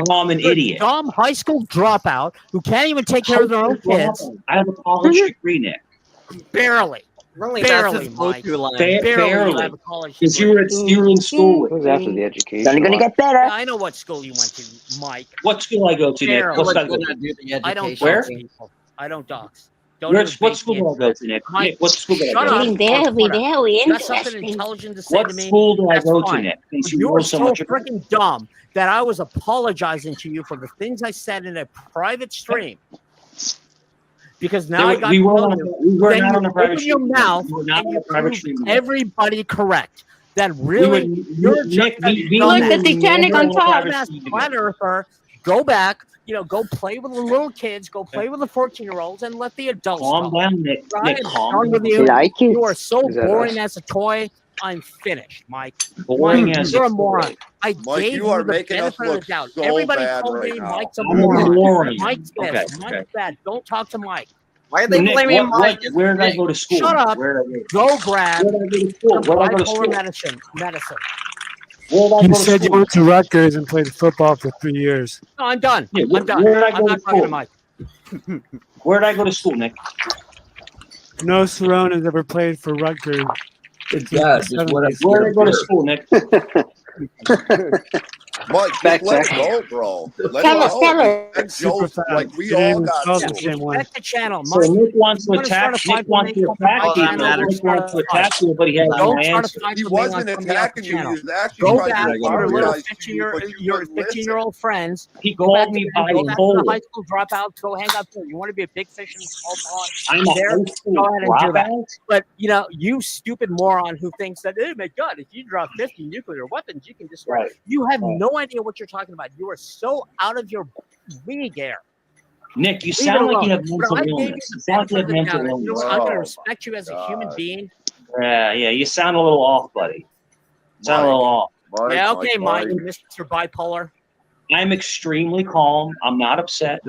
I'm an You're a idiot. dumb high school dropout who can't even take care of their own kids. I have a college degree, Nick. Barely. Really, Barely, that's his Mike. go-to line. Barely. You have a college Because degree. you were in school It with. was after the education. It's only going to get better. Yeah, I know what school you went to, Mike. What school I go to, Nick? Barely. What school I Let's go not to? do the I don't education Where? dox thing. people. I don't dox. Don't Where, even what pay school do I attention go to to, Nick? Mike, Nick, what school do I shut go up. to? Very You got something interesting. intelligent to say What to me? school do I That's go to, fine. Nick? Since But you you know were so so much about freaking dumb that I was apologizing to you for the things I said in a private stream. Because now I got we to were know on you. we were Then not you on a private open your stream. mouth We were not and on you a private prove stream. everybody correct. That We really, were- you're Nick, just a we Look, dumbass. the Titanic on top. Dumbass flat earther. Go back, go play with the little kids, go play with the 14-year-olds, and let the adults Calm talk. down, Nick. I Nick, am calm done with down. you. Like it. You are so Is that boring us? as a toy. I'm finished, Mike. Boring Mike, as you're a a moron. I Mike, gave you are the making us benefit of the look doubt. so Everybody bad told right me now. Mike's a I'm moron. boring. Mike's this. Okay, Mike's okay. bad. Don't talk to Mike. Why are they Nick, blaming Mike? where did I go to school? Shut up. Where did I go? Go grab Where did I go to school? some Where did I go to bipolar school? medicine. Where did I You go to said you school? went to Rutgers and played football for 3 years. No, I'm done. Yeah, I'm done. where did I I'm go not to talking to school? Mike. Where did I go to school, Nick? No Cerrone has ever played for Rutgers. It does. It's what I Where did I go to school, Nick? Mike, just let it go, bro. Let it go. Respect Joe's, like we all got to. Respect the channel. So Nick wants to attack. Nick wants to attack you. Nick wants to attack you, but he has no answer. He wasn't attacking you. He was actually Go trying back to to your little apologize to 15 you, but you your wouldn't listen. 15-year-old friends. He Go called back me to the bipolar. high school dropout. Go hang out there. You want to be a big fish in a small pond? I'm a there. high school Go ahead and do that. dropout? But you stupid moron who thinks that, oh my God, if you drop 50 nuclear weapons, you can destroy. Right. You have Right. no idea what you're talking about. You are so out of your league there. Nick, you Leave sound it like you alone. have mental But I gave you illness. the You sound like you have benefit of the mental doubt. You know illness. what? I'm going to respect you as a human being. Yeah, you sound a little off, buddy. Sound a little off. Yeah, okay, Mike, Mr. Bipolar. I'm extremely calm. I'm not upset.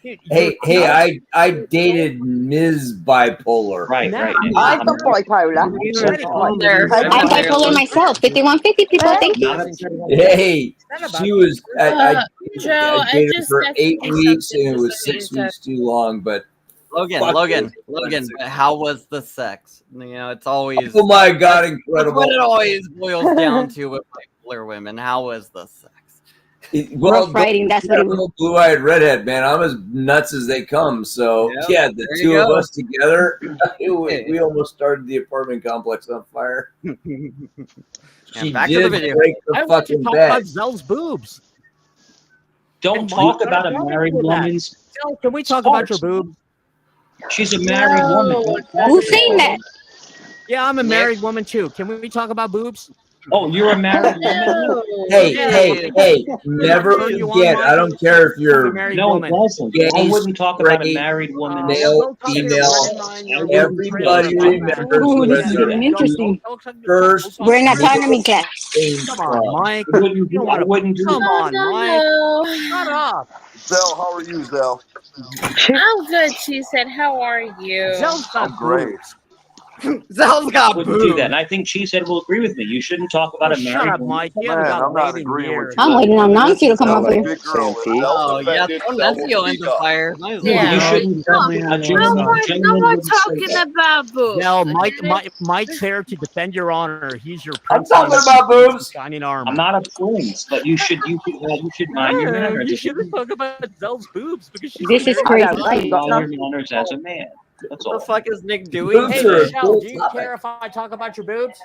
Hey, I dated Ms. Bipolar. Right. I'm not bipolar. I'm bipolar myself. 5150 people. Thank you. Hey, she was. I Joe, I I dated just for texted 8 you weeks, something and it to was say 6 that- weeks too long. But Logan, fuck how was the sex? It's always. Oh my God, that's incredible! what it always boils down to with bipolar women. How was the sex? Well, fighting, that's what it was. little blue-eyed redhead, man. I'm as nuts as they come. So Yep, yeah, the there you two of go. us together, we almost started the apartment complex on fire. She back to the did video. break I the want to fucking talk bed. about Zell's boobs. Don't And talk Mike, about a why don't we married do that? woman's. Zell, can we talk about your boobs? She's a married woman. Don't talk Who's about saying her. that? Yeah, I'm a married woman too. Can we talk about boobs? Oh, you're a married woman? Hey, never forget. I don't care if you're No, it doesn't. gay, I wouldn't talk about a straight, married woman. male, female. Everybody remembers whether Interesting. first. We're in autonomy class. Come on, Mike. I wouldn't do Come on, Mike. No. Shut up. Zell, how are you, Zell? I'm good, she said. How are you? Zell's got I'm great. Zell's got wouldn't do that. And I think she said will agree with me. You shouldn't talk about a married Shut up, woman. Mike. You Man, haven't got I'm not laid in agreeing years. with you. I'm waiting on Nancy to come Zell's over a here. big girl. If Oh, Zell's yeah, offended, throw Zell Nancy will into speak the up. fire. Might as well. Yeah. You shouldn't. No A more, gentleman no more wouldn't say talking that. about boobs. Zell, Mike's here to defend your honor. He's your I'm prince. talking about boobs. Shining armor. I'm not a prince, but you should mind your manners. You shouldn't talk about Zell's boobs because she's This is married. crazy. You should mind your manners as a man. That's What all. the fuck is Nick doing? Hey, Boobs are a Michelle, cool do you topic. care if I talk about your boobs?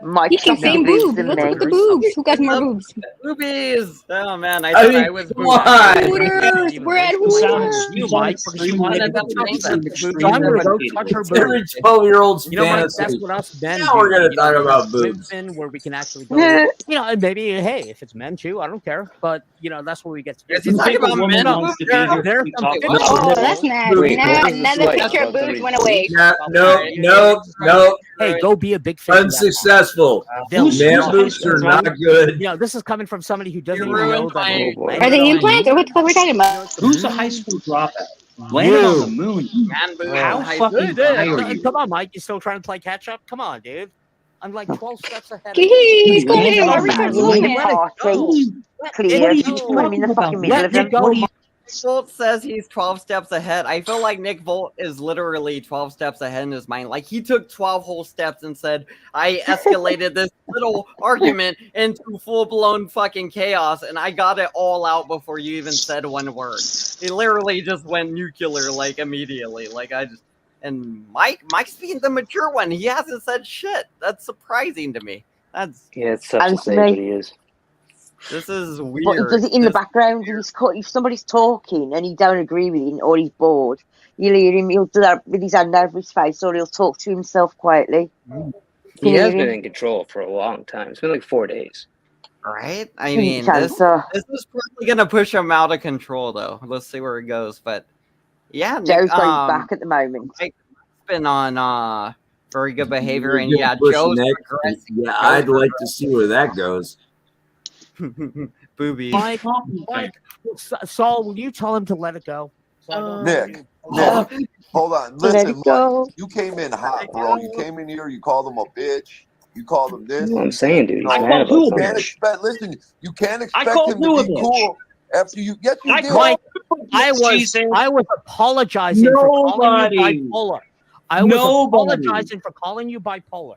Mike, You can say boobs. What's with the boobs? Who got more boobs? Boobies. Oh man, I I thought mean, I was come on. Hooters. We're at You sound Hooters. You, Mike, because you want to Wanted go to touch make them. them So I'm going to go touch her Every boobs. 12-year-old's You know what? fantasy. That's what us men Now do. we're gonna You talk know, about as boobs. women, where we can actually go. You know, and maybe hey, if it's men too, I don't care. But you know, that's where we get to. Is he talking about men? wants to be here. There's We some talk pictures. about Oh, that's nasty. Wait, Now, what is now this the like? picture of boobs went away. No. Hey, go be a big fish. in that pond. Unsuccessful. Who's Man high boobs school are not dropout? good. You know, this is coming from somebody who doesn't You even know ruined that. my- Are they implants or what the fuck we're talking about? Who's a high school dropout? Landed on the moon. Man boobs. How High fucking school. high are you? Come on, Mike. You still trying to play catch up? Come on, dude. I'm like 12 steps ahead. He's going Landed in on every the time. moon. in a party. Clear. Just put him in the fucking middle of them. Nick Volt says he's 12 steps ahead. I feel like Nick Volt is literally 12 steps ahead in his mind. Like he took 12 whole steps and said, I escalated this little argument into full-blown fucking chaos and I got it all out before you even said one word. He literally just went nuclear like immediately. Like and Mike's being the mature one. He hasn't said shit. That's surprising to me. Yeah, it's tough to And say, me. but he is. This is But he weird. does it in the background. If somebody's talking and he don't agree with it or he's bored, you'll hear him. He'll do that with his hand over his face, or he'll talk to himself quietly. He Can has you been hear in control for a long time. It's been like 4 days. Right? I him? mean, this is probably gonna push him out of control, though. Let's see where it goes. But yeah, Joe's Nick, going back at the moment. Mike's been on very good behavior, and Good yeah, push, Joe's Nick. progressing. Yeah, I'd like to see where that goes. Boobies. Mike, Saul, will you tell him to let it go? Nick, hold on. Let Listen, it go. Mike, you came in hot, bro. You came in here, you called him a bitch. You called him this. That's what I'm saying, dude. He's I mad called about you. something. Listen, you can't I expect called him you a to be bitch. cool after you. Yes, you I did. Mike, I was apologizing for calling you Nobody. bipolar. I was Nobody. apologizing for calling you bipolar.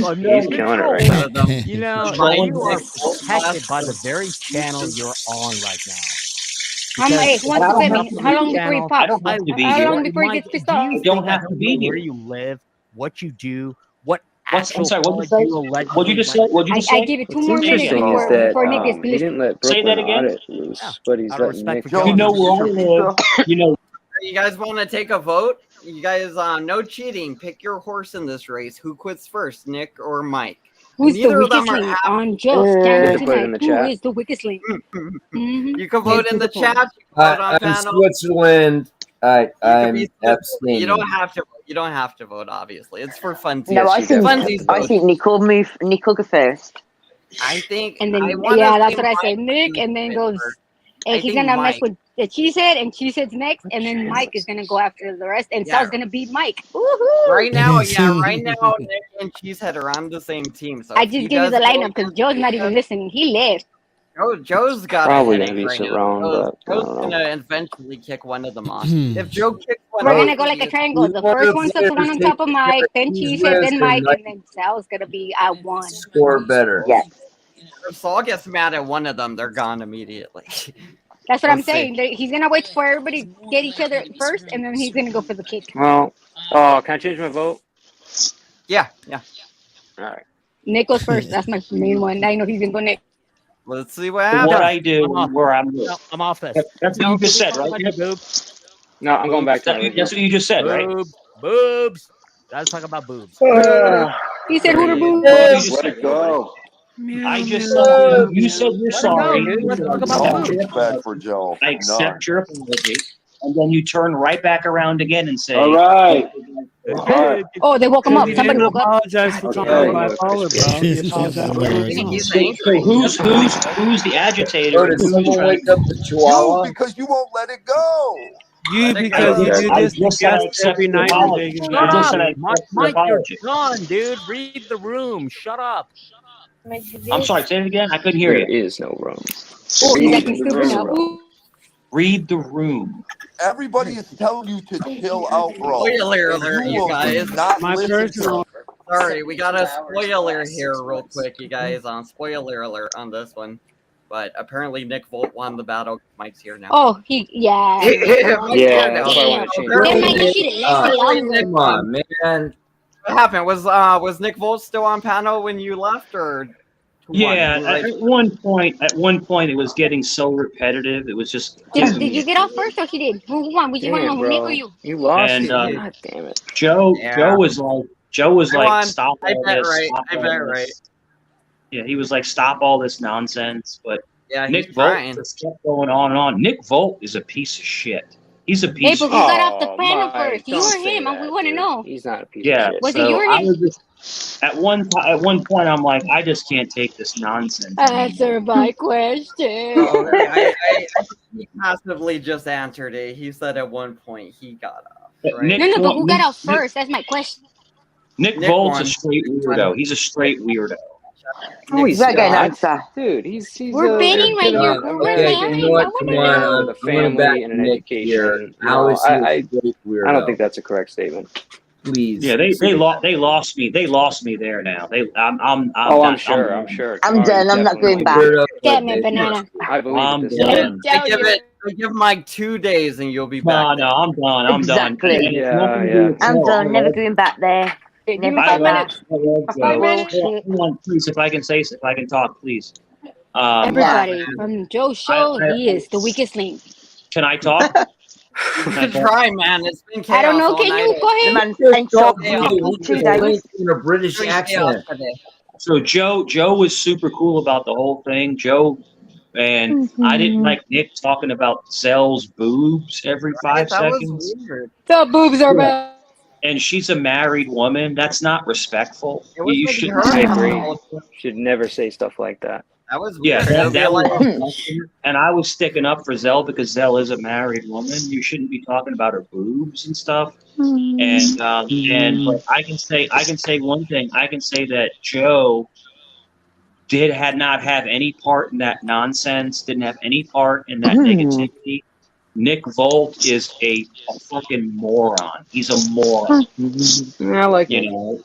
Oh, no, He's killing it right now. You know, Trolling you are Nick Wolf protected last by the night. very channel you're on right now. Hey, who wants to say me? How long before he I pops? don't have to be How here. long before he gets pissed off? Do you don't think have I to be know where here. you live, what you do, what I'm actual sorry, what'd you fraud say? you allegedly What'd you just say? went What'd you I, just I say? give it 2 What's more minutes interesting is before that Nick he is didn't let Say Brooklyn that again. audit loose, but he's Out of letting respect Nick. for You know where I live. You know, You guys want to take a vote? You guys, no cheating. Pick your horse in this race. Who quits first, Nick or Mike? Who's the Neither of them weakest are link happy. on Joe Standard Should put it in tonight? the Who chat. is the weakest link? You can vote in the chat. You can vote on I'm panel. Switzerland. You I'm You abstaining. don't have to. You don't have to vote. Obviously, it's for fun. No, I think Funsies I vote. think Nick will move. Nick will go first. I think. And then I wanna yeah, that's say what I say. Mike Nick, is and then the goes. winner. And I he's think gonna mess Mike. with the Cheesehead, and Cheesehead's next, and then Mike is gonna go after the rest, and Yeah. Sal's gonna beat Mike. Woohoo! Right now, right now, Nick and Cheesehead are on the same team. So I if he just give you does the go lineup because Joe's not even listening. He left. Joe's got Probably a gonna headache be right now. Cerrone, but I Joe's don't know. gonna eventually kick one of them off. If Joe kicks one We're off, gonna go like a triangle. The first one's the one on top of Mike, then Cheesehead, then Mike, and then Sal's gonna be at 1. Score better. Yeah. if Saul gets mad at one of them, they're gone immediately. That's what I'm Let's see. saying. He's gonna wait for everybody to get each other first, and then he's gonna go for the kick. Well, oh, can I change my vote? Yeah. All right. Nick goes first. That's my main one. I know he's gonna go next. Let's see what happens. what I do, where I'm. No, I'm off this. That's what you just said, right? No, I'm going back to my That's what you just said, right? Boobs. Let's talk about boobs. He said hooter boobs. Let it go. I just said you said you're sorry. Let's talk about No boobs. respect for Joe. I accept your apology, and then you turn right back around again and say, All right. All right. Oh, they woke him up. You Somebody didn't woke up. apologize for Okay. calling my bipolar, bro. You This is apologize for hilarious. So who's the agitator? Or did Who's someone trying wake up the Chihuahua? You, because you won't let it go. You, because you do I this just to said I guests accept every your night in apology. Vegas. I just said I Mike, accept your Mike, you're apology. done, dude. Read the room. Shut up. I'm sorry, say it again. I couldn't hear There you. is no room. Oh, he's Read acting the stupid now. room. Ooh. Read the room. Everybody is telling you to chill out, bro. Spoiler And alert, you you will guys. not My listen personal. to it. Sorry, we got a spoiler here real quick, you guys. Spoiler alert on this one. But apparently Nick Volt won the battle. Mike's here now. Oh, yeah. Yeah, that's why I want to change Then it. Mike, you should have left me longer. Come on, man. What happened? Was Nick Volt still on panel when you left, or who won? Yeah, Who, like- at one point, it was getting so repetitive. It was just. Did you get off first or he did? Who won? Would you want to Damn, know, Nick bro. or you? You lost And, it. God damn it. Joe was I like, won. stop I all bet this. right. Stop I all bet this. right. Yeah, he was like, stop all this nonsense. But Yeah, Nick he's Volt trying. just kept going on and on. Nick Volt is a piece of shit. He's a Hey, piece but of who shit. got off the panel Mike, first? You don't or say him? that, We want to dude. know. He's not a piece Yeah, of shit. Was it so you or I him? was just at one point I'm like, I just can't take this nonsense. Answer my question. Oh, I he passively just answered it. He said at one point he got off. Right? Nick No, but Volt- who got Nick- off first? That's my question. Nick Nick Volt's won. a straight weirdo. He's a straight weirdo. Oh, he's not going to God. answer. Dude, he's We're betting right here. We're Okay, married. you know what? I Come wanna on. know. the I want back family and an Nick here. education. How No, is he a I straight weirdo? don't think that's a correct statement. Please. Yeah, they lost me. They lost me there now. I'm I'm sure. I'm sure. I'm done. I'm not going back. Get me, banana. I believe I'm this. done. I give Mike 2 days and you'll be back. No, I'm done. I'm Exactly. done. Yeah. I'm done. Never going back there. Never I go back. Please, if I can talk, please. Everybody from Joe's show, he is the weakest link. Can I talk? You can try, man. It's been chaos I don't know. all Can night. you go ahead? Man, thanks for 2 days. In a British It's been accent. chaos today. So Joe was super cool about the whole thing. Joe, and I didn't like Nick talking about Zell's boobs every 5 That was seconds. weird. The boobs are bad. And she's a married woman. That's not respectful. It was You like should. her I on the agree. whole thing. Should never say stuff like that. That was Yeah, weird. that Like, was, and I was sticking up for Zell because Zell is a married woman. You shouldn't be talking about her boobs and stuff. And but I can say one thing. I can say that Joe had not have any part in that nonsense. Didn't have any part in that negativity. Nick Volt is a fucking moron. He's a moron. I like it. You know.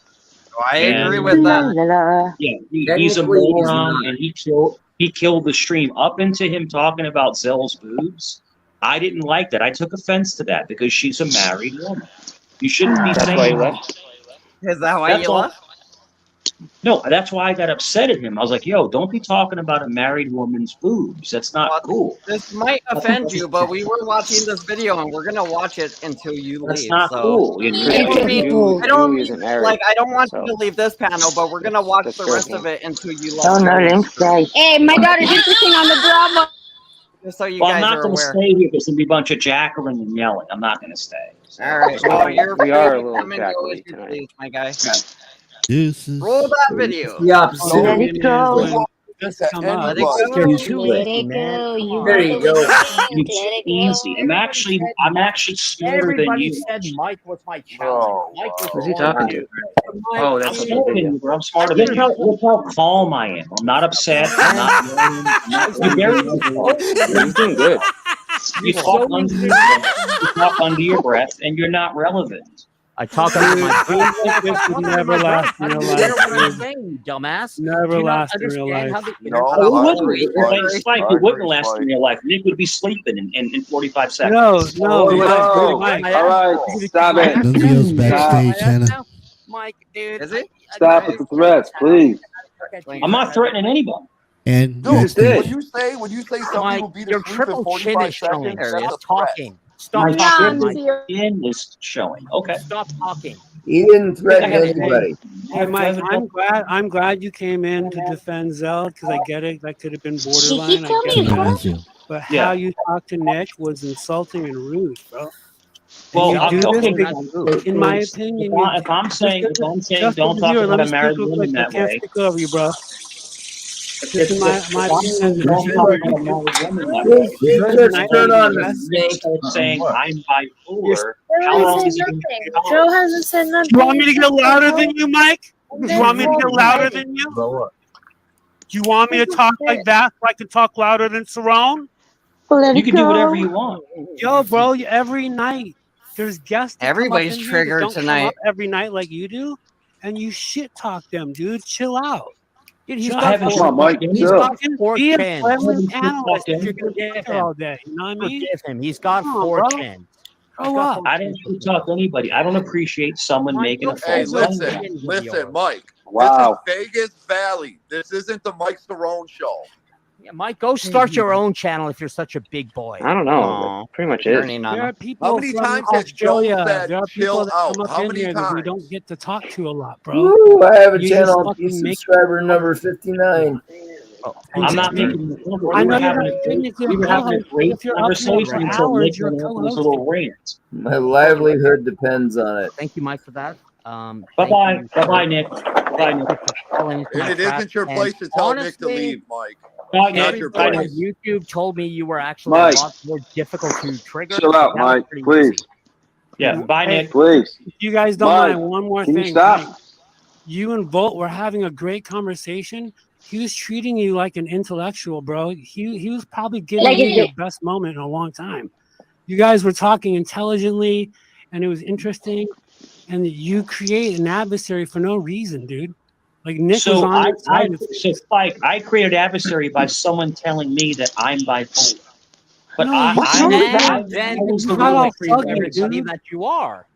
I And- agree with that. Yeah, he's a Technically, he's moron, not. and he killed the stream. Up into him talking about Zell's boobs, I didn't like that. I took offense to that because she's a married woman. You shouldn't be That's saying why he that. left. Is that why That's you all. left? No, that's why I got upset at him. I was like, "Yo, don't be talking about a married woman's boobs. That's not cool." This might offend you, but we were watching this video and we're gonna watch it until you leave. That's not so. cool. I don't mean, like I don't want you to leave this panel, but we're gonna watch the rest of it until you leave. Oh, no, let him stay. Hey, my daughter's interesting on the drama. Just so you Well, I'm guys not are going to aware. stay here. There's going to be a bunch of jackling and yelling. I'm not going to stay. All right. Well, you're We are a free to little come and go jackally as you tonight. please, my guy. Deuces. Roll that video. The opposite. Let it go. Just come up. Let it go. Let it go. You There you go. It's easy. I'm actually smarter than Everybody you. said Mike was my challenge. Mike was Who's he the talking one- to? Mike- Oh, I'm that's on the smarter than video. you, bro. I'm smarter than you. Look how calm I am. I'm not upset. I'm not You're very He's doing good. You talk under your breath, and you're not relevant. I talk under my breath. This would never last in real You hear what I'm life. saying, you dumbass? Never Do you not last in real understand how life. the No, Oh, I it agree, wouldn't. Mike. Spike, I it wouldn't agree, last in Mike. your life. Nick would be sleeping in 45 seconds. No, Oh, Mike. Mike. All right, stop it. No videos backstage, Hannah. Mike, dude. Is it? Stop with the threats, please. I'm not threatening anybody. And Dude, backstage. when you say some Mike, people beat your a sleep in triple chin 45 is showing. seconds, Stop that's a threat. talking. Stop My talking, triple Mike. chin is showing. Okay. Stop talking. He didn't threaten Yeah, anybody. Hey, Mike, I'm glad you came in to defend Zell because I get it. That could have been Did he borderline. I tell get me it. who? Reminds you. But Yeah. how you talked to Nick was insulting and rude, bro. Well, And you do okay. this because, in my opinion, If I'm saying don't Just talk over here, about let a me married speak real woman quick. I that can't way. speak over you, bro. Just in my opinion, Don't talk about a married woman that way. He just turned on the Nick snake. starts saying I'm bipolar. How Joe long hasn't is said he going nothing. to Joe hasn't said nothing. You want me to get louder than you, Mike? You want me to get louder than you? what? You want me to talk like that so I can talk louder than Cerrone? You can do whatever you want. Yo, bro, every night there's guests. that come up Everybody's in here that triggered don't come tonight. up every night like you do, and you shit talk them, dude. Chill out. Dude, he's Shut got up. Come on, Mike. he's Chill. got four Be a chins. pleasant analyst if you're gonna Forgive talk all day. You know what I mean? Forgive him. He's got Come on, four bro. chins. Grow up. I didn't talk to anybody. I don't appreciate someone making a Hey, false listen, Mike. Wow. This is Vegas Valley. This isn't the Mike Cerrone show. Yeah, Mike, go start your own channel if you're such a big boy. I don't know. Aw, That pretty much is. turning on There are him. people How many from times has Joe Australia. said, There are people "Chill that come out"? up How in many here that we times? don't get to talk to a lot, bro. Woo, I have a You channel just on fucking make- subscriber number 59. I'm not making. I We know were you're having not technically we were a having a co-host, but great if you're up here conversation for until hours, Nick you're a went into his co-host. little rant. My livelihood depends on it. Thank you, Mike, for that. Bye bye. Bye bye, Nick. Bye, Nick. And it isn't your place to tell Nick to leave, Mike. Bye, Not Nick. your Bye, place. Nick. YouTube told me you were actually Mike. a lot more difficult to trigger. Chill out, That was Mike. pretty Please. easy. Yeah. Bye, Hey, Nick. Please. if you guys don't Mike, mind, one more can you thing. stop? Mike, you and Volt were having a great conversation. He was treating you like an intellectual, bro. He was probably giving Like you a- your best moment in a long time. You guys were talking intelligently, and it was interesting. And you create an adversary for no reason, dude. Like Nick was So on I, your side. so Spike, I created adversary by someone telling me that I'm bipolar. But No, I And then was you the got one all that created fuggy, everybody dude. that you are.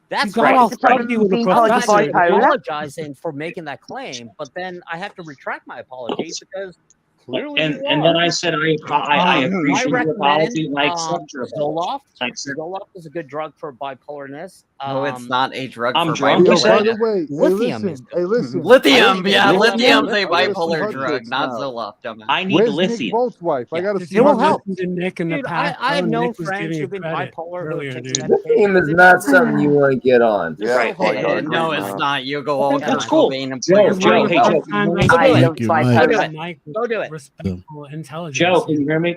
That's got right. all It's like fuggy with the being called a professor. I'm bipolar. apologizing for making that claim, but then I have to retract my apologies because clearly you and then are. I said I appreciate your apology and I accept your apology. Zoloft. Zoloft is a good drug for bipolarness. No, it's not a drug I'm for drunk, you bipolar. said? By the way, Lithium is hey, listen. Lithium, yeah, Lithium. lithium's a I gotta see bipolar Hudson drug, not now. Zoloft, dumbass. I need Where's Nick lithium. Bolt's wife? I Yeah. gotta see It will Hudson. help. To Nick in the Dude, past. I've bro. known Nick was friends giving you who've been credit bipolar who earlier, take dude. medication. Lithium is not something you want to get on. You're Right. so fucking No, ignorant, it's man. not. You go all That's Kurt cool. Cobain and Joe, play your Joe, mind. hey, Joe, Time can you I hear saw me? I it. love Thank you, Mike. Go do bipolar. it. Mike with Go do it. respectful intelligence. Joe, can you hear me?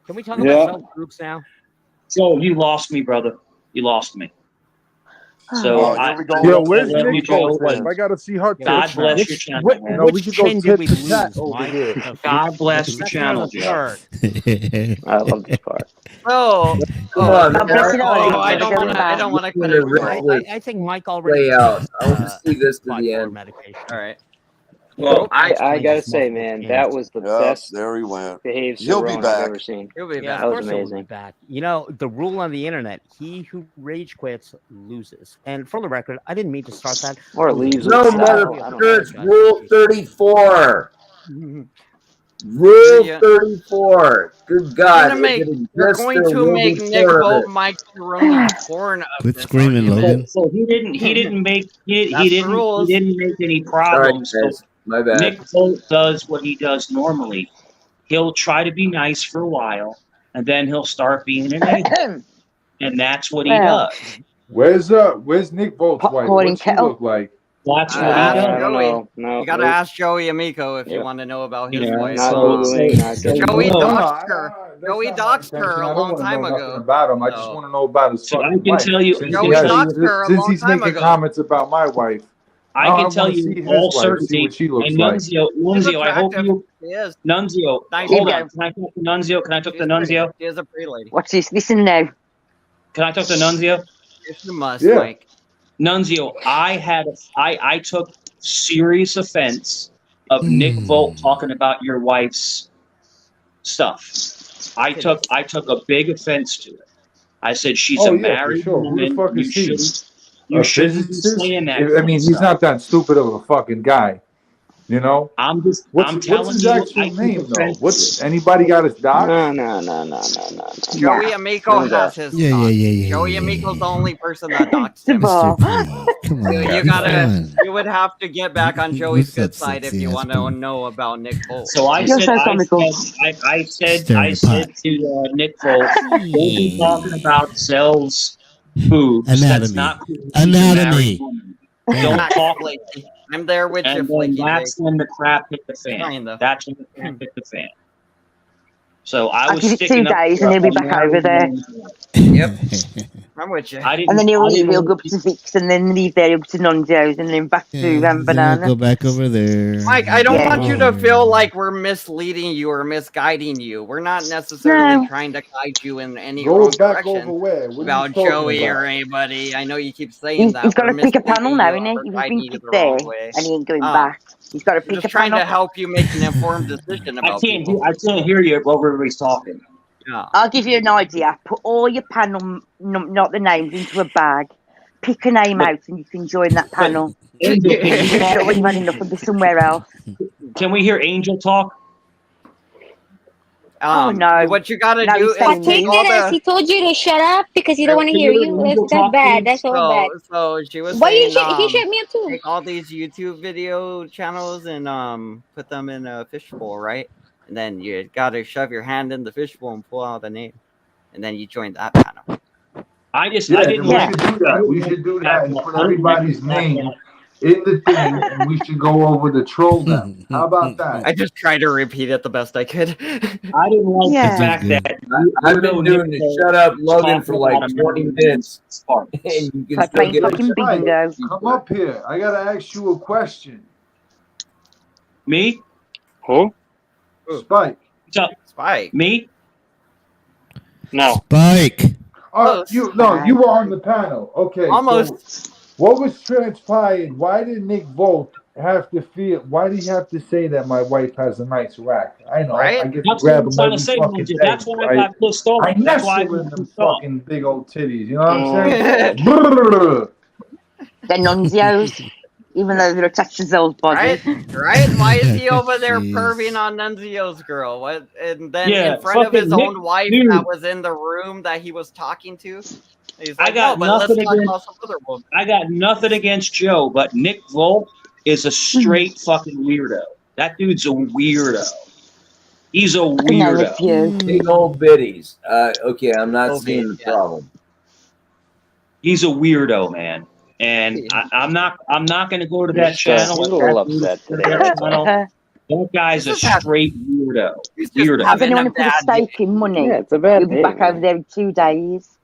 Can we talk Yeah. about self groups now? Joe, you lost me, brother. You lost me. So Oh, I here we go. Yo, I where's love you, Nick Joe. Bolt's wife? I gotta see her God tits now. bless your channel, man. No, we Which can go chin did tit we to lose, tat over Mike? here. God bless your Second channel, or the Joe. third? I love this part. Oh, Come on, man. I don't want to cut it. Really I think Mike already play out. I want to took, see this to the bipolar end. medication. All right. Well, I gotta say, man, that was the best there he went. behaved He'll be Cerrone I've back. ever seen. He'll be Yeah, back. That of was course he'll be amazing. back. You know, the rule on the internet: he who rage quits loses. And for the record, I didn't mean to start that. Or leaves No, with style. I don't know. motherfucker, it's Rule 34. Rule Yeah. 34. Good God. They're going to make Nick Vogt Mike Cerrone porn of Quit this screaming, argument. Logan. So he didn't make That's the rules. he didn't make any problems. Sorry, guys. So My bad. Nick Vogt does what he does normally. He'll try to be nice for a while, and then he'll start being an a-hole. And that's what he Well. does. Where's Nick Volt's wife? Popcorn What's she kettle. look like? That's what he Ask does. Joey. No, You gotta ask Joey Amico if you want to know about his wife. Not Googling, not getting Joey No, doxed her. that's Joey not my doxed her intention. a I don't long want to time know nothing ago. about him. I just So- want to know about his So I fucking can wife. tell you Since all he has- doxed her a since long he's time making ago. comments about my wife. I can wanna tell see you his all wife, see certainty. what she looks And like. Nunzio, I hope attractive. you. She is. Nunzio, Nice hold guy. on. Can I talk to Nunzio? Can I talk to She's pretty. Nunzio? She is a pretty lady. Watch this. Listen now. Can I talk to Nunzio? It's a must, Yeah. Mike. Nunzio, I took serious offense of Nick Vogt talking about your wife's stuff. I took a big offense to it. I said she's a Oh, yeah, for married sure. Who the woman. fuck You is he? shouldn't be Physicist? saying that. I mean, kind of he's stuff. not that stupid of a fucking guy. You know? I'm What's telling his you, actual I took name, though? offense. What's anybody got his doc? No. Joey Amico has his Yeah, doc. yeah. Joey Amico's the only person that docs him. Mr. P. Come on. You have gotta, fun. you would have to get back on Joey's What's good up, side if sexy you ass want P? to know about Nick Vogt. So I You're said, so comical. I said Stereotype. to Nick Vogt, don't be talking about Zell's boobs. That's Anatomy. not cool. She's a Anatomy. married woman. Don't talk like Flaky. I'm there with you, and then Flaky. that's when the crap hit the fan. Kinda. That's when the crap hit the fan. So I I'll was give it 2 sticking up days for and he'll be a back married over there. woman. Yep, I'm with you. I didn't. And then he'll I leave. didn't He'll go up to Vic's and then leave there up to Nunzio's and then back to Yeah, then we'll Banana. go back over there. Mike, I don't Yeah. want you to feel like we're misleading you or misguiding you. We're not necessarily No. trying to guide you in any Go wrong back direction over where? What are about you talking Joey about? or anybody. I know you keep saying that. He's got to we're pick a panel misleading now, you innit? or He's guiding been you the picked there wrong way. and he ain't going Ah. back. He's got to We're pick a just trying panel. to help you make an informed decision I about can't. people. I can't hear you while everybody's talking. Yeah. I'll give you an idea. Put all your panel, not the names, into a bag. Pick a name out and you can join that panel. Angel, can If you you talk? feel you've had enough of this somewhere else. Can we hear Angel talk? Oh, no. What you gotta Now do he's is telling I take all that as the. he told you to shut up because he don't want to Can hear you you. let Angel That's talk, bad. please? That's so bad. So she was Why you saying, he shut me up too? take all these YouTube video channels and put them in a fishbowl, right? And then you gotta shove your hand in the fishbowl and pull out the name, and then you join that panel. I just. Yeah, I then didn't we like. should do that. We should do that and put everybody's name in the thing, and we should go over to troll them. How about that? I just tried to repeat it the best I could. I didn't like Yeah. the fact that I've been doing the shut up Logan for like 20 minutes. Sparks. And you can Like still playing get fucking bingo. Come up here. I gotta ask you a question. Me? Who? Spike. What's up? Spike. Me? No. Spike. Oh, you were on the panel. Okay. Almost. So what was transpired? Why did Nick Vogt have to feel? Why did he have to say that my wife has a nice rack? I know. Right? I get to That's what grab I'm him trying every to say, fucking Ninja. day. That's why I Right? got pissed off. I That's why I nestle got in them pissed off. fucking big old titties. You know what I'm saying? They're Nunzio's, even though they're attached to Zell's body. Right? Right? Why is he over there Jeez. perving on Nunzio's girl? What? And then Yeah, in front of his fucking own Nick- wife dude. that was in the room that he was talking to. He's I like, got no, but let's nothing talk against- about some other woman. I got nothing against Joe, but Nick Vogt is a straight fucking weirdo. That dude's a weirdo. He's a I know a weirdo. few. big old biddies. Okay, I'm not Little seeing bit, the yeah. problem. He's a weirdo, man. And I'm not going to go to that channel. He's a little upset today. That guy's a straight weirdo. He's just Weirdo. Has having anyone a put a bad stake in money? Yeah, it's a bad You'll be day, back man. over there in 2 days.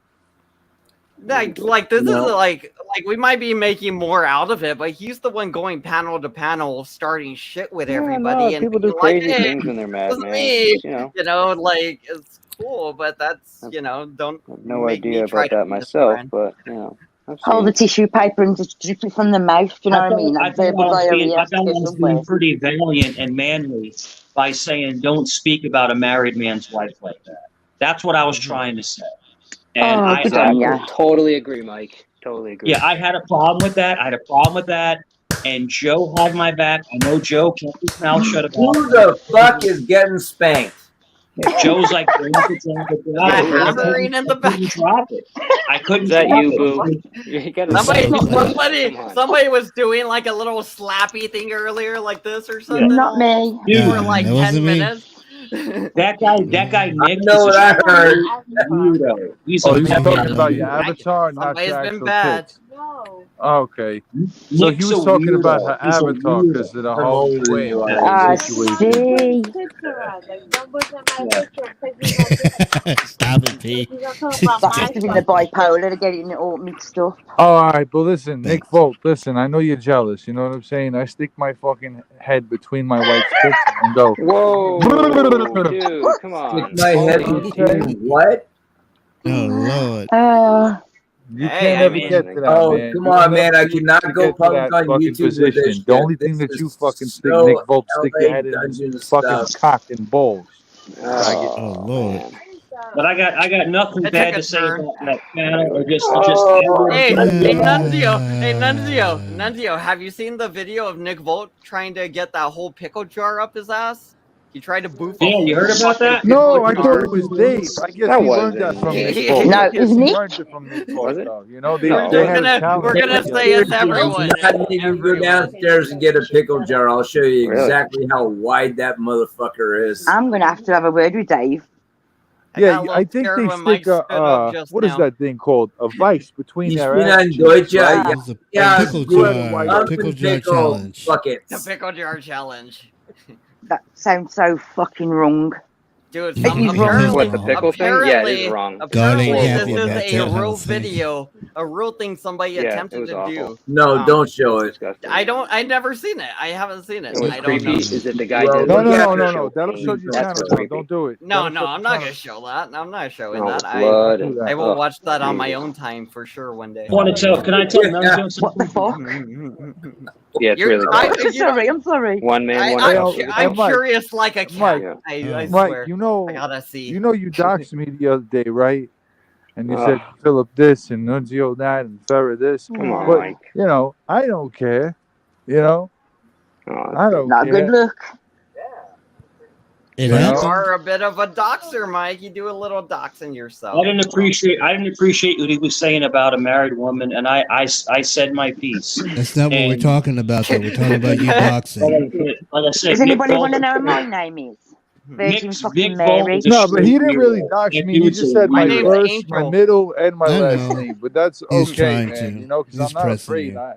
like this No. is like we might be making more out of it, but he's the one going panel to panel, starting shit with Yeah, everybody, no, and people do being like, crazy hey, things when they're mad, it's man. me. You know, Like it's cool, but that's don't I have no make me idea try about to that be his myself, friend. but you know. hold the tissue paper and just drip it from the mouth. Do you know what I mean? I That verbal diarrhea. thought I was being pretty valiant and manly by saying don't speak about a married man's wife like that. That's what I was trying to say. And I totally agree, Mike. Totally agree. Yeah, I had a problem with that. And Joe had my back. I know Joe kept his mouth shut about Who the fuck is getting spanked? Joe's like, drop it. Hammering in the back. Drop it. I couldn't. Is that drop you, it. Boo? You gotta Somebody was doing like a little slappy thing earlier, like this or something. Not me. For like 10 minutes. That guy Nick. know what I heard. Weirdo. He's You're talking about your avatar, not Somebody's your been actual bad. tits. Okay. So he Nick's was a talking weirdo. about her He's a avatar weirdo. because of the whole way see. Stop it, P. That's in the bipolar to getting it all mixed up. All right, but listen, Nick Volt, listen, I know you're jealous. You know what I'm saying? I stick my fucking head between my wife's tits and go. Whoa, dude, come on. Stick my head between what? Oh, Lord. You can't ever get to that, Oh, man. come You on, never man. I get cannot to go get to public that on fucking YouTube with position. this The shit. only thing This that you is fucking stick, so Nick Volt, stick your LA head in Dungeon is fucking stuff. cock and balls. Oh, Lord. But I got nothing I bad took a to say turn. about that channel or just Hey, Nunzio, have you seen the video of Nick Volt trying to get that whole pickle jar up his ass? He tried to boof. Yeah, you heard about that? No, I thought it was Dave. I guess That he learned that wasn't from me. Nick Volt. No, I guess isn't he he? learned it from Nick Volt, Was it? though. You know, they No. had a challenge. We're gonna say it's everyone. I need you to go downstairs and get a pickle jar. I'll show you Really? exactly how wide that motherfucker is. I'm going to have a word with Dave. Yeah, got a I little think scared they when Mike stick stood up just what is now. that thing called? A vice between Ich their bin ass ein cheeks. Deutscher. right? Ja, It's a ja, pickle good. jar, Up pickle and jar pickle. challenge. Fuck it. The pickle jar challenge. That sounds so fucking wrong. Dude, It is wrong. What, the pickle thing? Yeah, it is wrong. God ain't Apparently, happy this about is a that real whole thing. video, a real thing somebody Yeah, it attempted was to awful. do. No, don't show it. Disgusting. I've never seen it. I haven't seen it. It was I don't creepy. know. Is it the guy Well, did No, it? no, Yeah, no, for no, sure. no. That'll shut your That's channel what's down. creepy. Don't do it. No, That'll no, shut I'm the not channel gonna show that. I'm not showing Oh, that. blood. do that. I will Ugh, watch that on my Jesus. own time for sure one day. Can I tell Nunzio What the something? fuck? Yeah, it's You're- really I- gross. you know- I'm sorry. One man, one I'm, cup. Hey, I'm Mike. curious like a cat. Mike. I Mike, swear. you know, I gotta see. you doxed me the other day, right? And you Ugh. said Philip this and Nunzio that and Farrah this. Come on, But Mike. you know, I don't care. You know, Oh, I don't Not care. good look. It You know? You happens. are a bit of a doxer, Mike. You do a little doxing yourself. I didn't appreciate what he was saying about a married woman, and I said my piece. That's not what we're And- talking about, though. We're talking about you boxing. Like I said, Does Nick anybody Volt- want to know what my name is? Virgin Nick's fucking Nick Volt Mary. is a No, but he didn't straight really weirdo. dox That me. He dude's just a said my My name's weirdo. first, my Angel. middle, and my I last know. name. But that's He's okay, trying man. to. You know, because He's I'm not pressing afraid. you.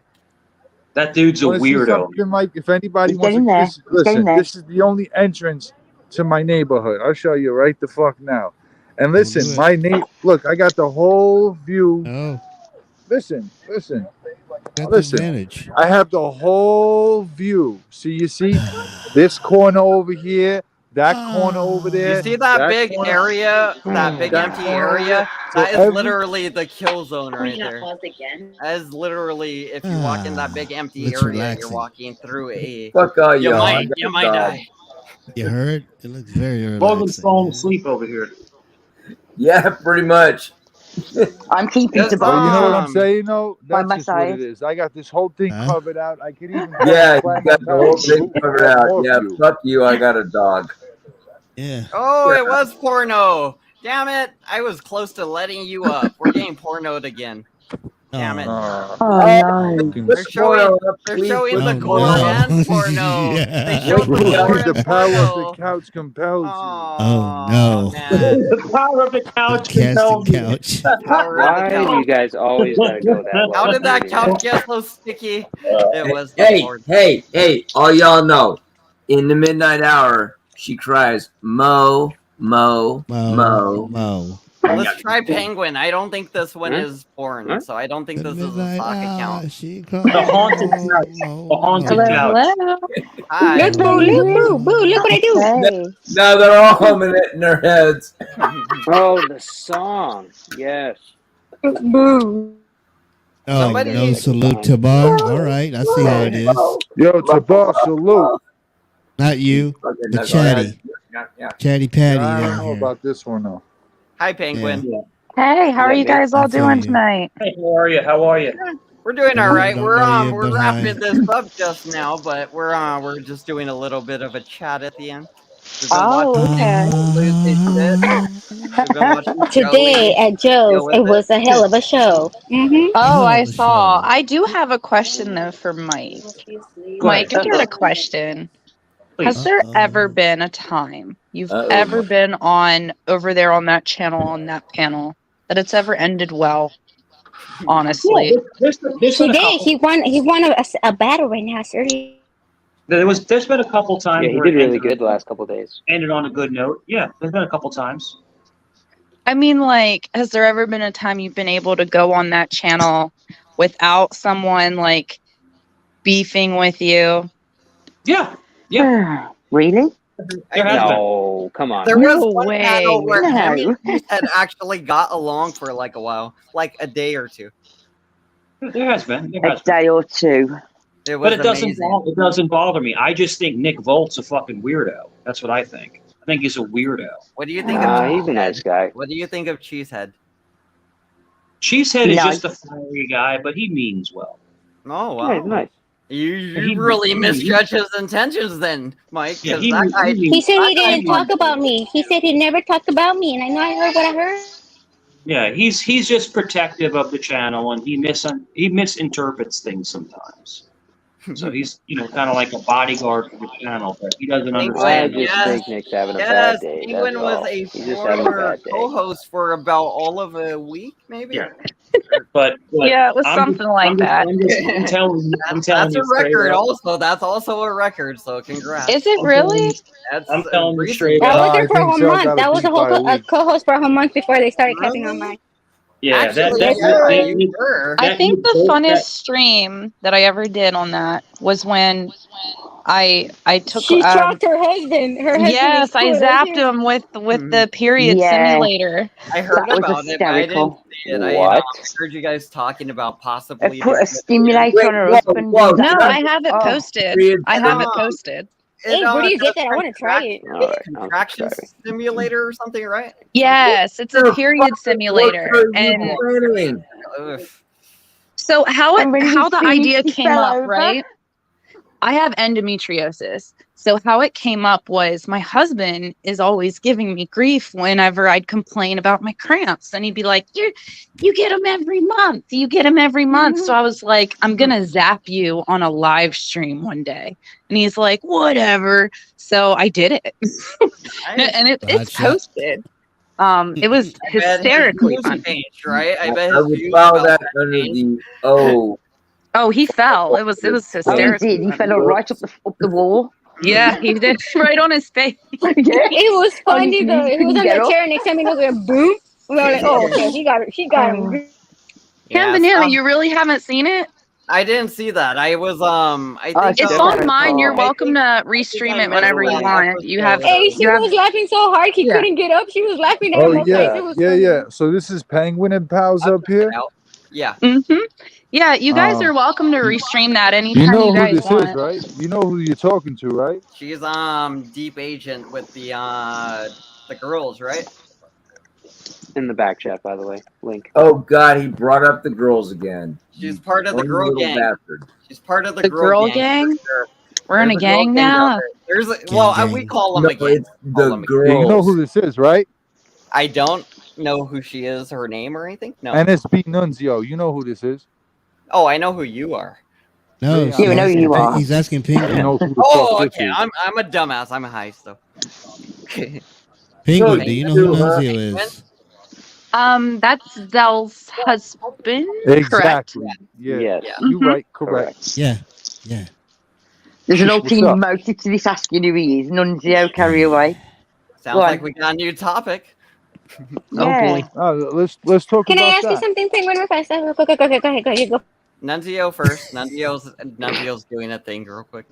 That dude's a Want to see weirdo. something, Mike? If anybody He's wants to getting there. listen, He's getting there. this is the only entrance to my neighborhood. I'll show you right the fuck now. And do listen, it. my name. Look, I got the whole view. Oh, Listen. got the Listen. advantage. I have the whole view. You see this corner over here, that corner over there. You see that big corner. area, that big That empty corner over area? there. So That is every- literally the kill zone right there. That is literally, if you walk in that big empty Looks area, relaxing. you're walking through a. Fuck all You y'all. might die. You heard? It looks very Logan's relaxing. falling asleep over here. Yeah, pretty much. I'm keeping Yes, to Well, you know what I'm Um, saying? No, by that's my just what side. it is. I got this whole thing Huh? covered out. I could even. Yeah, you flat got the my whole house. thing covered out. Yeah, You. fuck you. I got a dog. Yeah. Oh, it was porno. Damn it. I was close to letting you up. We're getting pornoed again. Damn it. Oh, Oh no. They're showing, they're showing the Oh, gore no. and porno. Yeah. They showed the Look, gore the and power of porno. the couch compels you. Oh, no. Man. The power of the couch Cast compels the me. couch. Power of the Why do couch. you guys always gotta go that low? How did that couch get so sticky? It was the Hey, Lord. hey, all y'all know. In the midnight hour, she cries, Mo, Mo, Mo. Mo. Let's try Penguin. I don't think this one is porn, so I don't think this is a sock account. The haunted couch. The haunted couch. Hi. Look, boo, look, boo, look what I do. Hey. Now they're all humming it in their heads. Oh, the song. Yes. Boo. Oh, Somebody- no salute to Bar. All right, I see how it is. Yo, Tabar, salute. Not you, the Chatty. Chatty Patty I don't down know here. about this one though. Hi, Penguin. Hey, how are you guys all I feel doing you. tonight? Hey, how are you? How are you? We're doing all right. don't We're know you, we're but wrapping hi. this up just now, but we're just doing a little bit of a chat at the end. We've been Oh, watching okay. Lucy shit. We've been watching Today Joey at Joe's, deal with it was a hell of a show. Oh, I of a saw. show. I do have a question though for Mike. Go Mike, ahead. I got a question. Has Please. there ever been a time you've ever been on over there on that channel, on that panel, that it's ever ended well? Honestly. There's He been a did. couple. He won a battle right now, sir. There's been a couple times Yeah, he where did it really ended, good the last couple of days. ended on a good note. Yeah, there's been a couple times. I mean, like, has there ever been a time you've been able to go on that channel without someone like beefing with you? Yeah. Yeah. Really? There has been. No, come on. There was No one way. panel where No. Emmy and Keith had actually got along for like a while, like a day or two. There has been. There A has been. day or two. It was But it doesn't. amazing. It doesn't bother me. I just think Nick Volt's a fucking weirdo. That's what I think. I think he's a weirdo. What do you think Nah, of he's a nice guy. What do you think of Cheesehead? Cheesehead is Nice. just a fiery guy, but he means well. Oh Yeah, wow. he's nice. You He- really he- misjudge his intentions then, Mike. Yeah, 'cause he- that guy, he- He said he that guy didn't talk about me. He said he never talked about me, and I know I heard what I heard. Yeah, he's just protective of the channel, and he misinterprets things sometimes. So he's kind of like a bodyguard for the channel, but he doesn't Penguin, I understand. just yes, think Nick's having a yes, bad day. Penguin That's was all. a He's just having a former bad day. co-host for about all of a week, maybe. Yeah, but Yeah, it was I'm something just- like I'm that. I'm telling That's you a straight record. up. Also, that's also a record. So congrats. Is it really? That's I'm telling you recent. straight That up. was I there for a think whole so. I month. gotta That was beat a whole by a week. co-host for a whole month before they started clapping on mine. Yeah, Actually, that yeah, you were. I think the Nick Volt, funnest stream that I ever did on that was when I took She shocked her husband. Her husband. yes, is I cool. zapped him with the period Yeah. simulator. I heard That was about it, but I didn't hysterical. see it. I What? heard you guys talking about I possibly. put a doing it. stimulator on her Wait, whoa, husband. whoa, and No, that- I have it Oh. posted. Period I have it simulator. posted. Hey, where do you get that? I want to try it. All right, I'm Contraction sorry. simulator or something, right? Yes, it's a period simulator. And Ugh. so how And when he the finished, idea he came fell up, over. right? I have endometriosis. So how it came up was my husband is always giving me grief whenever I'd complain about my cramps. And he'd be like, you get them every month. You get them every month. So I was like, I'm going to zap you on a live stream one day. And he's like, whatever. So I did it. And it's Gotcha. posted. It was I bet his hysterically views funny. changed, right? I bet I his would views file about that that under changed. the Oh, he fell. It was Oh, he hysterical. did. He fell right up the wall. Yeah, he did right on his face. It was funny he though. He was couldn't on get the up. chair next time he goes there, boom. We were like, oh, okay, she got it. She got him. Cam Yeah, Banana, some- you really haven't seen it? I didn't see that. I was I Oh, think It's Sure. on mine. You're I welcome to I restream think I it whenever you missed want. that You have. Hey, she You have. was laughing so hard he Yeah. couldn't get up. She was laughing at Oh him. Okay, yeah, it was yeah, funny. yeah. So this is Penguin and Pals up here. Yeah. Yeah, you guys Oh. are welcome to restream that anytime You know you who guys this want. is, right? You know who you're talking to, right? She's deep agent with the girls, right? In the back chat, by the way. Link. Oh God, he brought up the girls again. She's part of the One girl little gang. bastard. She's part of the The girl gang. gang? For sure. We're in a There's girl gang out now. there. There's we call them No, a gang. it's Call the them a gang. girls. Yeah, you know who this is, right? I don't know who she is, her name or anything. No. NSB Nunzio. You know who this is? Oh, I know who you are. No, Yeah, he's I know asking you are. He's asking Penguin. You know who the Oh, fuck this okay. is. I'm a dumbass. I'm a heist though. Penguin, do you know who Nunzio is? That's Zell's husband. Correct. Exactly. Yeah. Yes. You right. Correct. Yeah. Yeah. There's an What's ulterior up? motive to this asking who he is. Nunzio, carry away. Sounds Go on. like we got a new topic. Yeah. Let's talk Can I about ask you that. something, Penguin, real fast? Go, go, go, go, go, go, you go. Nunzio first. Nunzio's doing a thing real quick.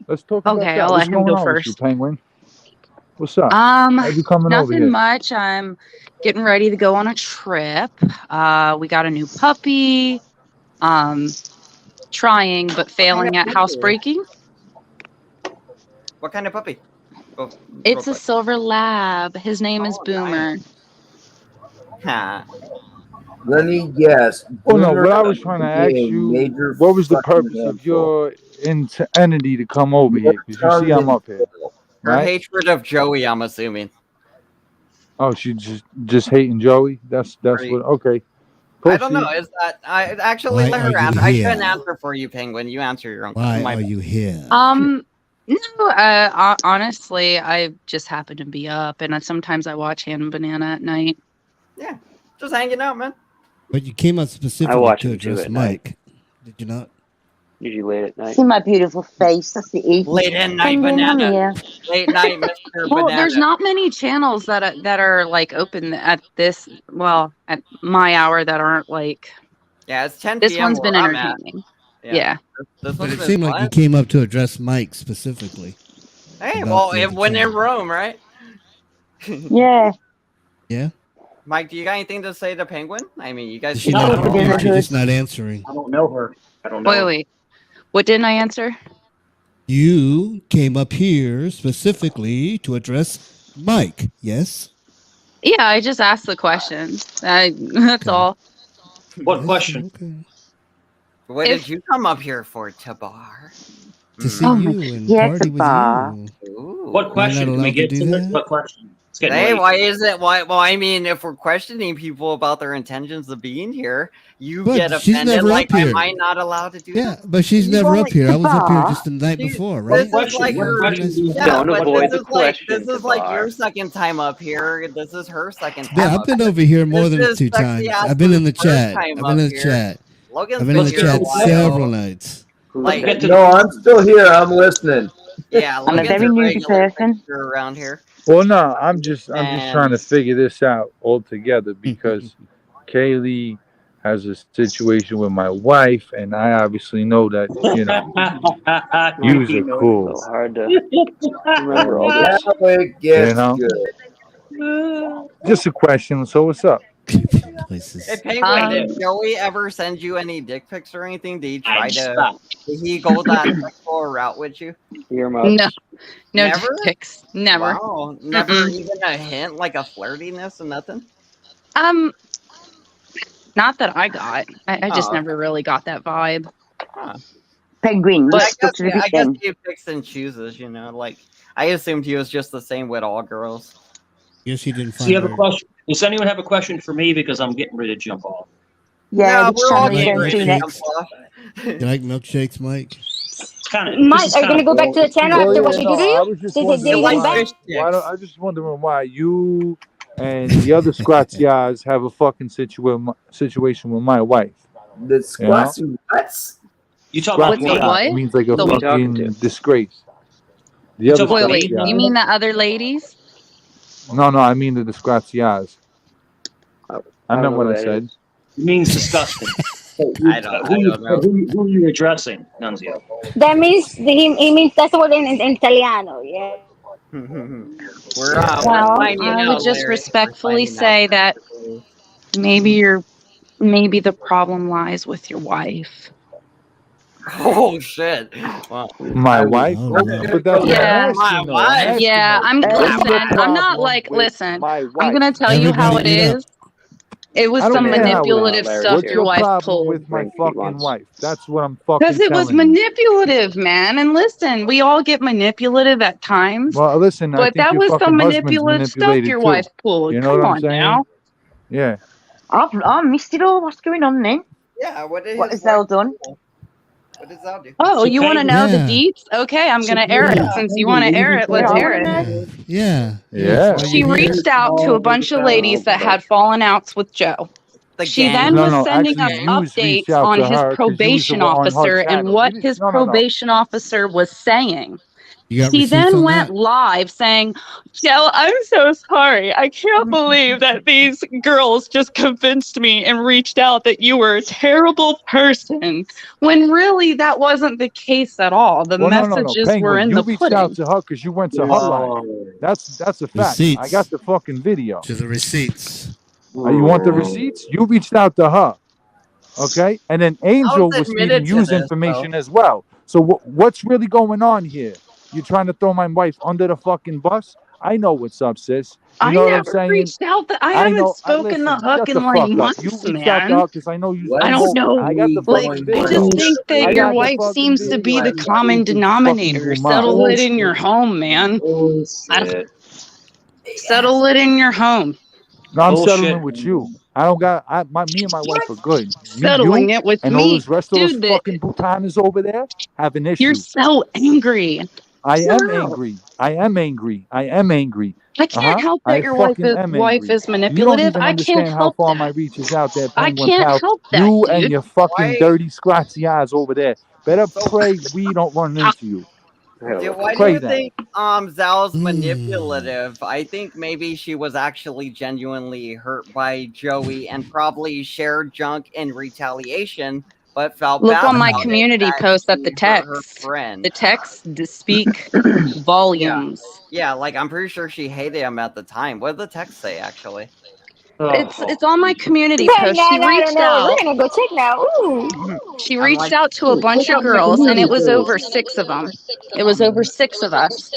Let's talk about Okay, that. I'll What's let him going go on with you, first. Penguin? What's up? Why you coming over Nothing here? much. I'm getting ready to go on a trip. We got a new puppy. trying but failing at housebreaking. What kind of puppy? Oh, It's a silver lab. His name is Boomer. Huh. Let me guess. Oh no! Boomer What I was trying to ask being you, major what was the fucking purpose of asshole. your entity to come over here? Because you see, I'm up here, Her right? hatred of Joey, I'm assuming. Oh, she just hating Joey. That's Right. what. Okay. I don't know. Proceed. Is that I actually Why let are her you answer? I here? shouldn't answer for you, Penguin. You answer your own. Why my are you here? No, honestly, I just happen to be up, and sometimes I watch Hannah Banana at night. Yeah, just hanging out, man. But you came up specifically watch to him too address at night. Mike. Did you not? Usually late at night. See my beautiful face. That's the evening. Late at night Penguin, I'm banana. here. Late night, Mr. Well, Banana. there's not many channels that are like open at this. Well, at my hour that aren't like. Yeah, it's 10 This p.m. one's been where I'm at. entertaining. Yeah. This But one's it been seemed like you fun. came up to address Mike specifically. Hey, about well, the it other when in channel. Rome, right? Yeah. Yeah. Mike, do you got anything to say to Penguin? I mean, you guys. She's not, she's just not answering. I don't know her. I don't know. Wait. What didn't I answer? You came up here specifically to address Mike. Yes. Yeah, I just asked the question. That's all. What question? What did you come up here for, Tabar? To see Oh, you and yeah, party with Tabar. you. What question? Can we allowed to get do to that? it? What question? It's getting Hey, late. why is it? Why? Well, I mean, if we're questioning people about their intentions of being here, you But get she's offended. never Like, up here. am I not allowed to do Yeah, that? but she's You never only- up here. I was up here Tabar. just the night See, before, right? This is like What her. question do you Yeah, Don't but avoid this the is like question, this is like Tabar. your second time up here. This is her second time. Yeah, I've up been here. over here more This than is 2 sexy times. ass I've been in the first chat. time I've been up in the here. chat. Logan's I've been in the been here a chat while. several nights. Like, Get to No, I'm still here. I'm listening. yeah, I'm a Logan's very a needy regular person. fixture around here. Well, no, I'm just trying to And figure this out altogether because Kaylee has a situation with my wife, and I obviously know that yous are cool. So hard to remember all this. Now it gets You good. Just a question. So what's up? Hey, Penguin, did Joey ever send you any dick pics or anything? Did he try to? Did he go that sexual route with you? No, no Never? dick pics. Never. Wow, never even a hint, like a flirtiness and nothing. Not that I got. I just Oh. never really got that vibe. Penguin, But you I stuck to the big guess thing. he picks and chooses, you know. Like I assumed he was just the same with all girls. Guess he didn't Do find you have a her. question? Does anyone have a question for me? Because I'm getting ready to jump off. Yeah, No, we're all getting ready ready to to jump jump off. You like milkshakes, Mike? Mike, are you gonna go back to the channel after what they do to I you? was just Did wondering they why, come back? I just wondering why you and the other Squatzias have a fucking situation with my wife. The You know? Squatzy nuts? You talking about With the what? Means like a The- fucking disgrace. The You other talking about Wait, Squatzias. you mean the other ladies? No, I mean the Squatzias. I meant what I said. It means disgusting. I don't know. Who are you addressing, Nunzio? That means he means that's the word in Italiano. Yeah. We're Well, finding I out, would just Larry. respectfully We're finding say out. that maybe the problem lies with your wife. Oh shit! Wow. My wife? But that's Yeah, what I'm asking, though. I'm asking, yeah. though. I'm What's listen. your I'm not problem like with listen. my I'm wife? gonna tell you how it Everybody mute up. is. It was I don't some care how it is. manipulative stuff What's your your wife problem pulled. with my fucking wife? That's what I'm fucking Because it was telling you. manipulative, man. And listen, we all get manipulative at times. Well, listen, I But think that your was fucking some husband's manipulative stuff manipulated your too. wife pulled. You know Come what I'm on saying? now. Yeah. I missed it all. What's going on then? Yeah, what did What his has Zell wife done? do? What does Zal do? Oh, So you want to know Yeah. the deets? Okay, I'm going to air it. Since you want to air it, let's air it. Yeah. Yeah. She reached out to a bunch of ladies that had fallen outs with Joe. She then No, was no, sending actually, us you reached updates out on to his her 'cause you was the probation one on her officer and channel. what You his no. probation officer was saying. You got He receipts then on went that? live saying, Joe, I'm so sorry. I can't believe that these girls just convinced me and reached out that you were a terrible person. When really that wasn't the case at all. The Well, messages Penguin, were in you the reached pudding. out to her because you went to her live. That's a fact. I Receipts. got the fucking video. To the receipts. You want the receipts? You reached out to her. Okay, and then Angel was feeding admitted to Hughes this, information as well. So what's really going on here? You trying to throw my wife under the fucking bus? I know what's up, sis. You I know what I'm never saying? reached out. I I haven't know. spoken to Listen, Huck shut in the like fuck up. You months, reached out to man. Huck because I know you. I don't know. I got the Like, fucking I video. just think I that your got the wife fucking seems to be video. the common denominator. Settle it in your home, man. Settle it in your home. No, I'm Bullshit. settling with you. I don't got. Me and my wife are good. Me, Settling you, it with and all me. those rest of those Dude, fucking Bhutaners over there have an issue. you're so angry. I am Wow. angry. I am angry. I am angry. I can't help that I your wife fucking is, am wife angry. is You don't manipulative. even I can't understand how help far that. my reach is out there, I Penguin can't pal. help that, You dude. and your fucking Why- dirty, scratchy eyes over there. Better pray we don't run into you. Dude, why do Pray you that. think Zal's manipulative? I think maybe she was actually genuinely hurt by Joey and probably shared junk in retaliation, but felt Look bad on my about it community that post at the she hurt her text. friend. The text speak volumes. Yeah, like I'm pretty sure she hated him at the time. What did the text say actually? It's on my community No, post. no, She no, reached no. out. We're gonna go check now. Ooh. She I'm reached like, out to a bunch of girls, and it was over 6 of them. It was over 6 of us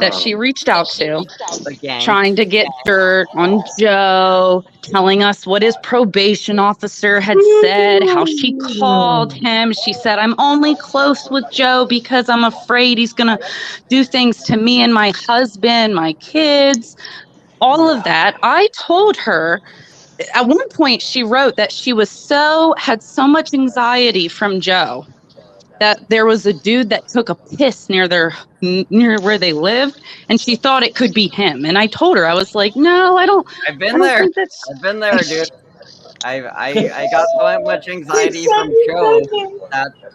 that she reached out to, the gang. trying to get dirt on Joe, telling us what his probation officer had said, how she called him. She said, I'm only close with Joe because I'm afraid he's going to do things to me and my husband, my kids, all of that. I told her at one point she wrote that she had so much anxiety from Joe that there was a dude that took a piss near where they lived, and she thought it could be him. And I told her, I was like, no, I don't there. think that's I've been there, dude. I got so much anxiety from Joe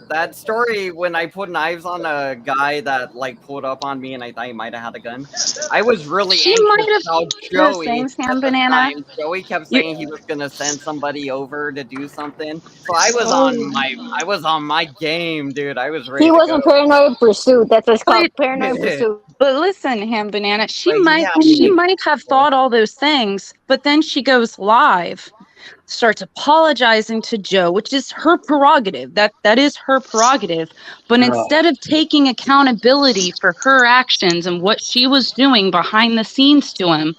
that story when I put knives on a guy that like pulled up on me and I thought he might have had a gun. I was really She anxious might have about those Joey. things, At Ham the Banana. time, Joey kept saying he was gonna send somebody over to do something. So I was on my game, dude. I was ready He to was in go. Paranoid Pursuit. That's what it's called, Paranoid Pursuit. But listen, Ham Banana, she Like, might have thought all those things, but then she goes live, starts apologizing to Joe, which is her prerogative. That is her prerogative. But instead of taking accountability for her actions and what she was doing behind the scenes to him,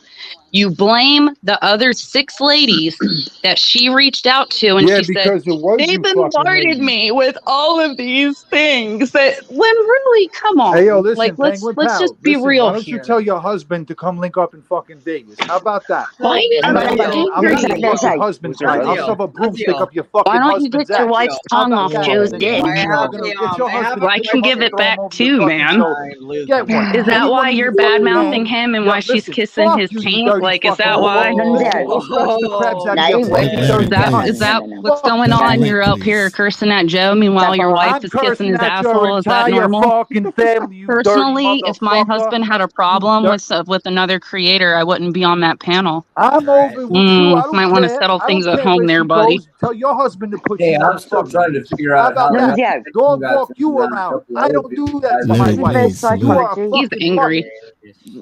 you blame the other 6 ladies that she reached out to, and she said, because it was they you fucking bombarded ladies. me with all of these things that, when really, come on. Hey, yo, listen, like, let's Penguin let's pal, just be listen, real why don't you here. tell your husband to come link up in fucking Vegas? How about that? Why is And that I'm gonna angry? fuck your husband tonight. I'll shove a broomstick up your fucking Why don't you husband's get your ass. wife's How tongue about off that? Joe's And dick? then you're gonna get your husband I to can pick give up it and throw him back over too, the fucking man. shoulder. Get one. Is that Any why one of you're you bad fucking mouthing men- him and Yo, why she's listen, kissing fuck his you, you taint? dirty Like, is fucking that hoe. why? Go scratch the crabs out of your Larry, fucking dirty Is that cunt. what's going on? You're up here cursing at Joe, meanwhile your wife I'm is kissing cursing his at your asshole. Is that entire normal? fucking family, you dirty Personally, if my motherfucker. husband had a problem with another creator, I wouldn't be on that panel. I'm over with you. I don't Might want to care. settle I things don't at care home where there, she buddy. goes. Tell your husband to put Hey, you I'm on still fucking trying to music. figure How out how about that that? Dog walk you around. I don't do that to my Larry, wife. please, You are a salute. He's fucking angry. puppet.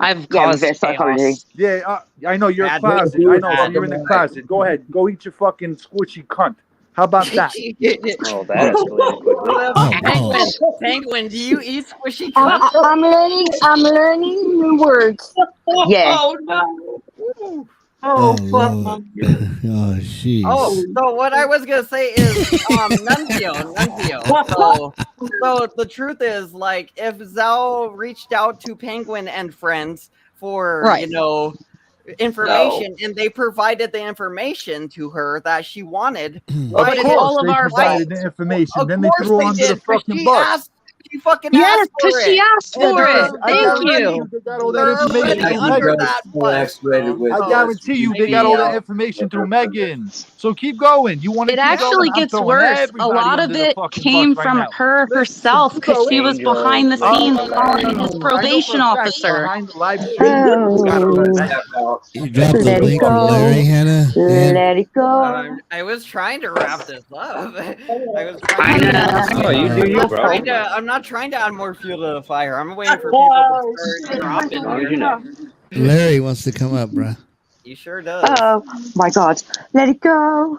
I've caused chaos. Yeah, I know you're a Bad closet. dude, I know, so bad you're in the dude. closet. Go ahead. Go eat your fucking squishy cunt. How about that? Oh, that escalated quickly. Penguin, do you eat squishy I'm, cups? I'm learning new words. Yeah. Oh no. Oh, Lord. Oh, jeez. Oh, so what I was gonna say is, Nunzio. So the truth is, like, if Zhao reached out to Penguin and friends for, Right. information, and they provided the information to her that she wanted, Of why did course, all of they our provided fault. the information. Of Then they course threw her they under the did, 'cause fucking she bus. She fucking Yes, asked because for she it. asked for it. I Thank guarantee you. they got all that They're information already through under Megan. that so bus. activated with I guarantee you they got all that information through Megan. So keep going. You want to It keep actually going? I'm gets throwing worse. A everybody lot of under the it fucking came bus right from now. her herself because she was Angel, behind the scenes Larry. calling his I know probation for a fact officer. behind the live stream, you got all that. You dropped the Let it link from go. Larry, Hannah. Let it go. I was trying to wrap this up. I was I trying know. Oh, you do you, bro. I'm not trying to add more fuel to the fire. I'm waiting for people to start dropping How did you here. know? Larry wants to come up, bruh. He sure does. Oh my God. Let it go.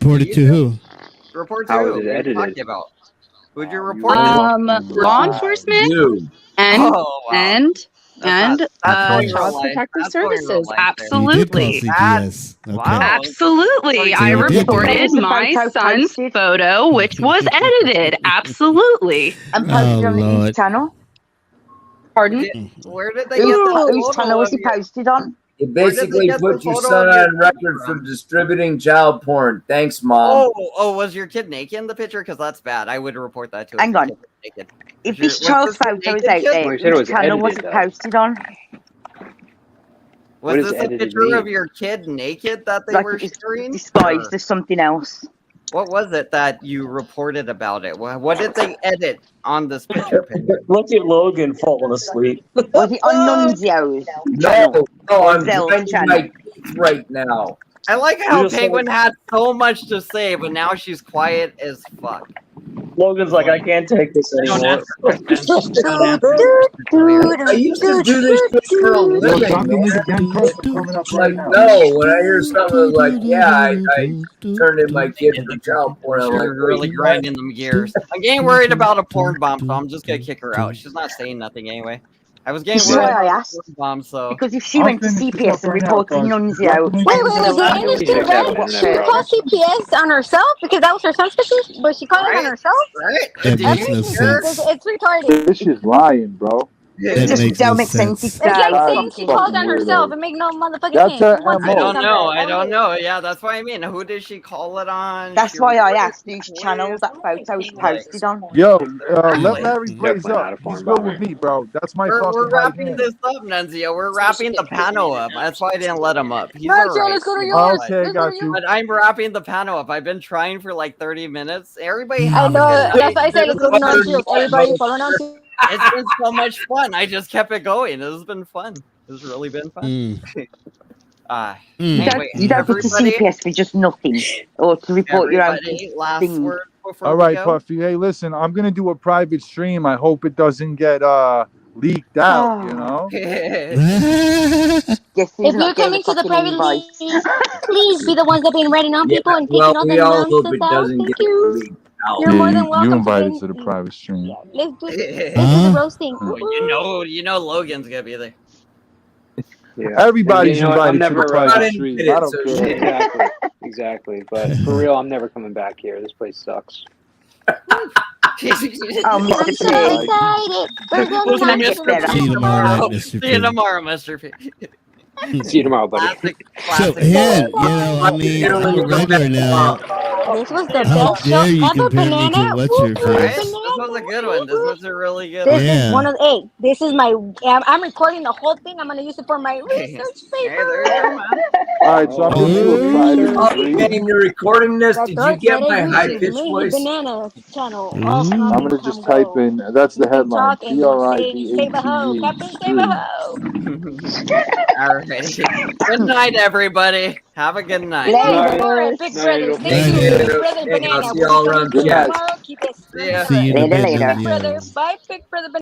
Report it to who? Report to How who? is it Who are you edited? talking about? Who'd you report to? Law enforcement You. and Oh, wow. and and going real Child life. Protective That's going real Services. life there. Absolutely. You did call CPS. Okay. Wow. Absolutely. So I you did do reported it. my son's photo, which was edited. Absolutely. And Oh, posted on Lord. his channel. Pardon? Where did they get the Whose photo channel was of he your- posted on? You Where did they basically get the put your photo son of your on record kid for from? distributing child porn. Thanks, Mom. Oh, was your kid naked in the picture? Because that's bad. I would report that too. Hang on. Naked. If Was this your- child's was this a photo is naked out kid? there, Well, you said it which was channel was edited, it though. posted on? What Was does this a edited picture mean? of your kid naked that they Like were it was sharing? disguised as something else. What was it that you reported about it? What did they edit on this picture? Look at Logan falling asleep. Was it on Nunzio's No, channel? no, Or I'm Zell's grinding channel? my teeth right now. I like how You just Penguin had so much to say, but now she's quiet as fuck. Logan's like, I can't take this Don't anymore. answer questions. Don't answer I used to do this shit for a Yo, living, Duncan is man. again coming up right Like, now. no, when I hear something like, yeah, I turned in my kid for child porn, I'm She's like, really wait, grinding them gears. I'm getting worried about a porn bomb, so I'm just gonna kick her out. She's not saying nothing anyway. I was getting This is worried why I about asked. a porn bomb, so Because if she I'll went to finish this CPS up and right now, reported guys. Nunzio, Wait, Wait, is there any She didn't have red? it, She called CPS on herself because that was her son's picture, but she called it on herself? right? That Did makes you no hear? sense. It's retarded. This is lying, bro. it That just makes don't no make sense. sense. It's It's like That's saying she fucking called on herself. weirdo. It makes no motherfucking That's sense. her Who wants I to MO. do don't know. something? I don't know. Yeah, that's what I mean. Who did she call it on? That's She why I reported asked whose channel that photo was posted on. Yo, let Exactly. Larry blaze Definitely not up. a porn He's good bomber. with me, bro. That's my We're fucking right wrapping hand. this up, Nunzio. We're wrapping the panel up. That's why I didn't let him up. He's Right, all so right. let's go to you yours. know, Okay, Let's go got to you. yours. But I'm wrapping the panel up. I've been trying for like 30 minutes. Everybody I have a know. good That's why I said let's go to Nunzio. Everybody follow Nunzio. It's been so much fun. I just kept it going. This has been fun. This has really been fun. You don't, Anyway, you don't go to everybody, CPS for just nothing, or to report your own everybody, last thing. word before All we right, go. Puffy. Hey, listen, I'm gonna do a private stream. I hope it doesn't get leaked out. You know. Guess If who's you're not getting coming the to the fucking private invite? league, please be the ones that been writing on Yeah, people and well, taking all the we all hope nonsense it out. doesn't Thank get you. leaked out. You're more than you welcome invited to to the private stream. let's do the roasting. Well, you know Logan's gonna be there. Yeah. Everybody's You know what? I'm invited to the never private stream. I don't so care. exactly, exactly. But for real, I'm never coming back here. This place sucks. Oh, I'm Mr. so P. excited. We're going Listen to Get Mr. better. P See you tomorrow night, tomorrow. Mr. See you P. tomorrow, Mr. P. See you tomorrow, buddy. Classic, So, classic. Hen, you know, I mean, I'm a regular now. This was the How best show dare you ever, compare me to banana. what's her Right? face? This was a good one. This was a really good This one. is Yeah. one of the this is my I'm recording the whole thing. I'm gonna use it for my research Hey, paper. there you go, man. All right, so I'm gonna do a private Oh, stream. man, you're recording this? The Did you Dark get my Reddit high uses pitched Mini voice? Banana channel. Mm. Oh, come I'm and gonna just come type go. in. That's the You can headline. talk and you'll say save a hoe, PRIVATE Captain Save a stream. hoe. All right. Good night, everybody. Have a good night. Later, Night. Big Night, Brothers. little Thank Night. you, Thank Big you. Brother Hey, Banana. I'll see We'll y'all be around coming Good night. tomorrow. Keep it See ya. See you in a Later, bit, later. Nunzio. brother. Bye, Big Brother Banana.